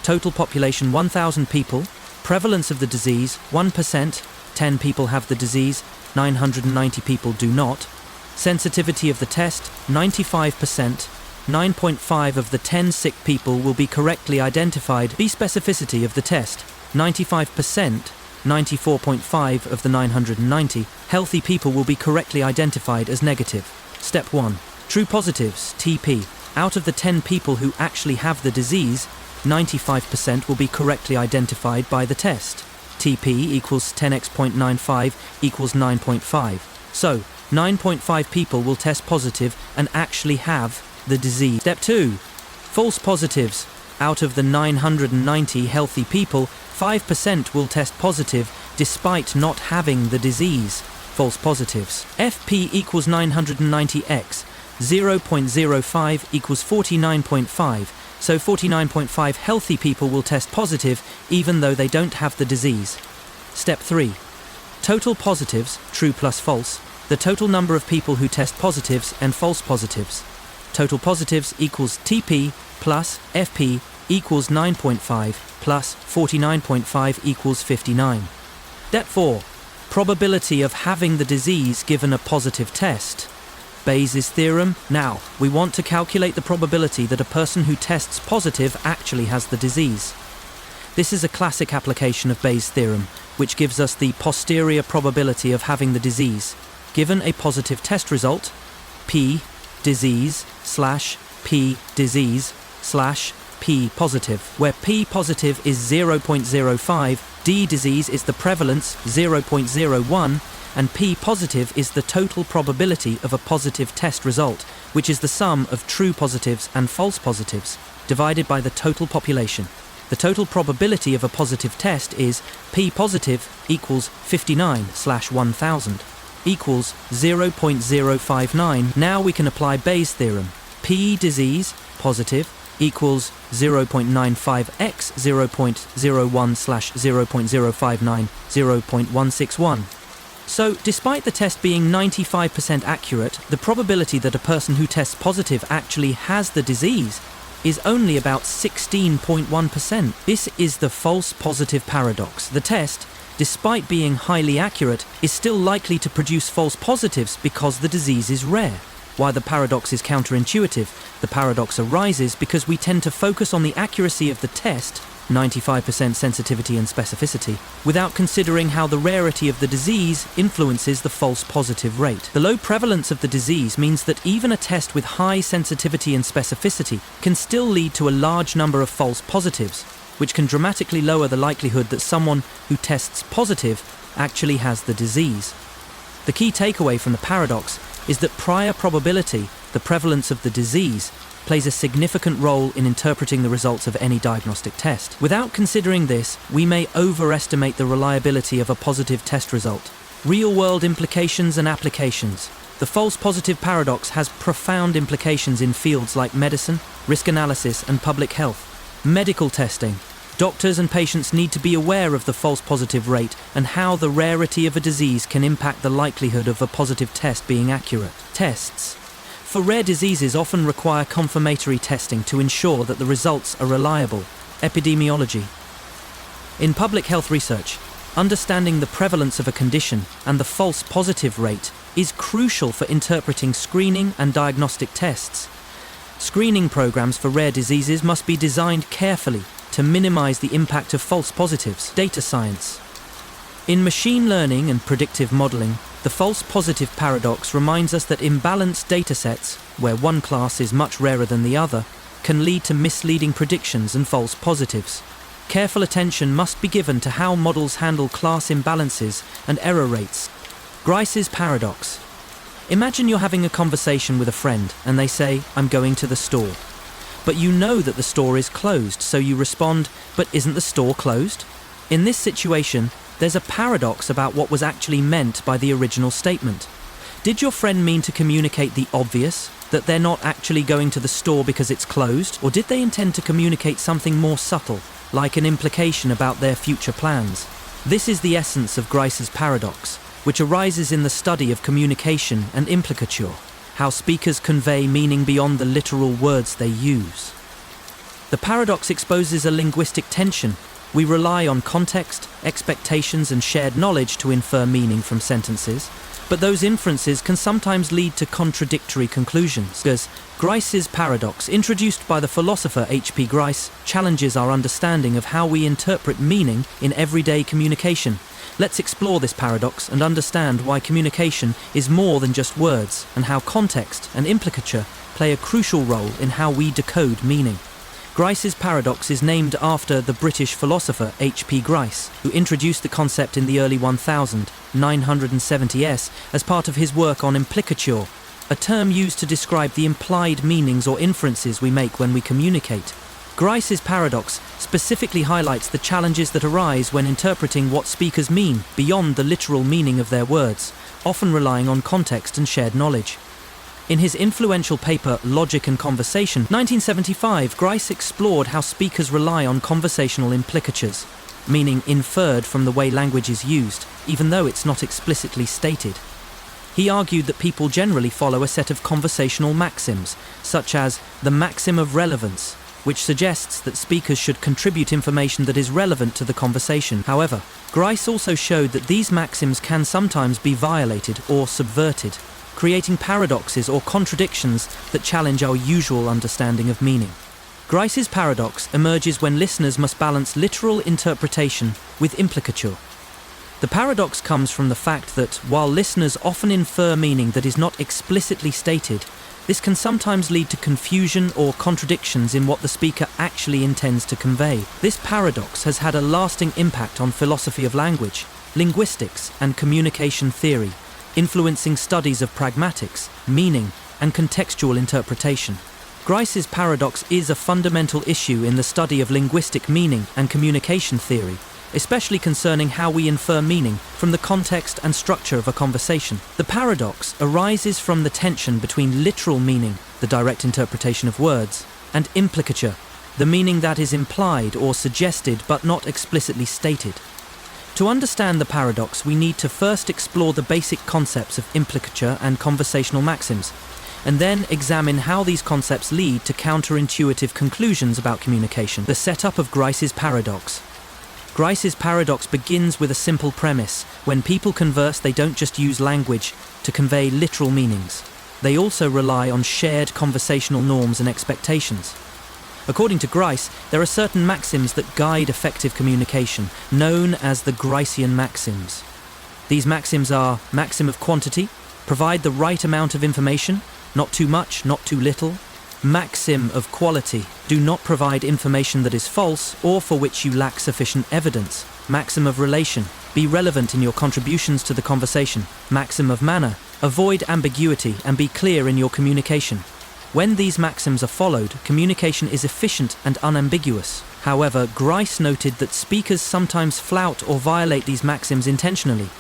Total population 1,000 people. Prevalence of the disease 1%, 10 people have the disease, 990 people do not. Sensitivity of the test 95%. 9.5 of the 10 sick people will be correctly identified. The specificity of the test, 95%, 94.5 of the 990 healthy people will be correctly identified as negative. Step 1. True positives, TP. Out of the 10 people who actually have the disease, 95% will be correctly identified by the test. TP equals 10x.95 equals 9.5. So, 9.5 people will test positive and actually have the disease. Step 2. False positives. Out of the 990 healthy people, 5% will test positive despite not having the disease. False positives. FP equals 990x. 0.05 equals 49.5. So 49.5 healthy people will test positive even though they don't have the disease. Step 3. Total positives, true plus false. The total number of people who test positives and false positives. Total positives equals TP plus FP equals 9.5 plus 49.5 equals 59. Step 4. Probability of having the disease given a positive test. Bayes' theorem. Now, we want to calculate the probability that a person who tests positive actually has the disease. This is a classic application of Bayes' theorem, which gives us the posterior probability of having the disease. Given a positive test result, P disease slash P disease slash P positive, where P positive is 0.05, D disease is the prevalence 0.01, and P positive is the total probability of a positive test result, which is the sum of true positives and false positives, divided by the total population. The total probability of a positive test is P positive equals 59/1000 equals 0.059. Now we can apply Bayes' theorem. P disease positive equals 0.95x 0.01/0.059 0.161. So, despite the test being 95% accurate, the probability that a person who tests positive actually has the disease is only about 16.1%. This is the false positive paradox. The test despite being highly accurate, is still likely to produce false positives because the disease is rare. While the paradox is counterintuitive, the paradox arises because we tend to focus on the accuracy of the test, 95% sensitivity and specificity, without considering how the rarity of the disease influences the false positive rate. The low prevalence of the disease means that even a test with high sensitivity and specificity can still lead to a large number of false positives, which can dramatically lower the likelihood that someone who tests positive actually has the disease. The key takeaway from the paradox is that prior probability, the prevalence of the disease, plays a significant role in interpreting the results of any diagnostic test. Without considering this, we may overestimate the reliability of a positive test result. Real-world implications and applications. The false positive paradox has profound implications in fields like medicine, risk analysis, and public health. Medical testing. Doctors and patients need to be aware of the false positive rate and how the rarity of a disease can impact the likelihood of a positive test being accurate. Tests. For rare diseases often require confirmatory testing to ensure that the results are reliable. Epidemiology. In public health research, understanding the prevalence of a condition and the false positive rate is crucial for interpreting screening and diagnostic tests. Screening programs for rare diseases must be designed carefully to minimize the impact of false positives. Data science. In machine learning and predictive modeling, the false positive paradox reminds us that imbalanced datasets, where one class is much rarer than the other, can lead to misleading predictions and false positives. Careful attention must be given to how models handle class imbalances and error rates. Grice's paradox. Imagine you're having a conversation with a friend and they say, "I'm going to the store." But you know that the store is closed, so you respond, "But isn't the store closed?" In this situation, there's a paradox about what was actually meant by the original statement. Did your friend mean to communicate the obvious, that they're not actually going to the store because it's closed, or did they intend to communicate something more subtle, like an implication about their future plans? This is the essence of Grice's paradox, which arises in the study of communication and implicature, how speakers convey meaning beyond the literal words they use. The paradox exposes a linguistic tension. We rely on context, expectations, and shared knowledge to infer meaning from sentences, but those inferences can sometimes lead to contradictory conclusions. Grice's paradox, introduced by the philosopher H.P. Grice, challenges our understanding of how we interpret meaning in everyday communication. Let's explore this paradox and understand why communication is more than just words, and how context and implicature play a crucial role in how we decode meaning. Grice's paradox is named after the British philosopher H.P. Grice, who introduced the concept in the early 1970s as part of his work on implicature, a term used to describe the implied meanings or inferences we make when we communicate. Grice's paradox specifically highlights the challenges that arise when interpreting what speakers mean beyond the literal meaning of their words, often relying on context and shared knowledge. In his influential paper Logic and Conversation, 1975, Grice explored how speakers rely on conversational implicatures, meaning inferred from the way language is used, even though it's not explicitly stated. He argued that people generally follow a set of conversational maxims, such as the maxim of relevance, which suggests that speakers should contribute information that is relevant to the conversation. However, Grice also showed that these maxims can sometimes be violated or subverted, creating paradoxes or contradictions that challenge our usual understanding of meaning. Grice's paradox emerges when listeners must balance literal interpretation with implicature. The paradox comes from the fact that, while listeners often infer meaning that is not explicitly stated, this can sometimes lead to confusion or contradictions in what the speaker actually intends to convey. This paradox has had a lasting impact on philosophy of language, linguistics, and communication theory, influencing studies of pragmatics, meaning, and contextual interpretation. Grice's paradox is a fundamental issue in the study of linguistic meaning and communication theory, especially concerning how we infer meaning from the context and structure of a conversation. The paradox arises from the tension between literal meaning, the direct interpretation of words, and implicature, the meaning that is implied or suggested but not explicitly stated. To understand the paradox, we need to first explore the basic concepts of implicature and conversational maxims, and then examine how these concepts lead to counterintuitive conclusions about communication. The setup of Grice's paradox. Grice's paradox begins with a simple premise. When people converse, they don't just use language to convey literal meanings. They also rely on shared conversational norms and expectations. According to Grice, there are certain maxims that guide effective communication, known as the Gricean maxims. These maxims are: maxim of quantity, provide the right amount of information, not too much, not too little. Maxim of quality, do not provide information that is false or for which you lack sufficient evidence. Maxim of relation, be relevant in your contributions to the conversation. Maxim of manner, avoid ambiguity and be clear in your communication. When these maxims are followed, communication is efficient and unambiguous. However, Grice noted that speakers sometimes flout or violate these maxims intentionally,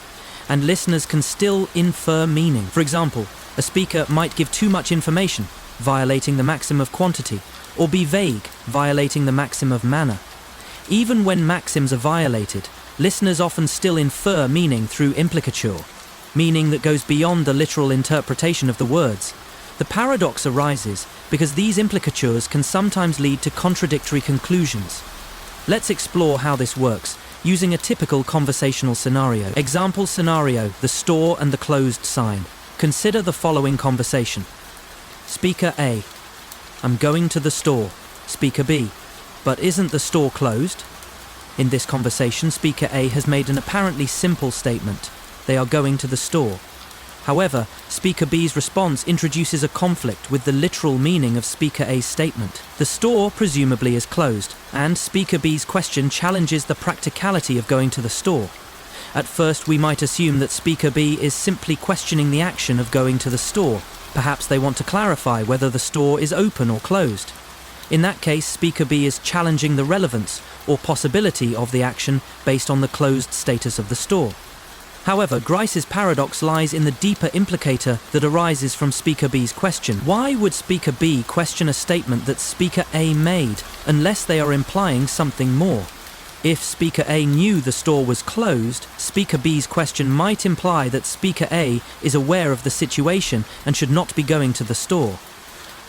and listeners can still infer meaning. For example, a speaker might give too much information, violating the maxim of quantity, or be vague, violating the maxim of manner. Even when maxims are violated, listeners often still infer meaning through implicature, meaning that goes beyond the literal interpretation of the words. The paradox arises because these implicatures can sometimes lead to contradictory conclusions. Let's explore how this works, using a typical conversational scenario. Example scenario: the store and the closed sign. Consider the following conversation. Speaker A: I'm going to the store. Speaker B: but isn't the store closed? In this conversation, Speaker A has made an apparently simple statement. They are going to the store. However, Speaker B's response introduces a conflict with the literal meaning of Speaker A's statement. The store presumably is closed, and Speaker B's question challenges the practicality of going to the store. At first, we might assume that Speaker B is simply questioning the action of going to the store. Perhaps they want to clarify whether the store is open or closed. In that case, Speaker B is challenging the relevance or possibility of the action based on the closed status of the store. However, Grice's paradox lies in the deeper implicator that arises from Speaker B's question. Why would Speaker B question a statement that Speaker A made, unless they are implying something more? If Speaker A knew the store was closed, Speaker B's question might imply that Speaker A is aware of the situation and should not be going to the store.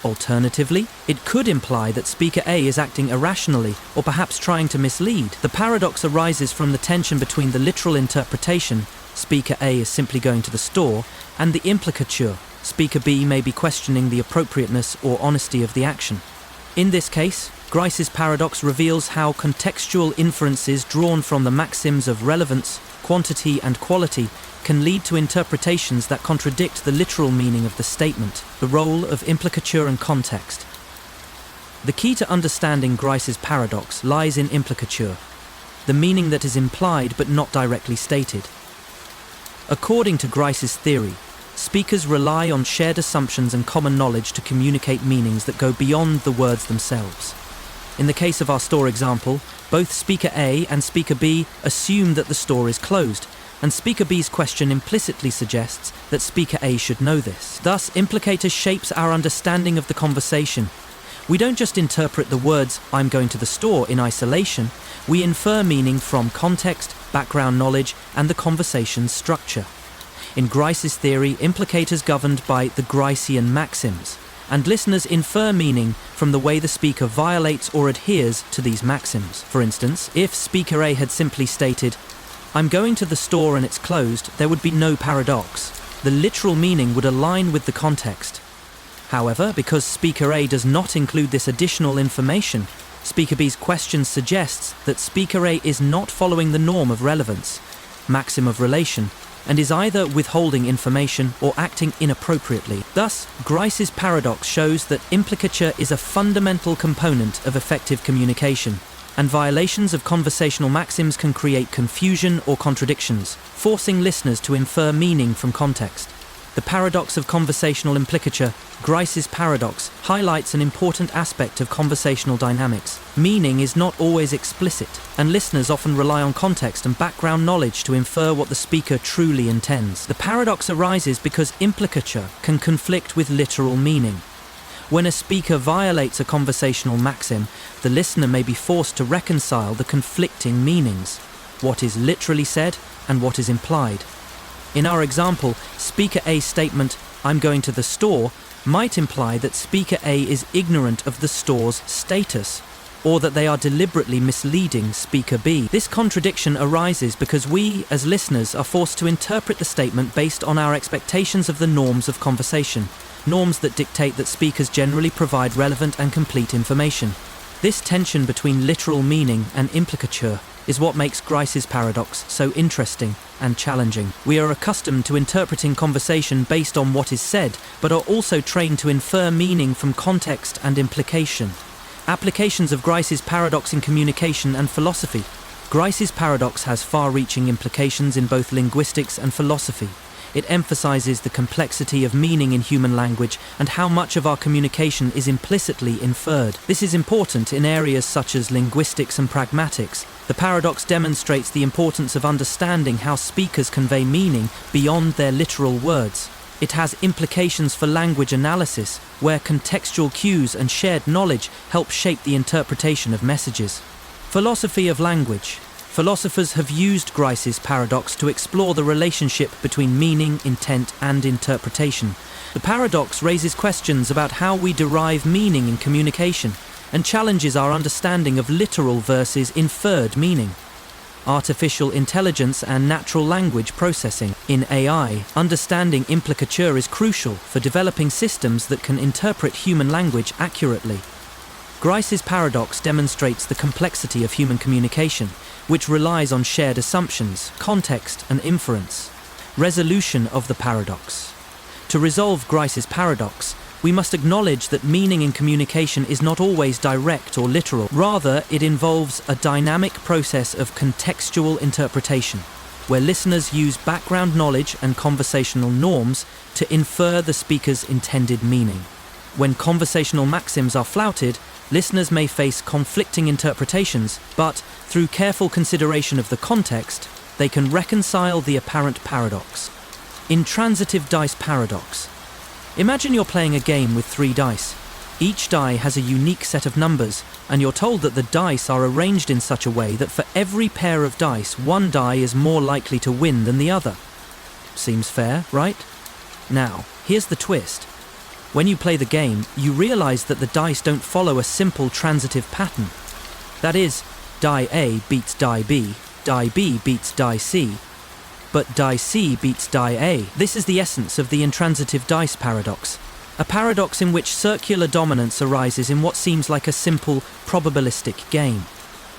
Alternatively, it could imply that Speaker A is acting irrationally or perhaps trying to mislead. The paradox arises from the tension between the literal interpretation, Speaker A is simply going to the store, and the implicature, Speaker B may be questioning the appropriateness or honesty of the action. In this case, Grice's paradox reveals how contextual inferences drawn from the maxims of relevance, quantity, and quality can lead to interpretations that contradict the literal meaning of the statement. The role of implicature and context. The key to understanding Grice's paradox lies in implicature, the meaning that is implied but not directly stated. According to Grice's theory, speakers rely on shared assumptions and common knowledge to communicate meanings that go beyond the words themselves. In the case of our store example, both Speaker A and Speaker B assume that the store is closed, and Speaker B's question implicitly suggests that Speaker A should know this. Thus, implicator shapes our understanding of the conversation. We don't just interpret the words, "I'm going to the store," in isolation, we infer meaning from context, background knowledge, and the conversation's structure. In Grice's theory, implicators governed by the Gricean maxims, and listeners infer meaning from the way the speaker violates or adheres to these maxims. For instance, if Speaker A had simply stated, "I'm going to the store and it's closed," there would be no paradox. The literal meaning would align with the context. However, because Speaker A does not include this additional information, Speaker B's question suggests that Speaker A is not following the norm of relevance, maxim of relation, and is either withholding information or acting inappropriately. Thus, Grice's paradox shows that implicature is a fundamental component of effective communication, and violations of conversational maxims can create confusion or contradictions, forcing listeners to infer meaning from context. The paradox of conversational implicature, Grice's paradox, highlights an important aspect of conversational dynamics. Meaning is not always explicit, and listeners often rely on context and background knowledge to infer what the speaker truly intends. The paradox arises because implicature can conflict with literal meaning. When a speaker violates a conversational maxim, the listener may be forced to reconcile the conflicting meanings, what is literally said and what is implied. In our example, Speaker A's statement, "I'm going to the store," might imply that Speaker A is ignorant of the store's status, or that they are deliberately misleading speaker B. This contradiction arises because we, as listeners, are forced to interpret the statement based on our expectations of the norms of conversation, norms that dictate that speakers generally provide relevant and complete information. This tension between literal meaning and implicature is what makes Grice's paradox so interesting and challenging. We are accustomed to interpreting conversation based on what is said, but are also trained to infer meaning from context and implication. Applications of Grice's paradox in communication and philosophy. Grice's paradox has far-reaching implications in both linguistics and philosophy. It emphasizes the complexity of meaning in human language and how much of our communication is implicitly inferred. This is important in areas such as linguistics and pragmatics. The paradox demonstrates the importance of understanding how speakers convey meaning beyond their literal words. It has implications for language analysis, where contextual cues and shared knowledge help shape the interpretation of messages. Philosophy of language. Philosophers have used Grice's paradox to explore the relationship between meaning, intent, and interpretation. The paradox raises questions about how we derive meaning in communication and challenges our understanding of literal versus inferred meaning. Artificial intelligence and natural language processing. In AI, understanding implicature is crucial for developing systems that can interpret human language accurately. Grice's paradox demonstrates the complexity of human communication, which relies on shared assumptions, context, and inference. Resolution of the paradox. To resolve Grice's paradox, we must acknowledge that meaning in communication is not always direct or literal. Rather, it involves a dynamic process of contextual interpretation, where listeners use background knowledge and conversational norms to infer the speaker's intended meaning. When conversational maxims are flouted, listeners may face conflicting interpretations, but through careful consideration of the context, they can reconcile the apparent paradox. Intransitive dice paradox. Imagine you're playing a game with 3 dice. Each die has a unique set of numbers, and you're told that the dice are arranged in such a way that for every pair of dice, one die is more likely to win than the other. Seems fair, right? Now, here's the twist. When you play the game, you realize that the dice don't follow a simple transitive pattern. That is, die A beats die B beats die C, but die C beats die A. This is the essence of the intransitive dice paradox, a paradox in which circular dominance arises in what seems like a simple, probabilistic game.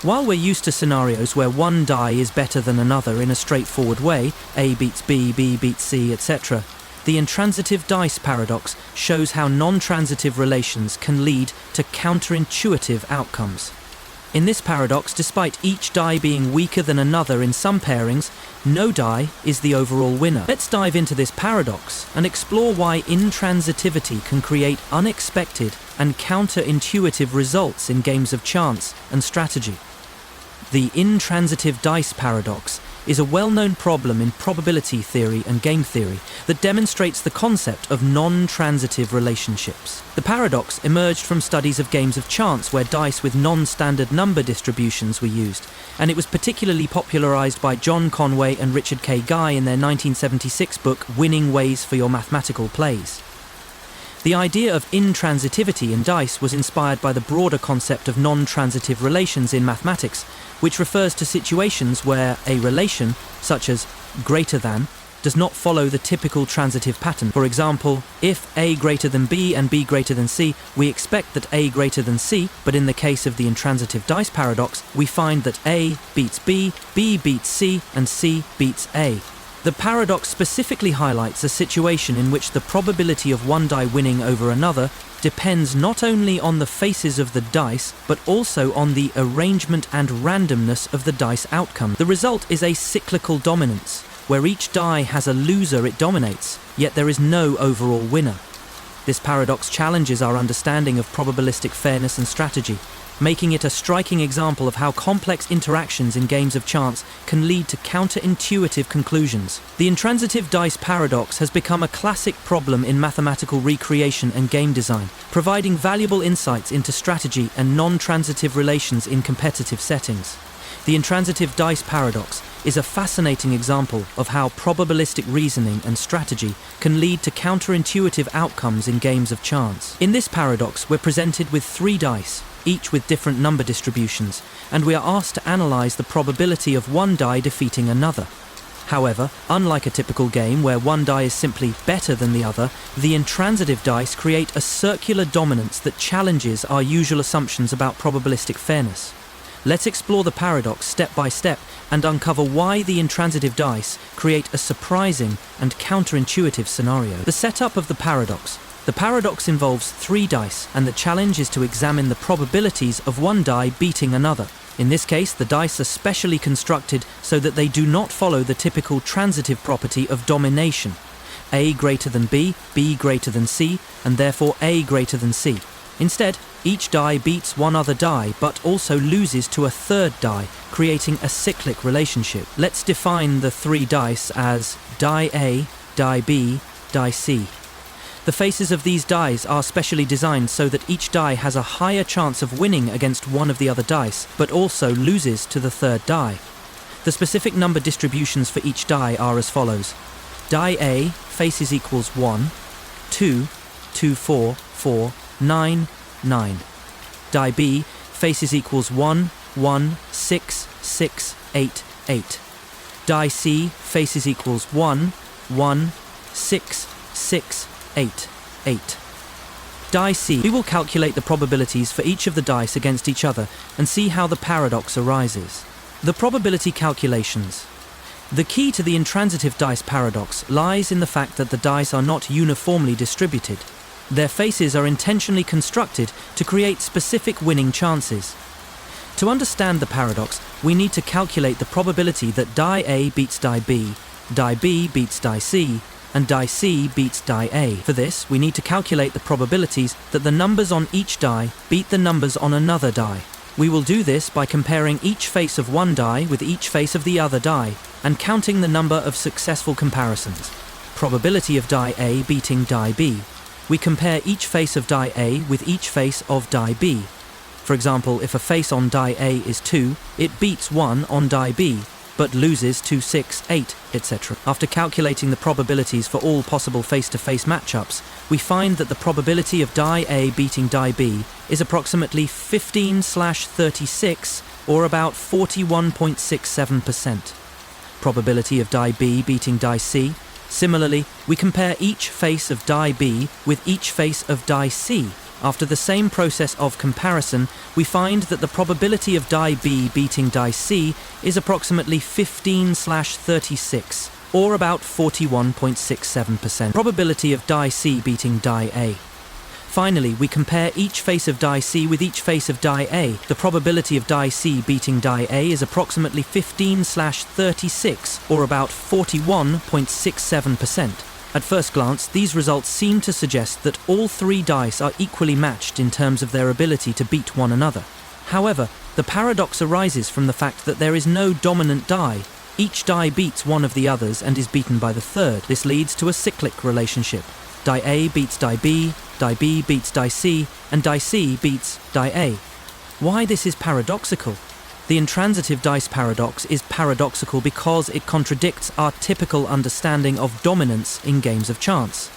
While we're used to scenarios where one die is better than another in a straightforward way, A beats B beats C, etc., the intransitive dice paradox shows how non-transitive relations can lead to counterintuitive outcomes. In this paradox, despite each die being weaker than another in some pairings, no die is the overall winner. Let's dive into this paradox and explore why intransitivity can create unexpected and counterintuitive results in games of chance and strategy. The intransitive dice paradox is a well-known problem in probability theory and game theory that demonstrates the concept of non-transitive relationships. The paradox emerged from studies of games of chance where dice with non-standard number distributions were used, and it was particularly popularized by John Conway and Richard K. Guy in their 1976 book Winning Ways for Your Mathematical Plays. The idea of intransitivity in dice was inspired by the broader concept of non-transitive relations in mathematics, which refers to situations where a relation, such as greater than, does not follow the typical transitive pattern. For example, if A greater than B and B greater than C, we expect that A greater than C, but in the case of the intransitive dice paradox, we find that A beats B beats C, and C beats A. The paradox specifically highlights a situation in which the probability of one die winning over another depends not only on the faces of the dice, but also on the arrangement and randomness of the dice outcome. The result is a cyclical dominance, where each die has a loser it dominates, yet there is no overall winner. This paradox challenges our understanding of probabilistic fairness and strategy, making it a striking example of how complex interactions in games of chance can lead to counterintuitive conclusions. The intransitive dice paradox has become a classic problem in mathematical recreation and game design, providing valuable insights into strategy and non-transitive relations in competitive settings. The intransitive dice paradox is a fascinating example of how probabilistic reasoning and strategy can lead to counterintuitive outcomes in games of chance. In this paradox, we're presented with 3 dice, each with different number distributions, and we are asked to analyze the probability of one die defeating another. However, unlike a typical game where one die is simply better than the other, the intransitive dice create a circular dominance that challenges our usual assumptions about probabilistic fairness. Let's explore the paradox step by step and uncover why the intransitive dice create a surprising and counterintuitive scenario. The setup of the paradox. The paradox involves 3 dice, and the challenge is to examine the probabilities of one die beating another. In this case, the dice are specially constructed so that they do not follow the typical transitive property of domination. A greater than B, B greater than C, and therefore A greater than C. Instead, each die beats one other die, but also loses to a third die, creating a cyclic relationship. Let's define the 3 dice as die A, die B, die C. The faces of these dice are specially designed so that each die has a higher chance of winning against one of the other dice, but also loses to the third die. The specific number distributions for each die are as follows. Die A, faces equals 1, 2, 2, 4, 4, 9, 9. Die B, faces equals 1, 1, 6, 6, 8, 8. Die C, faces equals 1, 1, 6, 6, 8, 8. Die C. We will calculate the probabilities for each of the dice against each other and see how the paradox arises. The probability calculations. The key to the intransitive dice paradox lies in the fact that the dice are not uniformly distributed. Their faces are intentionally constructed to create specific winning chances. To understand the paradox, we need to calculate the probability that die A beats die B B beats die C, and die C beats die A. For this, we need to calculate the probabilities that the numbers on each die beat the numbers on another die. We will do this by comparing each face of one die with each face of the other die, and counting the number of successful comparisons. Probability of die A beating die B. We compare each face of die A with each face of die B. For example, if a face on die A is 2, it beats 1 on die B, but loses to 6, 8, etc. After calculating the probabilities for all possible face-to-face matchups, we find that the probability of die A beating die B is approximately 15/36, or about 41.67%. Probability of die B beating die C. Similarly, we compare each face of die B with each face of die C. After the same process of comparison, we find that the probability of die B beating die C is approximately 15/36, or about 41.67%. Probability of die C beating die A. Finally, we compare each face of die C with each face of die A. The probability of die C beating die A is approximately 15/36, or about 41.67%. At first glance, these results seem to suggest that all 3 dice are equally matched in terms of their ability to beat one another. However, the paradox arises from the fact that there is no dominant die. Each die beats one of the others and is beaten by the third. This leads to a cyclic relationship. Die A beats die B beats die C, and die C beats die A. Why this is paradoxical? The intransitive dice paradox is paradoxical because it contradicts our typical understanding of dominance in games of chance.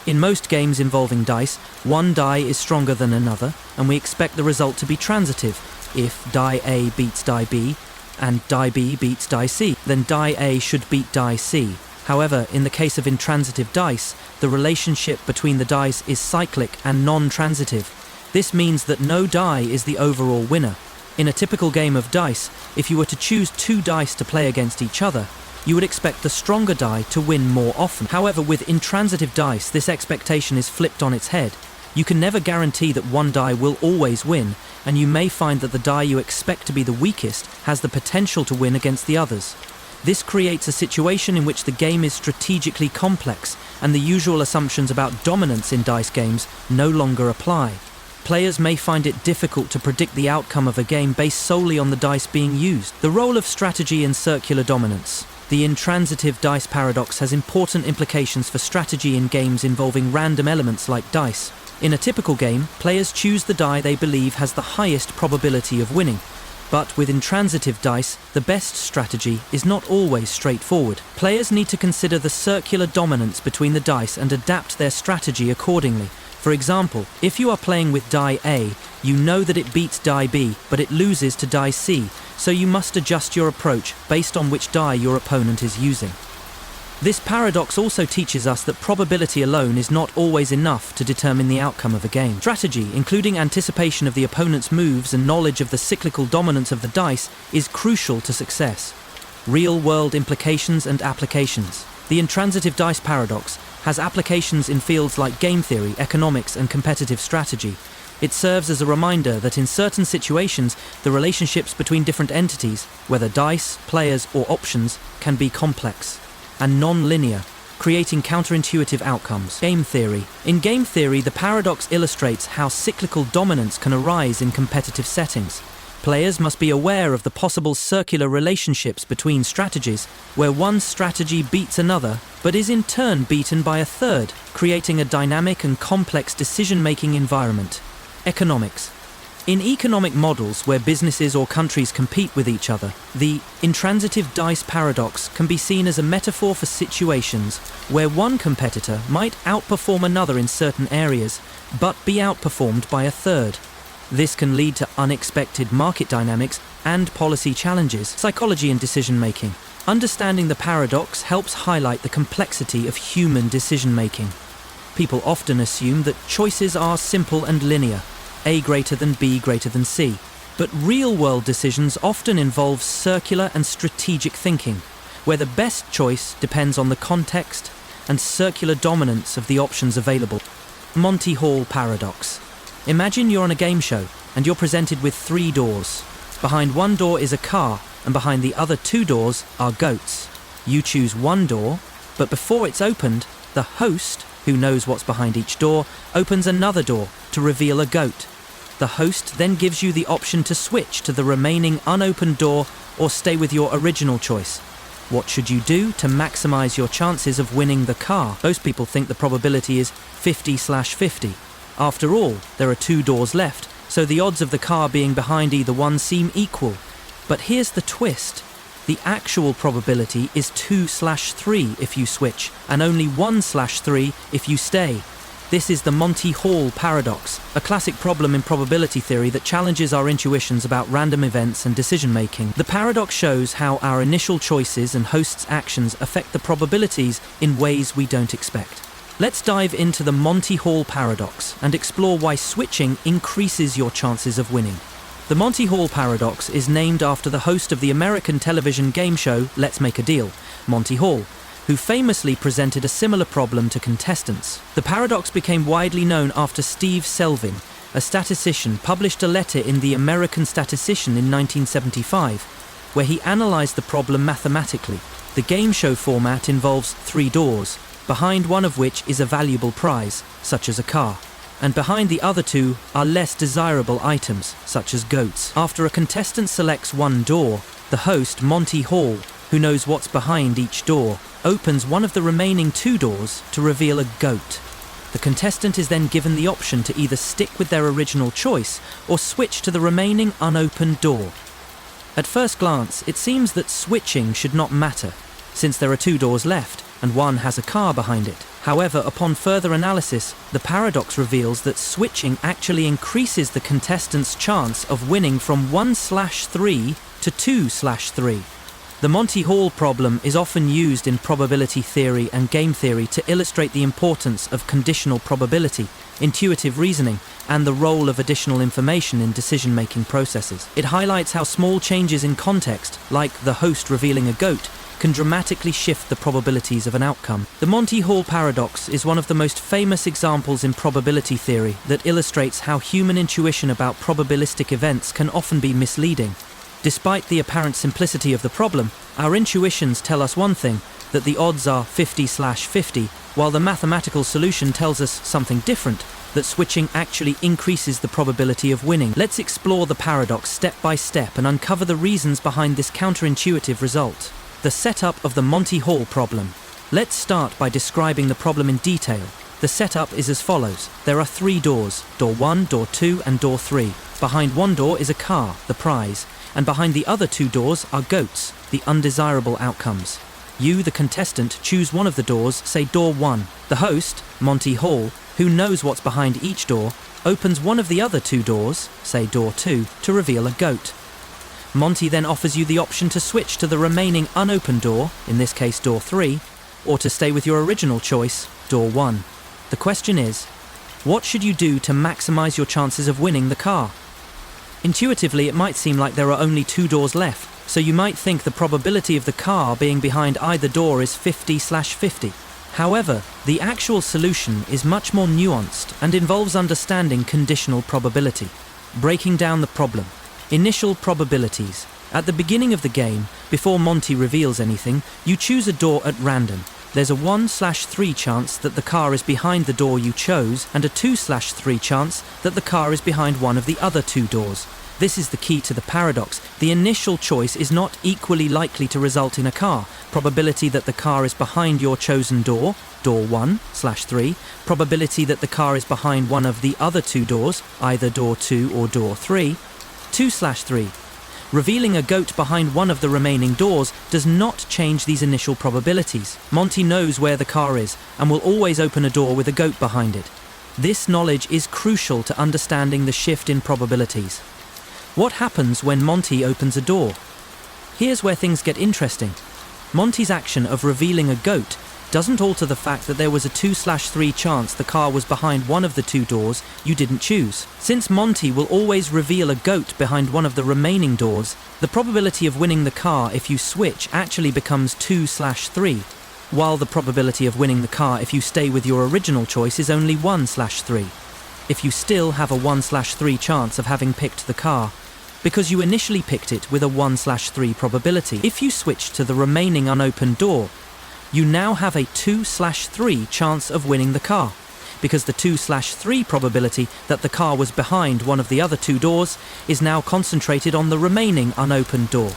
In most games involving dice, one die is stronger than another, and we expect the result to be transitive. If die A beats die B, and die B beats die C, then die A should beat die C. However, in the case of intransitive dice, the relationship between the dice is cyclic and non-transitive. This means that no die is the overall winner. In a typical game of dice, if you were to choose 2 dice to play against each other, you would expect the stronger die to win more often. However, with intransitive dice, this expectation is flipped on its head. You can never guarantee that one die will always win, and you may find that the die you expect to be the weakest has the potential to win against the others. This creates a situation in which the game is strategically complex, and the usual assumptions about dominance in dice games no longer apply. Players may find it difficult to predict the outcome of a game based solely on the dice being used. The role of strategy in circular dominance. The intransitive dice paradox has important implications for strategy in games involving random elements like dice. In a typical game, players choose the die they believe has the highest probability of winning. But with intransitive dice, the best strategy is not always straightforward. Players need to consider the circular dominance between the dice and adapt their strategy accordingly. For example, if you are playing with die A, you know that it beats die B, but it loses to die C, so you must adjust your approach based on which die your opponent is using. This paradox also teaches us that probability alone is not always enough to determine the outcome of a game. Strategy, including anticipation of the opponent's moves and knowledge of the cyclical dominance of the dice, is crucial to success. Real-world implications and applications. The intransitive dice paradox has applications in fields like game theory, economics, and competitive strategy. It serves as a reminder that in certain situations, the relationships between different entities, whether dice, players, or options, can be complex and non-linear, creating counterintuitive outcomes. Game theory. In game theory, the paradox illustrates how cyclical dominance can arise in competitive settings. Players must be aware of the possible circular relationships between strategies, where one strategy beats another, but is in turn beaten by a third, creating a dynamic and complex decision-making environment. Economics. In economic models where businesses or countries compete with each other, the intransitive dice paradox can be seen as a metaphor for situations where one competitor might outperform another in certain areas, but be outperformed by a third. This can lead to unexpected market dynamics and policy challenges. Psychology and decision-making. Understanding the paradox helps highlight the complexity of human decision-making. People often assume that choices are simple and linear, A greater than B greater than C. But real-world decisions often involve circular and strategic thinking, where the best choice depends on the context and circular dominance of the options available. Monty Hall paradox. Imagine you're on a game show and you're presented with 3 doors. Behind one door is a car, and behind the other 2 doors are goats. You choose one door, but before it's opened, the host, who knows what's behind each door, opens another door to reveal a goat. The host then gives you the option to switch to the remaining unopened door or stay with your original choice. What should you do to maximize your chances of winning the car? Most people think the probability is 50/50. After all, there are 2 doors left, so the odds of the car being behind either one seem equal. But here's the twist. The actual probability is 2/3 if you switch, and only 1/3 if you stay. This is the Monty Hall paradox, a classic problem in probability theory that challenges our intuitions about random events and decision-making. The paradox shows how our initial choices and hosts' actions affect the probabilities in ways we don't expect. Let's dive into the Monty Hall paradox and explore why switching increases your chances of winning. The Monty Hall paradox is named after the host of the American television game show Let's Make a Deal, Monty Hall, who famously presented a similar problem to contestants. The paradox became widely known after Steve Selvin, a statistician, published a letter in the American Statistician in 1975, where he analyzed the problem mathematically. The game show format involves 3 doors, behind one of which is a valuable prize, such as a car, and behind the other 2 are less desirable items, such as goats. After a contestant selects one door, the host, Monty Hall, who knows what's behind each door, opens one of the remaining 2 doors to reveal a goat. The contestant is then given the option to either stick with their original choice or switch to the remaining unopened door. At first glance, it seems that switching should not matter, since there are 2 doors left, and one has a car behind it. However, upon further analysis, the paradox reveals that switching actually increases the contestant's chance of winning from 1/3 to 2/3. The Monty Hall problem is often used in probability theory and game theory to illustrate the importance of conditional probability, intuitive reasoning, and the role of additional information in decision-making processes. It highlights how small changes in context, like the host revealing a goat, can dramatically shift the probabilities of an outcome. The Monty Hall paradox is one of the most famous examples in probability theory that illustrates how human intuition about probabilistic events can often be misleading. Despite the apparent simplicity of the problem, our intuitions tell us one thing, that the odds are 50/50, while the mathematical solution tells us something different, that switching actually increases the probability of winning. Let's explore the paradox step by step and uncover the reasons behind this counterintuitive result. The setup of the Monty Hall problem. Let's start by describing the problem in detail. The setup is as follows. There are 3 doors, door 1, door 2, and door 3. Behind one door is a car, the prize, and behind the other 2 doors are goats, the undesirable outcomes. You, the contestant, choose one of the doors, say door 1. The host, Monty Hall, who knows what's behind each door, opens one of the other two doors, say door 2, to reveal a goat. Monty then offers you the option to switch to the remaining unopened door, in this case door 3, or to stay with your original choice, door 1. The question is, what should you do to maximize your chances of winning the car? Intuitively, it might seem like there are only 2 doors left, so you might think the probability of the car being behind either door is 50/50. However, the actual solution is much more nuanced and involves understanding conditional probability. Breaking down the problem. Initial probabilities. At the beginning of the game, before Monty reveals anything, you choose a door at random. There's a 1/3 chance that the car is behind the door you chose and a 2/3 chance that the car is behind one of the other 2 doors. This is the key to the paradox. The initial choice is not equally likely to result in a car. Probability that the car is behind your chosen door, door 1/3, probability that the car is behind one of the other 2 doors, either door 2 or door 3, 2/3. Revealing a goat behind one of the remaining doors does not change these initial probabilities. Monty knows where the car is and will always open a door with a goat behind it. This knowledge is crucial to understanding the shift in probabilities. What happens when Monty opens a door? Here's where things get interesting. Monty's action of revealing a goat doesn't alter the fact that there was a 2/3 chance the car was behind one of the 2 doors you didn't choose. Since Monty will always reveal a goat behind one of the remaining doors, the probability of winning the car if you switch actually becomes 2/3, while the probability of winning the car if you stay with your original choice is only 1/3. If you still have a 1/3 chance of having picked the car, because you initially picked it with a 1/3 probability. If you switch to the remaining unopened door, you now have a 2/3 chance of winning the car, because the 2/3 probability that the car was behind one of the other 2 doors is now concentrated on the remaining unopened door.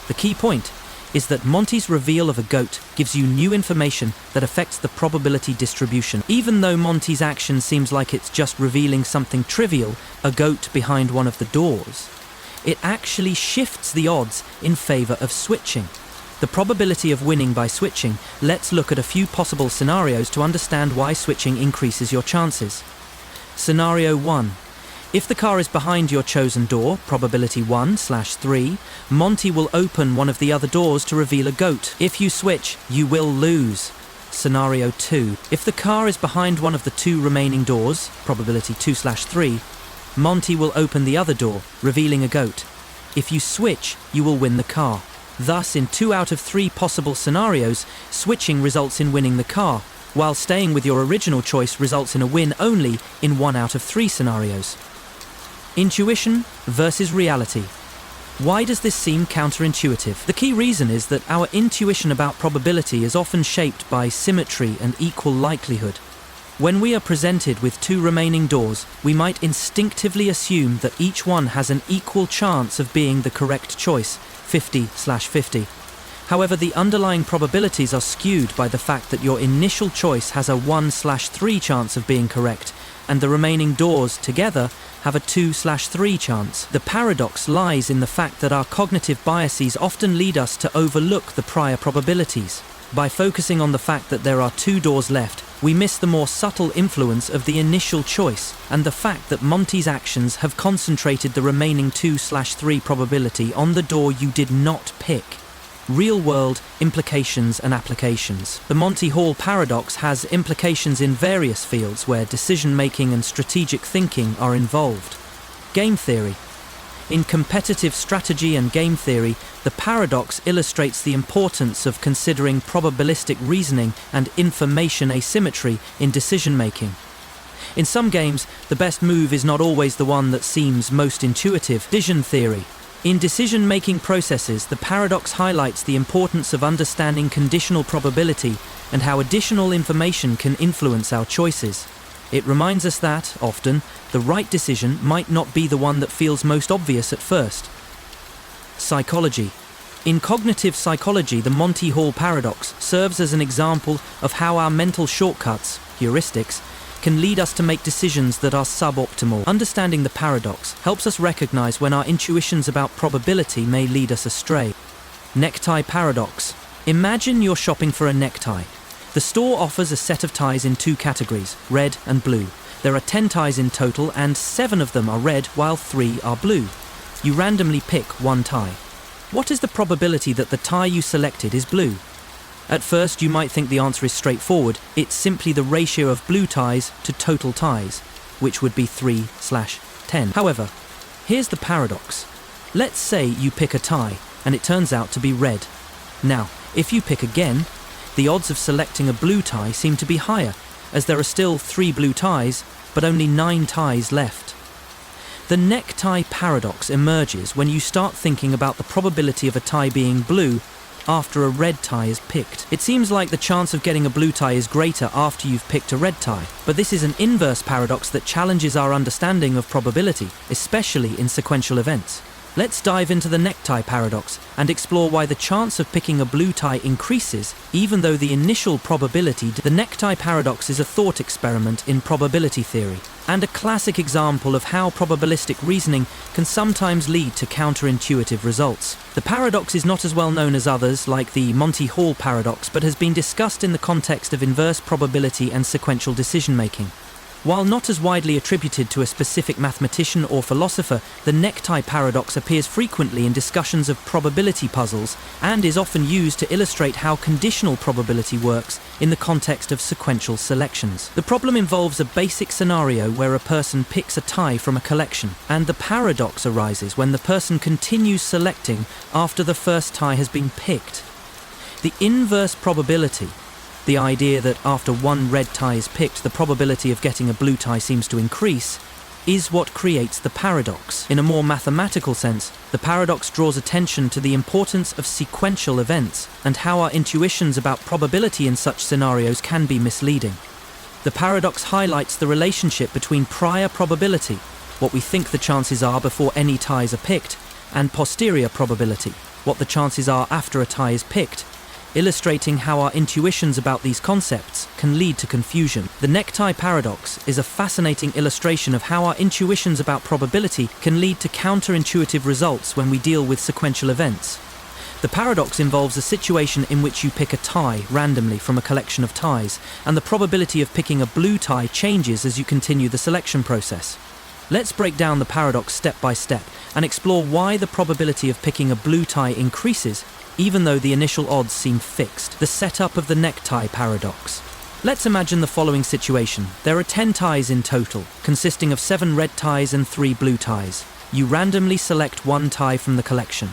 The key point is that Monty's reveal of a goat gives you new information that affects the probability distribution. Even though Monty's action seems like it's just revealing something trivial, a goat behind one of the doors, it actually shifts the odds in favor of switching. The probability of winning by switching. Let's look at a few possible scenarios to understand why switching increases your chances. Scenario 1. If the car is behind your chosen door, probability 1/3, Monty will open one of the other doors to reveal a goat. If you switch, you will lose. Scenario 2. If the car is behind one of the 2 remaining doors, probability 2/3, Monty will open the other door, revealing a goat. If you switch, you will win the car. Thus, in 2 out of 3 possible scenarios, switching results in winning the car, while staying with your original choice results in a win only in 1 out of 3 scenarios. Intuition versus reality. Why does this seem counterintuitive? The key reason is that our intuition about probability is often shaped by symmetry and equal likelihood. When we are presented with 2 remaining doors, we might instinctively assume that each one has an equal chance of being the correct choice, 50/50. However, the underlying probabilities are skewed by the fact that your initial choice has a 1/3 chance of being correct, and the remaining doors together have a 2/3 chance. The paradox lies in the fact that our cognitive biases often lead us to overlook the prior probabilities. By focusing on the fact that there are 2 doors left, we miss the more subtle influence of the initial choice and the fact that Monty's actions have concentrated the remaining 2/3 probability on the door you did not pick. Real-world implications and applications. The Monty Hall paradox has implications in various fields where decision-making and strategic thinking are involved. Game theory. In competitive strategy and game theory, the paradox illustrates the importance of considering probabilistic reasoning and information asymmetry in decision-making. In some games, the best move is not always the one that seems most intuitive. Decision theory. In decision-making processes, the paradox highlights the importance of understanding conditional probability and how additional information can influence our choices. It reminds us that, often, the right decision might not be the one that feels most obvious at first. Psychology. In cognitive psychology, the Monty Hall paradox serves as an example of how our mental shortcuts, heuristics, can lead us to make decisions that are suboptimal. Understanding the paradox helps us recognize when our intuitions about probability may lead us astray. Necktie paradox. Imagine you're shopping for a necktie. The store offers a set of ties in 2 categories, red and blue. There are 10 ties in total and 7 of them are red while 3 are blue. You randomly pick 1 tie. What is the probability that the tie you selected is blue? At first you might think the answer is straightforward. It's simply the ratio of blue ties to total ties, which would be 3/10. However, here's the paradox. Let's say you pick a tie and it turns out to be red. Now, if you pick again, the odds of selecting a blue tie seem to be higher, as there are still 3 blue ties, but only 9 ties left. The necktie paradox emerges when you start thinking about the probability of a tie being blue after a red tie is picked. It seems like the chance of getting a blue tie is greater after you've picked a red tie, but this is an inverse paradox that challenges our understanding of probability, especially in sequential events. Let's dive into the necktie paradox and explore why the chance of picking a blue tie increases even though the initial probability. The necktie paradox is a thought experiment in probability theory and a classic example of how probabilistic reasoning can sometimes lead to counterintuitive results. The paradox is not as well known as others like the Monty Hall paradox, but has been discussed in the context of inverse probability and sequential decision-making. While not as widely attributed to a specific mathematician or philosopher, the necktie paradox appears frequently in discussions of probability puzzles and is often used to illustrate how conditional probability works in the context of sequential selections. The problem involves a basic scenario where a person picks a tie from a collection, and the paradox arises when the person continues selecting after the first tie has been picked. The inverse probability, the idea that after 1 red tie is picked, the probability of getting a blue tie seems to increase, is what creates the paradox. In a more mathematical sense, the paradox draws attention to the importance of sequential events and how our intuitions about probability in such scenarios can be misleading. The paradox highlights the relationship between prior probability, what we think the chances are before any ties are picked, and posterior probability, what the chances are after a tie is picked, illustrating how our intuitions about these concepts can lead to confusion. The necktie paradox is a fascinating illustration of how our intuitions about probability can lead to counterintuitive results when we deal with sequential events. The paradox involves a situation in which you pick a tie randomly from a collection of ties, and the probability of picking a blue tie changes as you continue the selection process. Let's break down the paradox step by step and explore why the probability of picking a blue tie increases even though the initial odds seem fixed. The setup of the necktie paradox. Let's imagine the following situation. There are 10 ties in total, consisting of 7 red ties and 3 blue ties. You randomly select 1 tie from the collection.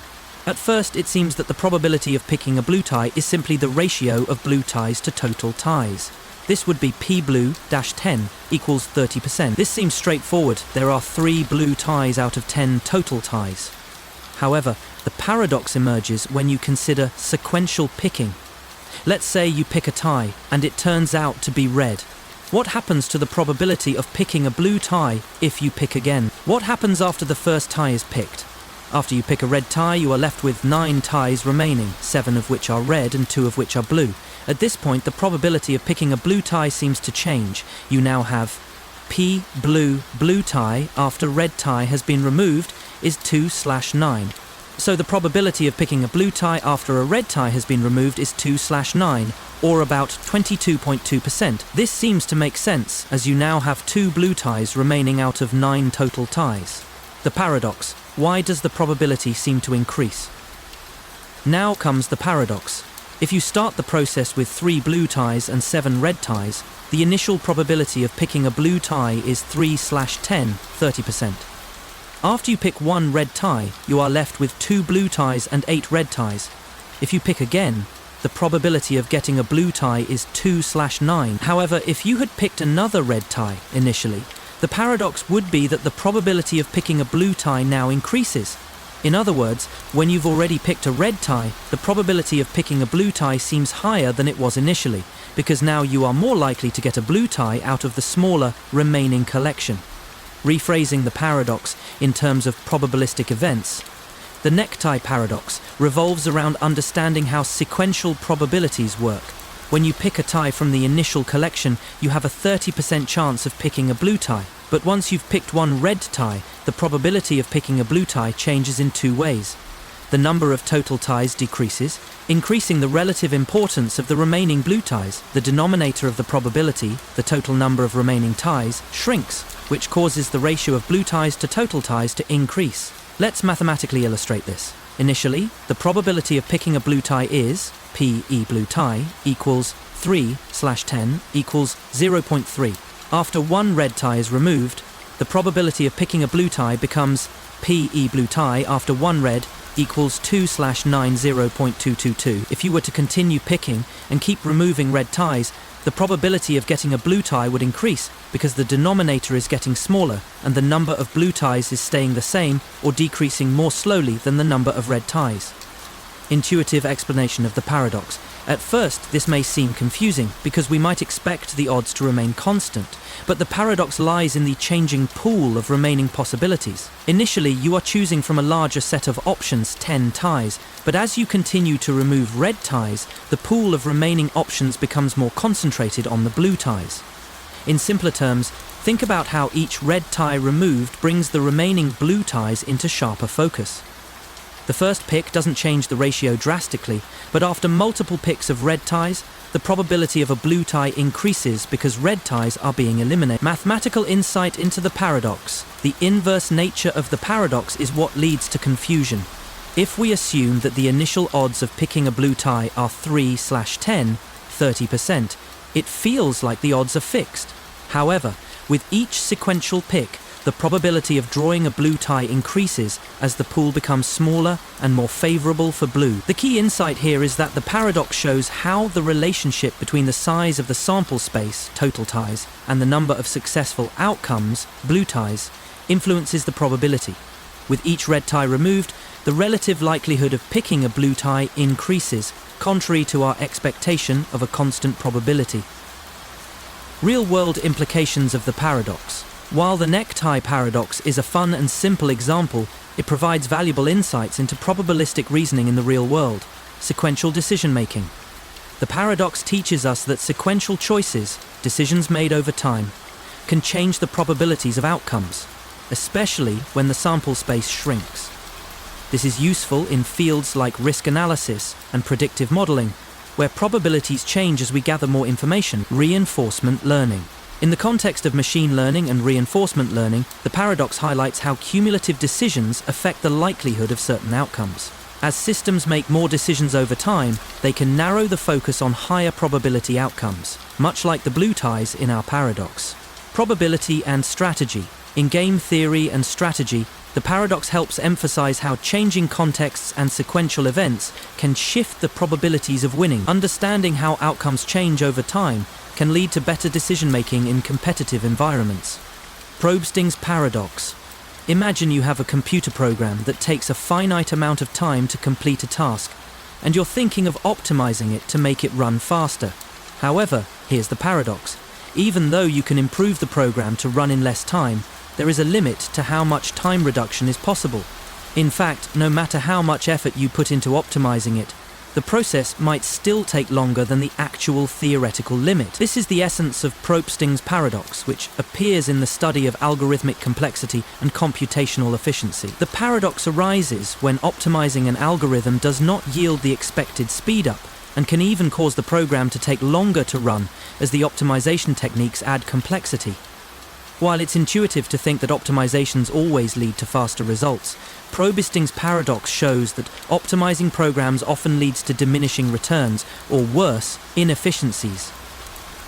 At first, it seems that the probability of picking a blue tie is simply the ratio of blue ties to total ties. This would be P blue-10 equals 30%. This seems straightforward. There are 3 blue ties out of 10 total ties. However, the paradox emerges when you consider sequential picking. Let's say you pick a tie and it turns out to be red. What happens to the probability of picking a blue tie if you pick again? What happens after the first tie is picked? After you pick a red tie, you are left with 9 ties remaining, 7 of which are red and 2 of which are blue. At this point, the probability of picking a blue tie seems to change. You now have P blue tie after red tie has been removed is 2/9. So the probability of picking a blue tie after a red tie has been removed is 2/9, or about 22.2%. This seems to make sense, as you now have 2 blue ties remaining out of 9 total ties. The paradox. Why does the probability seem to increase? Now comes the paradox. If you start the process with 3 blue ties and 7 red ties, the initial probability of picking a blue tie is 3/10, 30%. After you pick 1 red tie, you are left with 2 blue ties and 8 red ties. If you pick again, the probability of getting a blue tie is 2/9. However, if you had picked another red tie initially, the paradox would be that the probability of picking a blue tie now increases. In other words, when you've already picked a red tie, the probability of picking a blue tie seems higher than it was initially, because now you are more likely to get a blue tie out of the smaller remaining collection. Rephrasing the paradox in terms of probabilistic events, the necktie paradox revolves around understanding how sequential probabilities work. When you pick a tie from the initial collection, you have a 30% chance of picking a blue tie. But once you've picked 1 red tie, the probability of picking a blue tie changes in 2 ways. the number of total ties decreases, increasing the relative importance of the remaining blue ties. The denominator of the probability, the total number of remaining ties, shrinks, which causes the ratio of blue ties to total ties to increase. Let's mathematically illustrate this. Initially, the probability of picking a blue tie is P(E) blue tie equals 3/10 equals 0.3. After one red tie is removed, the probability of picking a blue tie becomes P(E) blue tie after one red equals 2/90.222. If you were to continue picking and keep removing red ties, the probability of getting a blue tie would increase because the denominator is getting smaller and the number of blue ties is staying the same or decreasing more slowly than the number of red ties. Intuitive explanation of the paradox. At first, this may seem confusing because we might expect the odds to remain constant, but the paradox lies in the changing pool of remaining possibilities. Initially, you are choosing from a larger set of options, 10 ties, but as you continue to remove red ties, the pool of remaining options becomes more concentrated on the blue ties. In simpler terms, think about how each red tie removed brings the remaining blue ties into sharper focus. The first pick doesn't change the ratio drastically, but after multiple picks of red ties, the probability of a blue tie increases because red ties are being eliminated. Mathematical insight into the paradox. The inverse nature of the paradox is what leads to confusion. If we assume that the initial odds of picking a blue tie are 3/10, 30%, it feels like the odds are fixed. However, with each sequential pick, the probability of drawing a blue tie increases as the pool becomes smaller and more favorable for blue. The key insight here is that the paradox shows how the relationship between the size of the sample space, total ties, and the number of successful outcomes, blue ties, influences the probability. With each red tie removed, the relative likelihood of picking a blue tie increases, contrary to our expectation of a constant probability. Real-world implications of the paradox. While the necktie paradox is a fun and simple example, it provides valuable insights into probabilistic reasoning in the real world. Sequential decision-making. The paradox teaches us that sequential choices, decisions made over time, can change the probabilities of outcomes, especially when the sample space shrinks. This is useful in fields like risk analysis and predictive modeling, where probabilities change as we gather more information. Reinforcement learning. In the context of machine learning and reinforcement learning, the paradox highlights how cumulative decisions affect the likelihood of certain outcomes. As systems make more decisions over time, they can narrow the focus on higher probability outcomes, much like the blue ties in our paradox. Probability and strategy. In game theory and strategy, the paradox helps emphasize how changing contexts and sequential events can shift the probabilities of winning. Understanding how outcomes change over time can lead to better decision-making in competitive environments. Probsting's paradox. Imagine you have a computer program that takes a finite amount of time to complete a task, and you're thinking of optimizing it to make it run faster. However, here's the paradox. Even though you can improve the program to run in less time, there is a limit to how much time reduction is possible. In fact, no matter how much effort you put into optimizing it, the process might still take longer than the actual theoretical limit. This is the essence of Probsting's paradox, which appears in the study of algorithmic complexity and computational efficiency. The paradox arises when optimizing an algorithm does not yield the expected speedup, and can even cause the program to take longer to run as the optimization techniques add complexity. While it's intuitive to think that optimizations always lead to faster results, Probsting's paradox shows that optimizing programs often leads to diminishing returns, or worse, inefficiencies.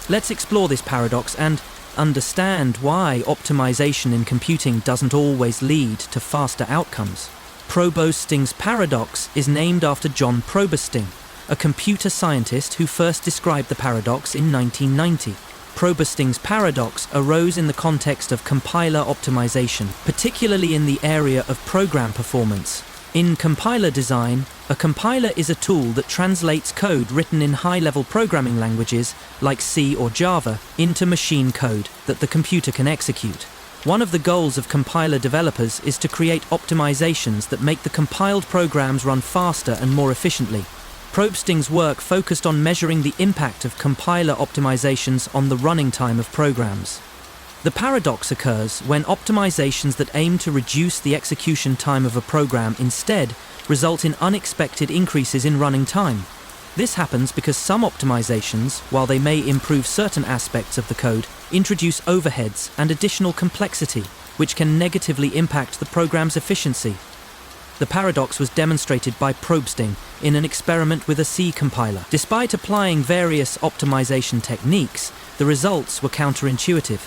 Let's explore this paradox and understand why optimization in computing doesn't always lead to faster outcomes. Probsting's paradox is named after John Probsting, a computer scientist who first described the paradox in 1990. Probsting's paradox arose in the context of compiler optimization, particularly in the area of program performance. In compiler design, a compiler is a tool that translates code written in high-level programming languages, like C or Java, into machine code that the computer can execute. One of the goals of compiler developers is to create optimizations that make the compiled programs run faster and more efficiently. Probsting's work focused on measuring the impact of compiler optimizations on the running time of programs. The paradox occurs when optimizations that aim to reduce the execution time of a program instead result in unexpected increases in running time. This happens because some optimizations, while they may improve certain aspects of the code, introduce overheads and additional complexity, which can negatively impact the program's efficiency. The paradox was demonstrated by Probsting in an experiment with a C compiler. Despite applying various optimization techniques, the results were counterintuitive.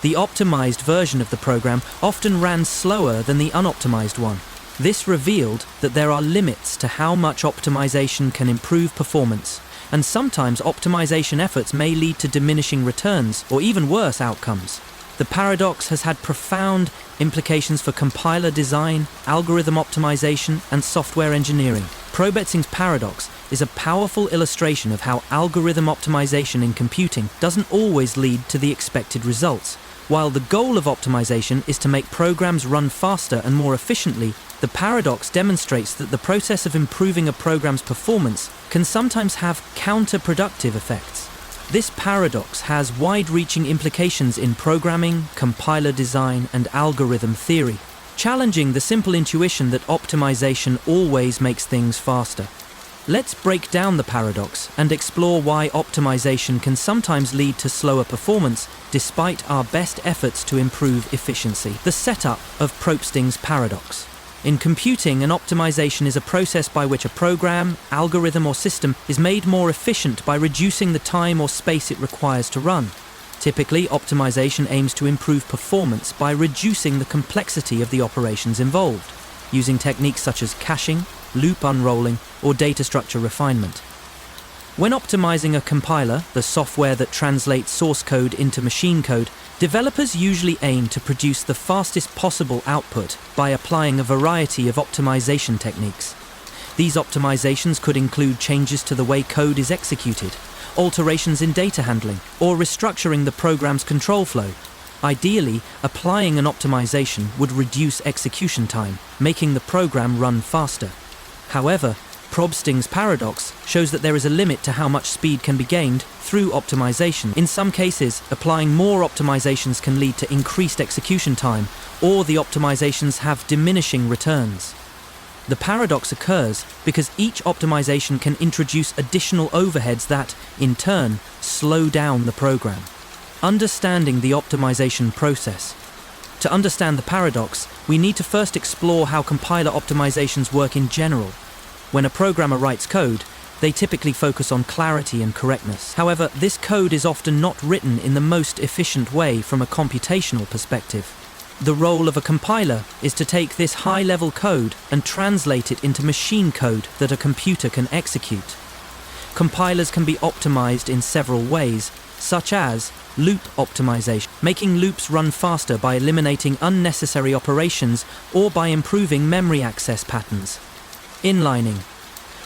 The optimized version of the program often ran slower than the unoptimized one. This revealed that there are limits to how much optimization can improve performance, and sometimes optimization efforts may lead to diminishing returns or even worse outcomes. The paradox has had profound implications for compiler design, algorithm optimization, and software engineering. Probsting's paradox is a powerful illustration of how algorithm optimization in computing doesn't always lead to the expected results. While the goal of optimization is to make programs run faster and more efficiently, the paradox demonstrates that the process of improving a program's performance can sometimes have counterproductive effects. This paradox has wide-reaching implications in programming, compiler design, and algorithm theory, challenging the simple intuition that optimization always makes things faster. Let's break down the paradox and explore why optimization can sometimes lead to slower performance despite our best efforts to improve efficiency. The setup of Probsting's paradox. In computing, an optimization is a process by which a program, algorithm, or system is made more efficient by reducing the time or space it requires to run. Typically, optimization aims to improve performance by reducing the complexity of the operations involved, using techniques such as caching, loop unrolling, or data structure refinement. When optimizing a compiler, the software that translates source code into machine code, developers usually aim to produce the fastest possible output by applying a variety of optimization techniques. These optimizations could include changes to the way code is executed, alterations in data handling, or restructuring the program's control flow. Ideally, applying an optimization would reduce execution time, making the program run faster. However, Probsting's paradox shows that there is a limit to how much speed can be gained through optimization. In some cases, applying more optimizations can lead to increased execution time, or the optimizations have diminishing returns. The paradox occurs because each optimization can introduce additional overheads that, in turn, slow down the program. Understanding the optimization process. To understand the paradox, we need to first explore how compiler optimizations work in general. When a programmer writes code, they typically focus on clarity and correctness. However, this code is often not written in the most efficient way from a computational perspective. The role of a compiler is to take this high-level code and translate it into machine code that a computer can execute. Compilers can be optimized in several ways, such as loop optimization, making loops run faster by eliminating unnecessary operations or by improving memory access patterns. Inlining,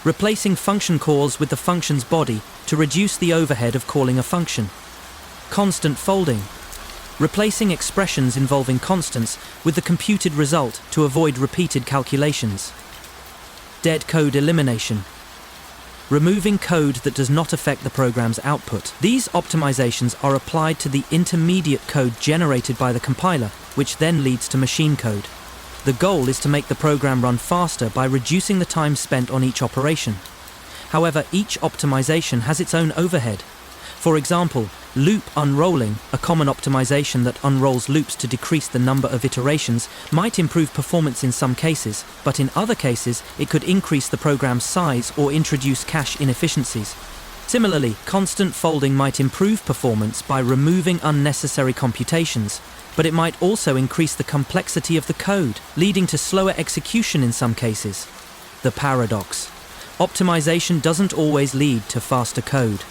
replacing function calls with the function's body to reduce the overhead of calling a function. Constant folding, replacing expressions involving constants with the computed result to avoid repeated calculations. Dead code elimination, removing code that does not affect the program's output. These optimizations are applied to the intermediate code generated by the compiler, which then leads to machine code. The goal is to make the program run faster by reducing the time spent on each operation. However, each optimization has its own overhead. For example, loop unrolling, a common optimization that unrolls loops to decrease the number of iterations, might improve performance in some cases, but in other cases it could increase the program's size or introduce cache inefficiencies. Similarly, constant folding might improve performance by removing unnecessary computations, but it might also increase the complexity of the code, leading to slower execution in some cases. The paradox. Optimization doesn't always lead to faster code.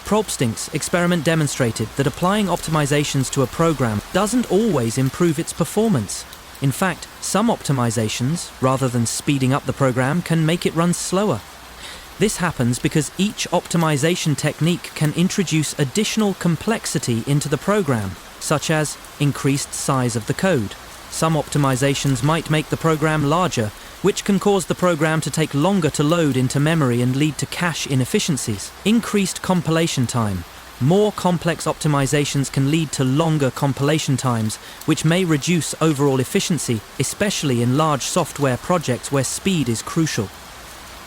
Probsting's experiment demonstrated that applying optimizations to a program doesn't always improve its performance. In fact, some optimizations, rather than speeding up the program, can make it run slower. This happens because each optimization technique can introduce additional complexity into the program, such as increased size of the code. Some optimizations might make the program larger, which can cause the program to take longer to load into memory and lead to cache inefficiencies. Increased compilation time. More complex optimizations can lead to longer compilation times, which may reduce overall efficiency, especially in large software projects where speed is crucial.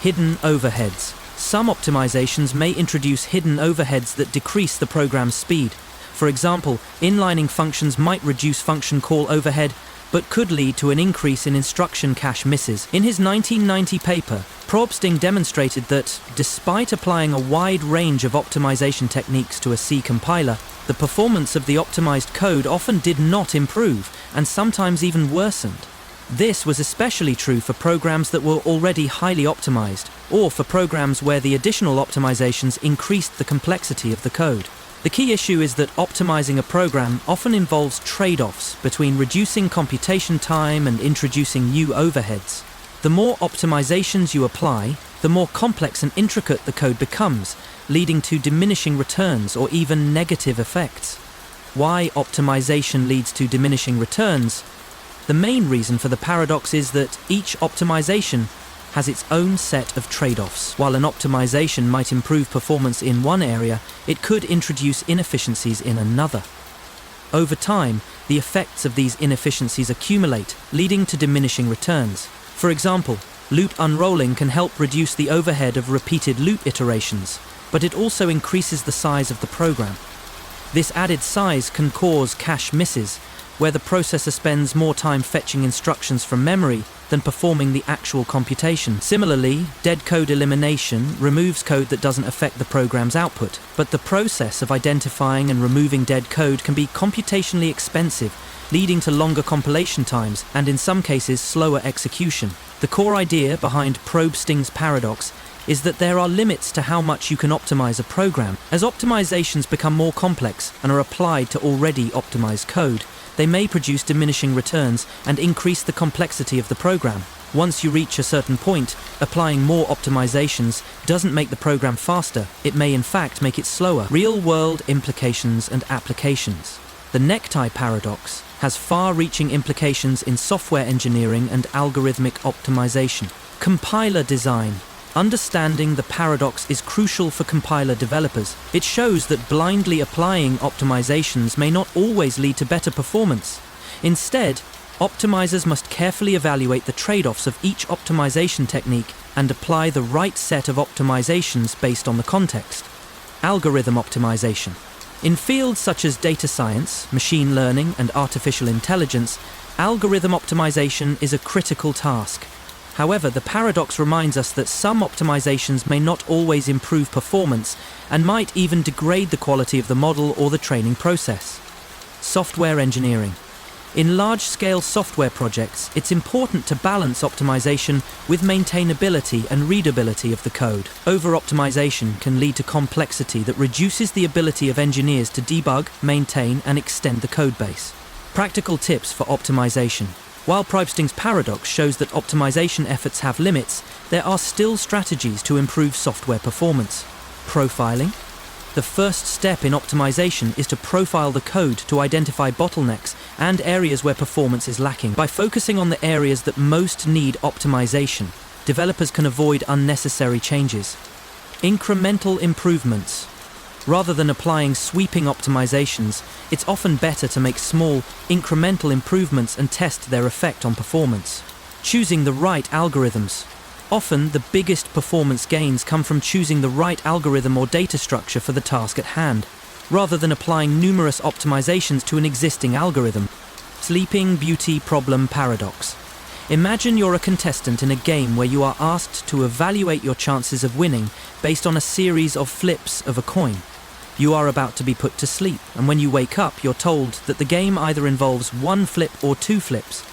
Hidden overheads. Some optimizations may introduce hidden overheads that decrease the program's speed. For example, inlining functions might reduce function call overhead, but could lead to an increase in instruction cache misses. In his 1990 paper, Probsting demonstrated that, despite applying a wide range of optimization techniques to a C compiler, the performance of the optimized code often did not improve, and sometimes even worsened. This was especially true for programs that were already highly optimized, or for programs where the additional optimizations increased the complexity of the code. The key issue is that optimizing a program often involves trade-offs between reducing computation time and introducing new overheads. The more optimizations you apply, the more complex and intricate the code becomes, leading to diminishing returns or even negative effects. Why optimization leads to diminishing returns? The main reason for the paradox is that each optimization has its own set of trade-offs. While an optimization might improve performance in one area, it could introduce inefficiencies in another. Over time, the effects of these inefficiencies accumulate, leading to diminishing returns. For example, loop unrolling can help reduce the overhead of repeated loop iterations, but it also increases the size of the program. This added size can cause cache misses, where the processor spends more time fetching instructions from memory than performing the actual computation. Similarly, dead code elimination removes code that doesn't affect the program's output, but the process of identifying and removing dead code can be computationally expensive, leading to longer compilation times and in some cases slower execution. The core idea behind Probsting's paradox is that there are limits to how much you can optimize a program. As optimizations become more complex and are applied to already optimized code, they may produce diminishing returns and increase the complexity of the program. Once you reach a certain point, applying more optimizations doesn't make the program faster, it may in fact make it slower. Real-world implications and applications. The necktie paradox has far-reaching implications in software engineering and algorithmic optimization. Compiler design. Understanding the paradox is crucial for compiler developers. It shows that blindly applying optimizations may not always lead to better performance. Instead, optimizers must carefully evaluate the trade-offs of each optimization technique and apply the right set of optimizations based on the context. Algorithm optimization. In fields such as data science, machine learning, and artificial intelligence, algorithm optimization is a critical task. However, the paradox reminds us that some optimizations may not always improve performance and might even degrade the quality of the model or the training process. Software engineering. In large-scale software projects, it's important to balance optimization with maintainability and readability of the code. Over-optimization can lead to complexity that reduces the ability of engineers to debug, maintain, and extend the codebase. Practical tips for optimization. While Probsting's paradox shows that optimization efforts have limits, there are still strategies to improve software performance. Profiling. The first step in optimization is to profile the code to identify bottlenecks and areas where performance is lacking. By focusing on the areas that most need optimization, developers can avoid unnecessary changes. Incremental improvements. Rather than applying sweeping optimizations, it's often better to make small, incremental improvements and test their effect on performance. Choosing the right algorithms. Often, the biggest performance gains come from choosing the right algorithm or data structure for the task at hand, rather than applying numerous optimizations to an existing algorithm. Sleeping Beauty Problem Paradox. Imagine you're a contestant in a game where you are asked to evaluate your chances of winning based on a series of flips of a coin. You are about to be put to sleep, and when you wake up, you're told that the game either involves one flip or two flips.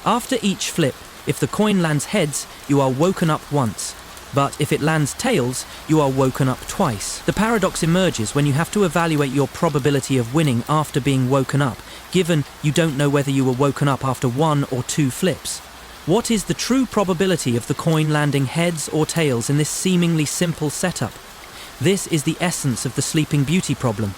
After each flip, if the coin lands heads, you are woken up once, but if it lands tails, you are woken up twice. The paradox emerges when you have to evaluate your probability of winning after being woken up, given you don't know whether you were woken up after one or two flips. What is the true probability of the coin landing heads or tails in this seemingly simple setup? This is the essence of the Sleeping Beauty problem,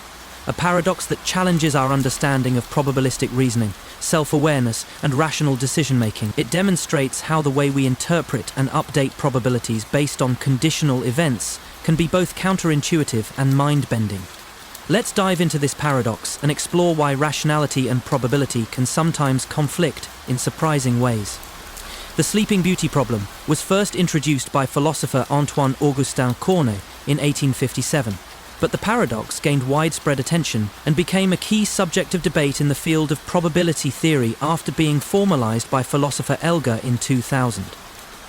a paradox that challenges our understanding of probabilistic reasoning, self-awareness, and rational decision-making. It demonstrates how the way we interpret and update probabilities based on conditional events can be both counterintuitive and mind-bending. Let's dive into this paradox and explore why rationality and probability can sometimes conflict in surprising ways. The Sleeping Beauty problem was first introduced by philosopher Antoine-Augustin Cornet in 1857, but the paradox gained widespread attention and became a key subject of debate in the field of probability theory after being formalized by philosopher Elgar in 2000.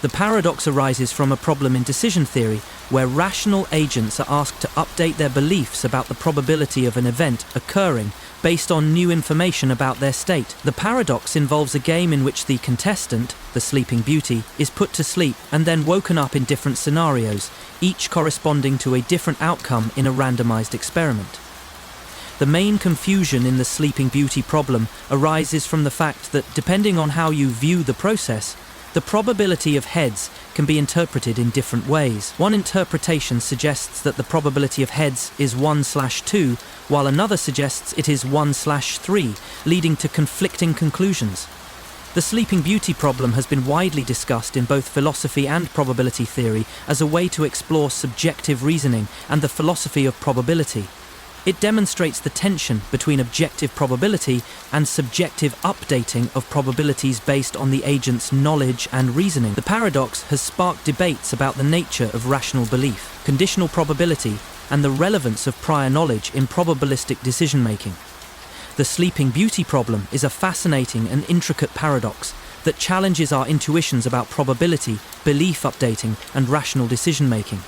The paradox arises from a problem in decision theory where rational agents are asked to update their beliefs about the probability of an event occurring based on new information about their state. The paradox involves a game in which the contestant, the Sleeping Beauty, is put to sleep and then woken up in different scenarios, each corresponding to a different outcome in a randomized experiment. The main confusion in the Sleeping Beauty problem arises from the fact that, depending on how you view the process, the probability of heads can be interpreted in different ways. One interpretation suggests that the probability of heads is 1/2, while another suggests it is 1/3, leading to conflicting conclusions. The Sleeping Beauty problem has been widely discussed in both philosophy and probability theory as a way to explore subjective reasoning and the philosophy of probability. It demonstrates the tension between objective probability and subjective updating of probabilities based on the agent's knowledge and reasoning. The paradox has sparked debates about the nature of rational belief, conditional probability, and the relevance of prior knowledge in probabilistic decision-making. The Sleeping Beauty problem is a fascinating and intricate paradox that challenges our intuitions about probability, belief updating, and rational decision-making.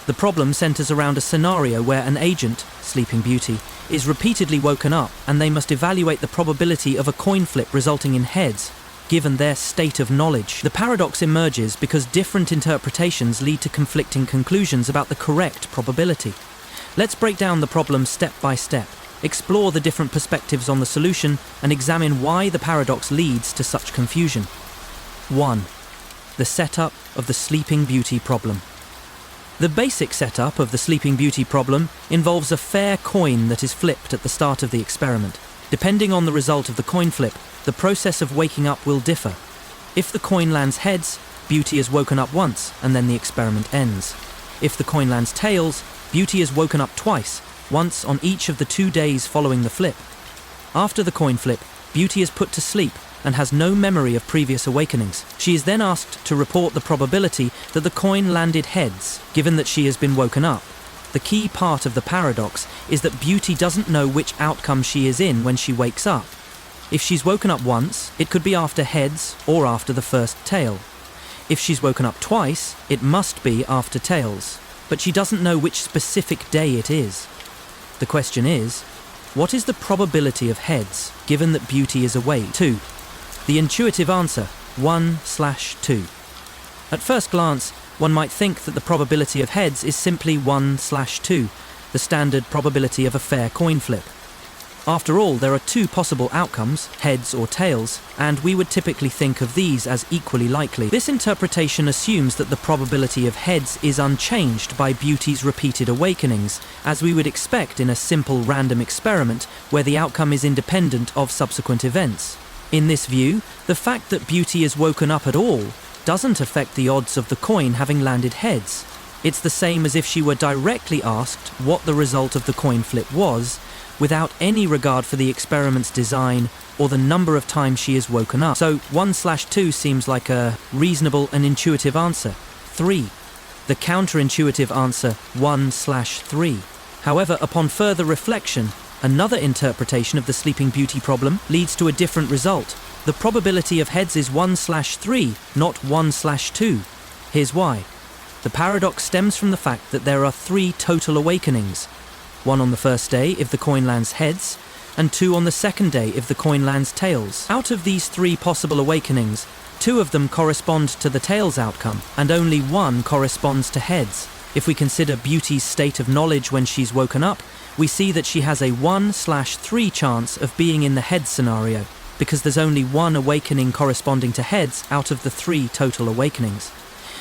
The problem centers around a scenario where an agent, Sleeping Beauty, is repeatedly woken up and they must evaluate the probability of a coin flip resulting in heads, given their state of knowledge. The paradox emerges because different interpretations lead to conflicting conclusions about the correct probability. Let's break down the problem step by step, explore the different perspectives on the solution, and examine why the paradox leads to such confusion. 1. The setup of the Sleeping Beauty problem. The basic setup of the Sleeping Beauty problem involves a fair coin that is flipped at the start of the experiment. Depending on the result of the coin flip, the process of waking up will differ. If the coin lands heads, Beauty is woken up once and then the experiment ends. If the coin lands tails, Beauty is woken up twice, once on each of the 2 days following the flip. After the coin flip, Beauty is put to sleep and has no memory of previous awakenings. She is then asked to report the probability that the coin landed heads, given that she has been woken up. The key part of the paradox is that Beauty doesn't know which outcome she is in when she wakes up. If she's woken up once, it could be after heads or after the first tail. If she's woken up twice, it must be after tails, but she doesn't know which specific day it is. The question is, what is the probability of heads, given that Beauty is awake? 2. The intuitive answer, 1/2. At first glance, one might think that the probability of heads is simply 1/2, the standard probability of a fair coin flip. After all, there are 2 possible outcomes, heads or tails, and we would typically think of these as equally likely. This interpretation assumes that the probability of heads is unchanged by Beauty's repeated awakenings, as we would expect in a simple random experiment where the outcome is independent of subsequent events. In this view, the fact that Beauty is woken up at all doesn't affect the odds of the coin having landed heads. It's the same as if she were directly asked what the result of the coin flip was, without any regard for the experiment's design or the number of times she is woken up. So 1/2 seems like a reasonable and intuitive answer. 3. The counterintuitive answer, 1/3. However, upon further reflection, another interpretation of the Sleeping Beauty problem leads to a different result. The probability of heads is 1/3, not 1/2. Here's why. The paradox stems from the fact that there are 3 total awakenings. 1 on the first day if the coin lands heads, and 2 on the second day if the coin lands tails. Out of these 3 possible awakenings, 2 of them correspond to the tails outcome, and only 1 corresponds to heads. If we consider Beauty's state of knowledge when she's woken up, we see that she has a 1/3 chance of being in the head scenario, because there's only 1 awakening corresponding to heads out of the 3 total awakenings,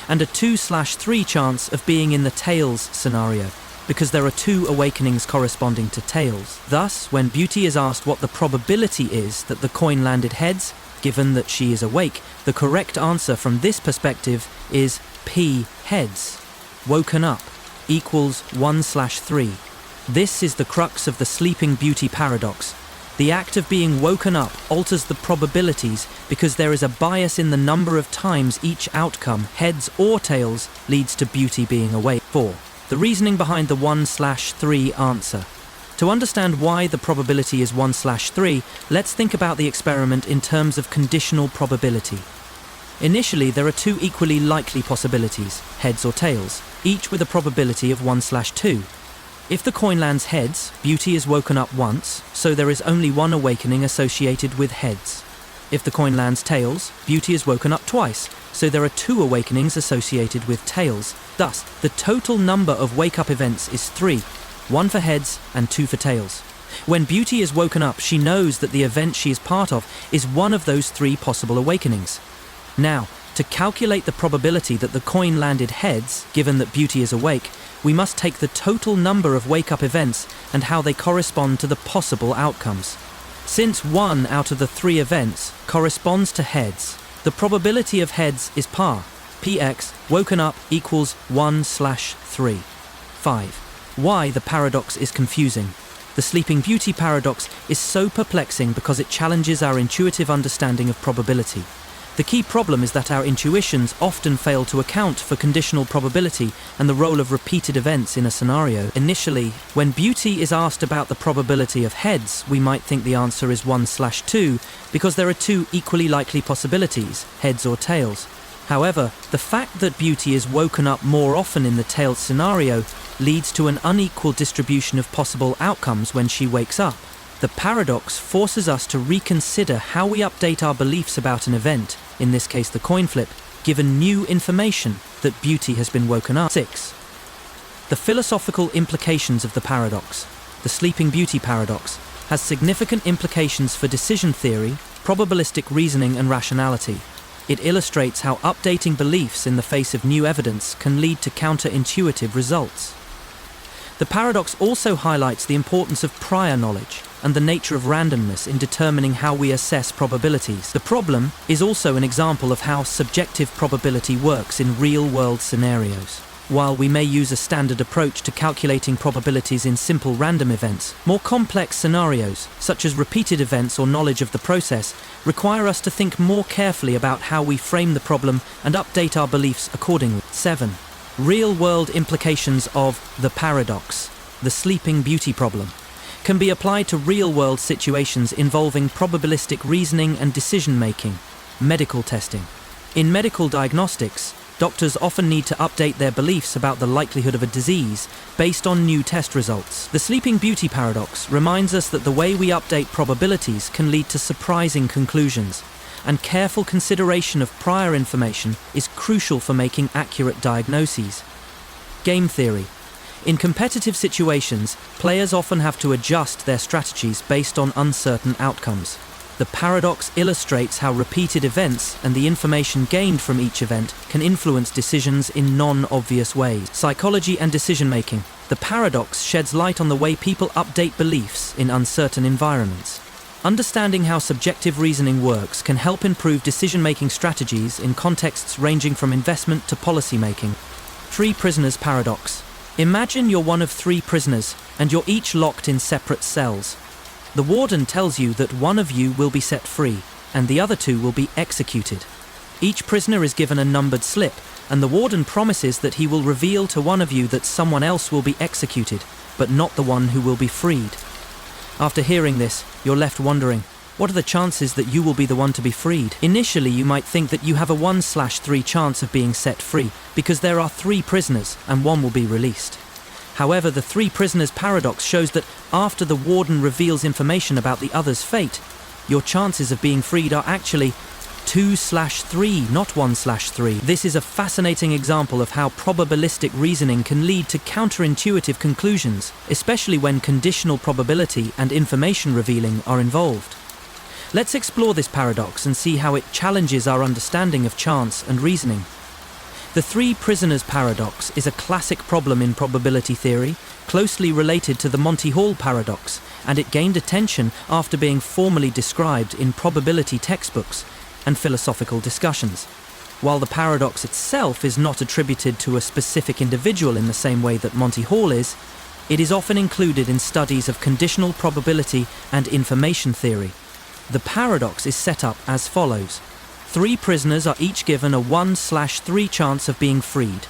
and a 2/3 chance of being in the tails scenario, because there are 2 awakenings corresponding to tails. Thus, when Beauty is asked what the probability is that the coin landed heads, given that she is awake, the correct answer from this perspective is P heads. Woken up equals 1/3. This is the crux of the Sleeping Beauty paradox. The act of being woken up alters the probabilities because there is a bias in the number of times each outcome, heads or tails, leads to Beauty being awake. 4. The reasoning behind the 1/3 answer. To understand why the probability is 1/3, let's think about the experiment in terms of conditional probability. Initially, there are two equally likely possibilities, heads or tails, each with a probability of 1/2. If the coin lands heads, Beauty is woken up once, so there is only one awakening associated with heads. If the coin lands tails, Beauty is woken up twice, so there are two awakenings associated with tails. Thus, the total number of wake-up events is 3, 1 for heads and 2 for tails. When Beauty is woken up, she knows that the event she is part of is one of those 3 possible awakenings. Now, to calculate the probability that the coin landed heads, given that Beauty is awake, we must take the total number of wake-up events and how they correspond to the possible outcomes. Since 1 out of the 3 events corresponds to heads, the probability of heads is par. Px woken up equals 1/3. 5. Why the paradox is confusing. The Sleeping Beauty paradox is so perplexing because it challenges our intuitive understanding of probability. The key problem is that our intuitions often fail to account for conditional probability and the role of repeated events in a scenario. Initially, when Beauty is asked about the probability of heads, we might think the answer is 1/2 because there are two equally likely possibilities, heads or tails. However, the fact that Beauty is woken up more often in the tails scenario leads to an unequal distribution of possible outcomes when she wakes up. The paradox forces us to reconsider how we update our beliefs about an event, in this case the coin flip, given new information that Beauty has been woken up. 6. The philosophical implications of the paradox. The Sleeping Beauty paradox has significant implications for decision theory, probabilistic reasoning and rationality. It illustrates how updating beliefs in the face of new evidence can lead to counterintuitive results. The paradox also highlights the importance of prior knowledge and the nature of randomness in determining how we assess probabilities. The problem is also an example of how subjective probability works in real-world scenarios. While we may use a standard approach to calculating probabilities in simple random events, more complex scenarios, such as repeated events or knowledge of the process, require us to think more carefully about how we frame the problem and update our beliefs accordingly. 7. Real-world implications of the paradox, the Sleeping Beauty problem, can be applied to real-world situations involving probabilistic reasoning and decision-making. Medical testing. In medical diagnostics, doctors often need to update their beliefs about the likelihood of a disease based on new test results. The Sleeping Beauty paradox reminds us that the way we update probabilities can lead to surprising conclusions, and careful consideration of prior information is crucial for making accurate diagnoses. Game theory. In competitive situations, players often have to adjust their strategies based on uncertain outcomes. The paradox illustrates how repeated events and the information gained from each event can influence decisions in non-obvious ways. Psychology and decision-making. The paradox sheds light on the way people update beliefs in uncertain environments. Understanding how subjective reasoning works can help improve decision-making strategies in contexts ranging from investment to policy-making. 3 prisoners paradox. Imagine you're one of 3 prisoners, and you're each locked in separate cells. The warden tells you that one of you will be set free, and the other 2 will be executed. Each prisoner is given a numbered slip, and the warden promises that he will reveal to one of you that someone else will be executed, but not the one who will be freed. After hearing this, you're left wondering, what are the chances that you will be the one to be freed? Initially, you might think that you have a 1/3 chance of being set free because there are 3 prisoners and one will be released. However, the 3 prisoners paradox shows that after the warden reveals information about the other's fate, your chances of being freed are actually 2/3, not 1/3. This is a fascinating example of how probabilistic reasoning can lead to counterintuitive conclusions, especially when conditional probability and information revealing are involved. Let's explore this paradox and see how it challenges our understanding of chance and reasoning. The 3 prisoners paradox is a classic problem in probability theory, closely related to the Monty Hall paradox, and it gained attention after being formally described in probability textbooks and philosophical discussions. While the paradox itself is not attributed to a specific individual in the same way that Monty Hall is, It is often included in studies of conditional probability and information theory. The paradox is set up as follows. 3 prisoners are each given a 1/3 chance of being freed.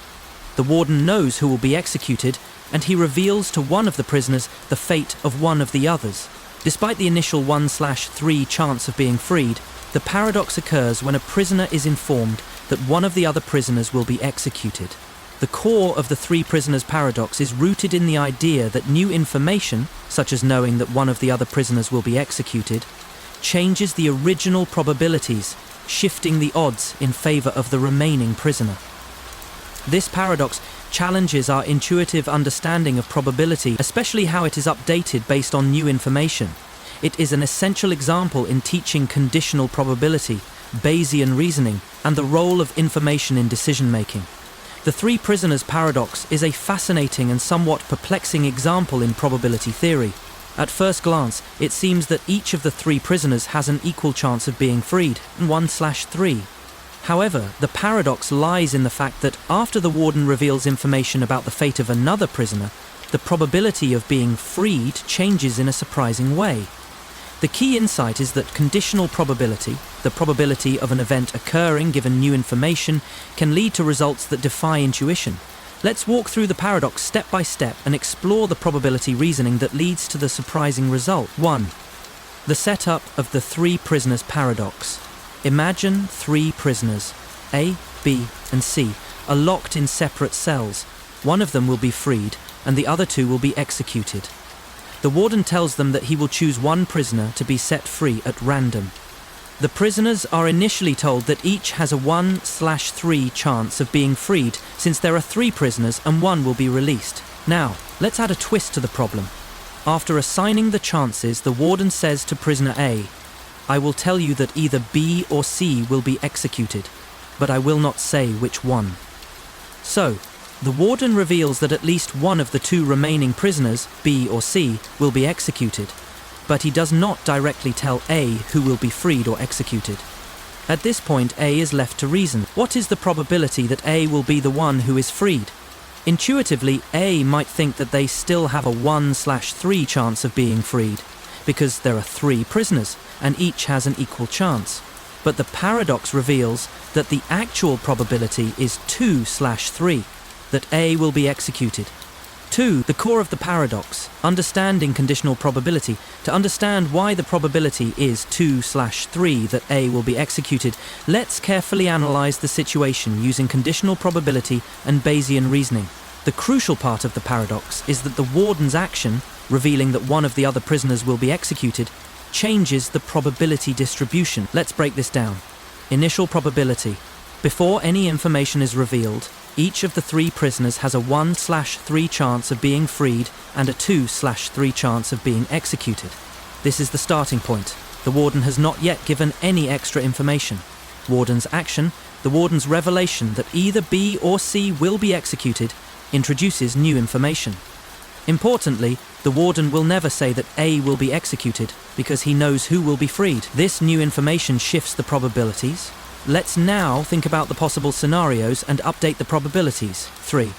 The warden knows who will be executed, and he reveals to one of the prisoners the fate of one of the others. Despite the initial 1/3 chance of being freed, the paradox occurs when a prisoner is informed that one of the other prisoners will be executed. The core of the 3 prisoners paradox is rooted in the idea that new information, such as knowing that one of the other prisoners will be executed, changes the original probabilities, shifting the odds in favor of the remaining prisoner. This paradox challenges our intuitive understanding of probability, especially how it is updated based on new information. It is an essential example in teaching conditional probability, Bayesian reasoning, and the role of information in decision-making. The 3 prisoners paradox is a fascinating and somewhat perplexing example in probability theory. At first glance, it seems that each of the 3 prisoners has an equal chance of being freed, 1/3. However, the paradox lies in the fact that after the warden reveals information about the fate of another prisoner, the probability of being freed changes in a surprising way. The key insight is that conditional probability, the probability of an event occurring given new information, can lead to results that defy intuition. Let's walk through the paradox step by step and explore the probability reasoning that leads to the surprising result. 1. The setup of the 3 prisoners paradox. Imagine 3 prisoners, A, B, and C, are locked in separate cells. One of them will be freed, and the other 2 will be executed. The warden tells them that he will choose one prisoner to be set free at random. The prisoners are initially told that each has a 1/3 chance of being freed, since there are 3 prisoners and 1 will be released. Now, let's add a twist to the problem. After assigning the chances, the warden says to prisoner A, "I will tell you that either B or C will be executed, but I will not say which one." So, the warden reveals that at least one of the 2 remaining prisoners, B or C, will be executed, but he does not directly tell A who will be freed or executed. At this point, A is left to reason. What is the probability that A will be the one who is freed? Intuitively, A might think that they still have a 1/3 chance of being freed, because there are 3 prisoners, and each has an equal chance. But the paradox reveals that the actual probability is 2/3, that A will be executed. 2. The core of the paradox, understanding conditional probability. To understand why the probability is 2/3 that A will be executed, let's carefully analyze the situation using conditional probability and Bayesian reasoning. The crucial part of the paradox is that the warden's action, revealing that one of the other prisoners will be executed, changes the probability distribution. Let's break this down. Initial probability. Before any information is revealed, each of the 3 prisoners has a 1/3 chance of being freed and a 2/3 chance of being executed. This is the starting point. The warden has not yet given any extra information. Warden's action, the warden's revelation that either B or C will be executed, introduces new information. Importantly, the warden will never say that A will be executed because he knows who will be freed. This new information shifts the probabilities. Let's now think about the possible scenarios and update the probabilities. 3.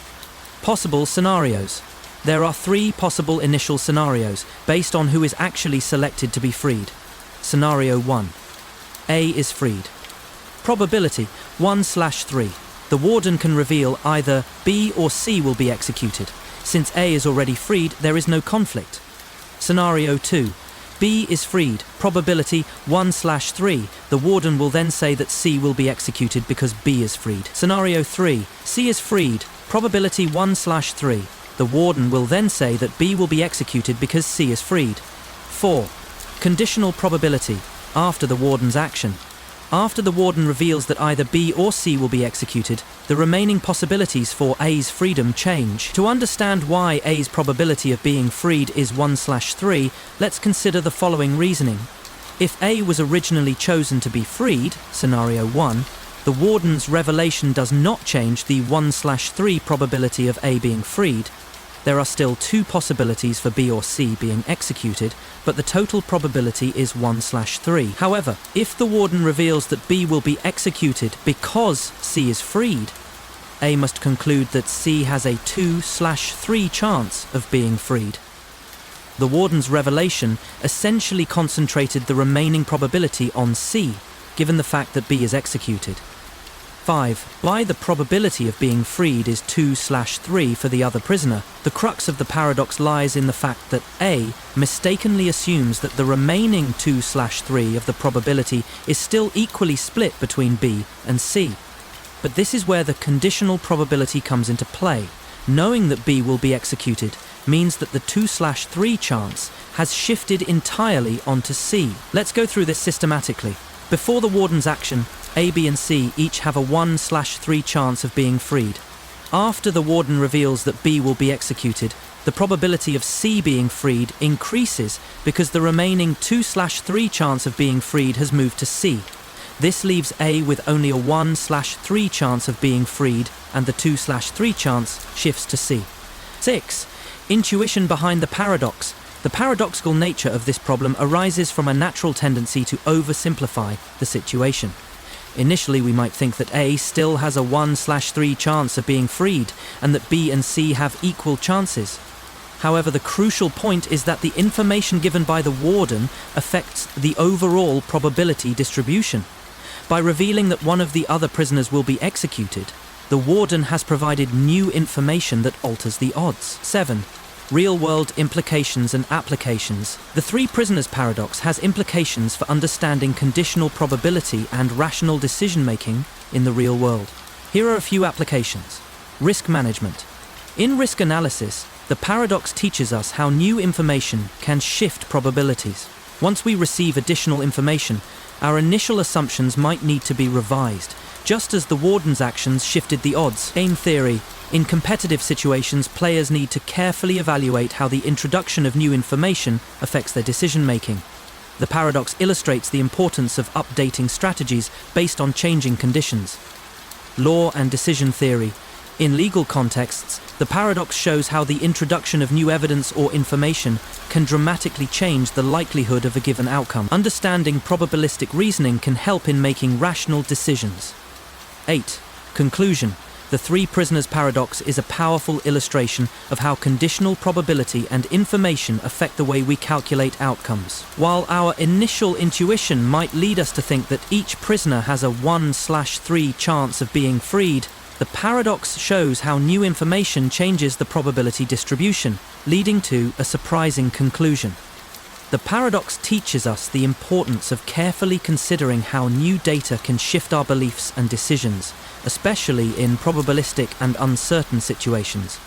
Possible scenarios. There are 3 possible initial scenarios based on who is actually selected to be freed. Scenario 1. A is freed. Probability 1/3. The warden can reveal either B or C will be executed. Since A is already freed, there is no conflict. Scenario 2. B is freed. Probability 1/3. The warden will then say that C will be executed because B is freed. Scenario 3. C is freed. Probability 1/3. The warden will then say that B will be executed because C is freed. 4. Conditional probability. After the warden's action. After the warden reveals that either B or C will be executed, the remaining possibilities for A's freedom change. To understand why A's probability of being freed is 1/3, let's consider the following reasoning. If A was originally chosen to be freed, scenario 1, the warden's revelation does not change the 1/3 probability of A being freed. There are still 2 possibilities for B or C being executed, but the total probability is 1/3. However, if the warden reveals that B will be executed because C is freed, A must conclude that C has a 2/3 chance of being freed. The warden's revelation essentially concentrated the remaining probability on C, given the fact that B is executed. 5. Why the probability of being freed is 2/3 for the other prisoner. The crux of the paradox lies in the fact that A mistakenly assumes that the remaining 2/3 of the probability is still equally split between B and C. But this is where the conditional probability comes into play. Knowing that B will be executed means that the 2/3 chance has shifted entirely onto C. Let's go through this systematically. Before the warden's action, A, B and C each have a 1/3 chance of being freed. After the warden reveals that B will be executed, the probability of C being freed increases because the remaining 2/3 chance of being freed has moved to C. This leaves A with only a 1/3 chance of being freed, and the 2/3 chance shifts to C. 6. Intuition behind the paradox. The paradoxical nature of this problem arises from a natural tendency to oversimplify the situation. Initially, we might think that A still has a 1/3 chance of being freed, and that B and C have equal chances. However, the crucial point is that the information given by the warden affects the overall probability distribution. By revealing that one of the other prisoners will be executed, the warden has provided new information that alters the odds. 7. Real-world implications and applications. The three prisoners paradox has implications for understanding conditional probability and rational decision-making in the real world. Here are a few applications. Risk management. In risk analysis, the paradox teaches us how new information can shift probabilities. Once we receive additional information, our initial assumptions might need to be revised, just as the warden's actions shifted the odds. Game theory. In competitive situations, players need to carefully evaluate how the introduction of new information affects their decision-making. The paradox illustrates the importance of updating strategies based on changing conditions. Law and decision theory. In legal contexts, the paradox shows how the introduction of new evidence or information can dramatically change the likelihood of a given outcome. Understanding probabilistic reasoning can help in making rational decisions. 8. Conclusion. The three prisoners paradox is a powerful illustration of how conditional probability and information affect the way we calculate outcomes. While our initial intuition might lead us to think that each prisoner has a 1/3 chance of being freed, the paradox shows how new information changes the probability distribution, leading to a surprising conclusion. The paradox teaches us the importance of carefully considering how new data can shift our beliefs and decisions, especially in probabilistic and uncertain situations.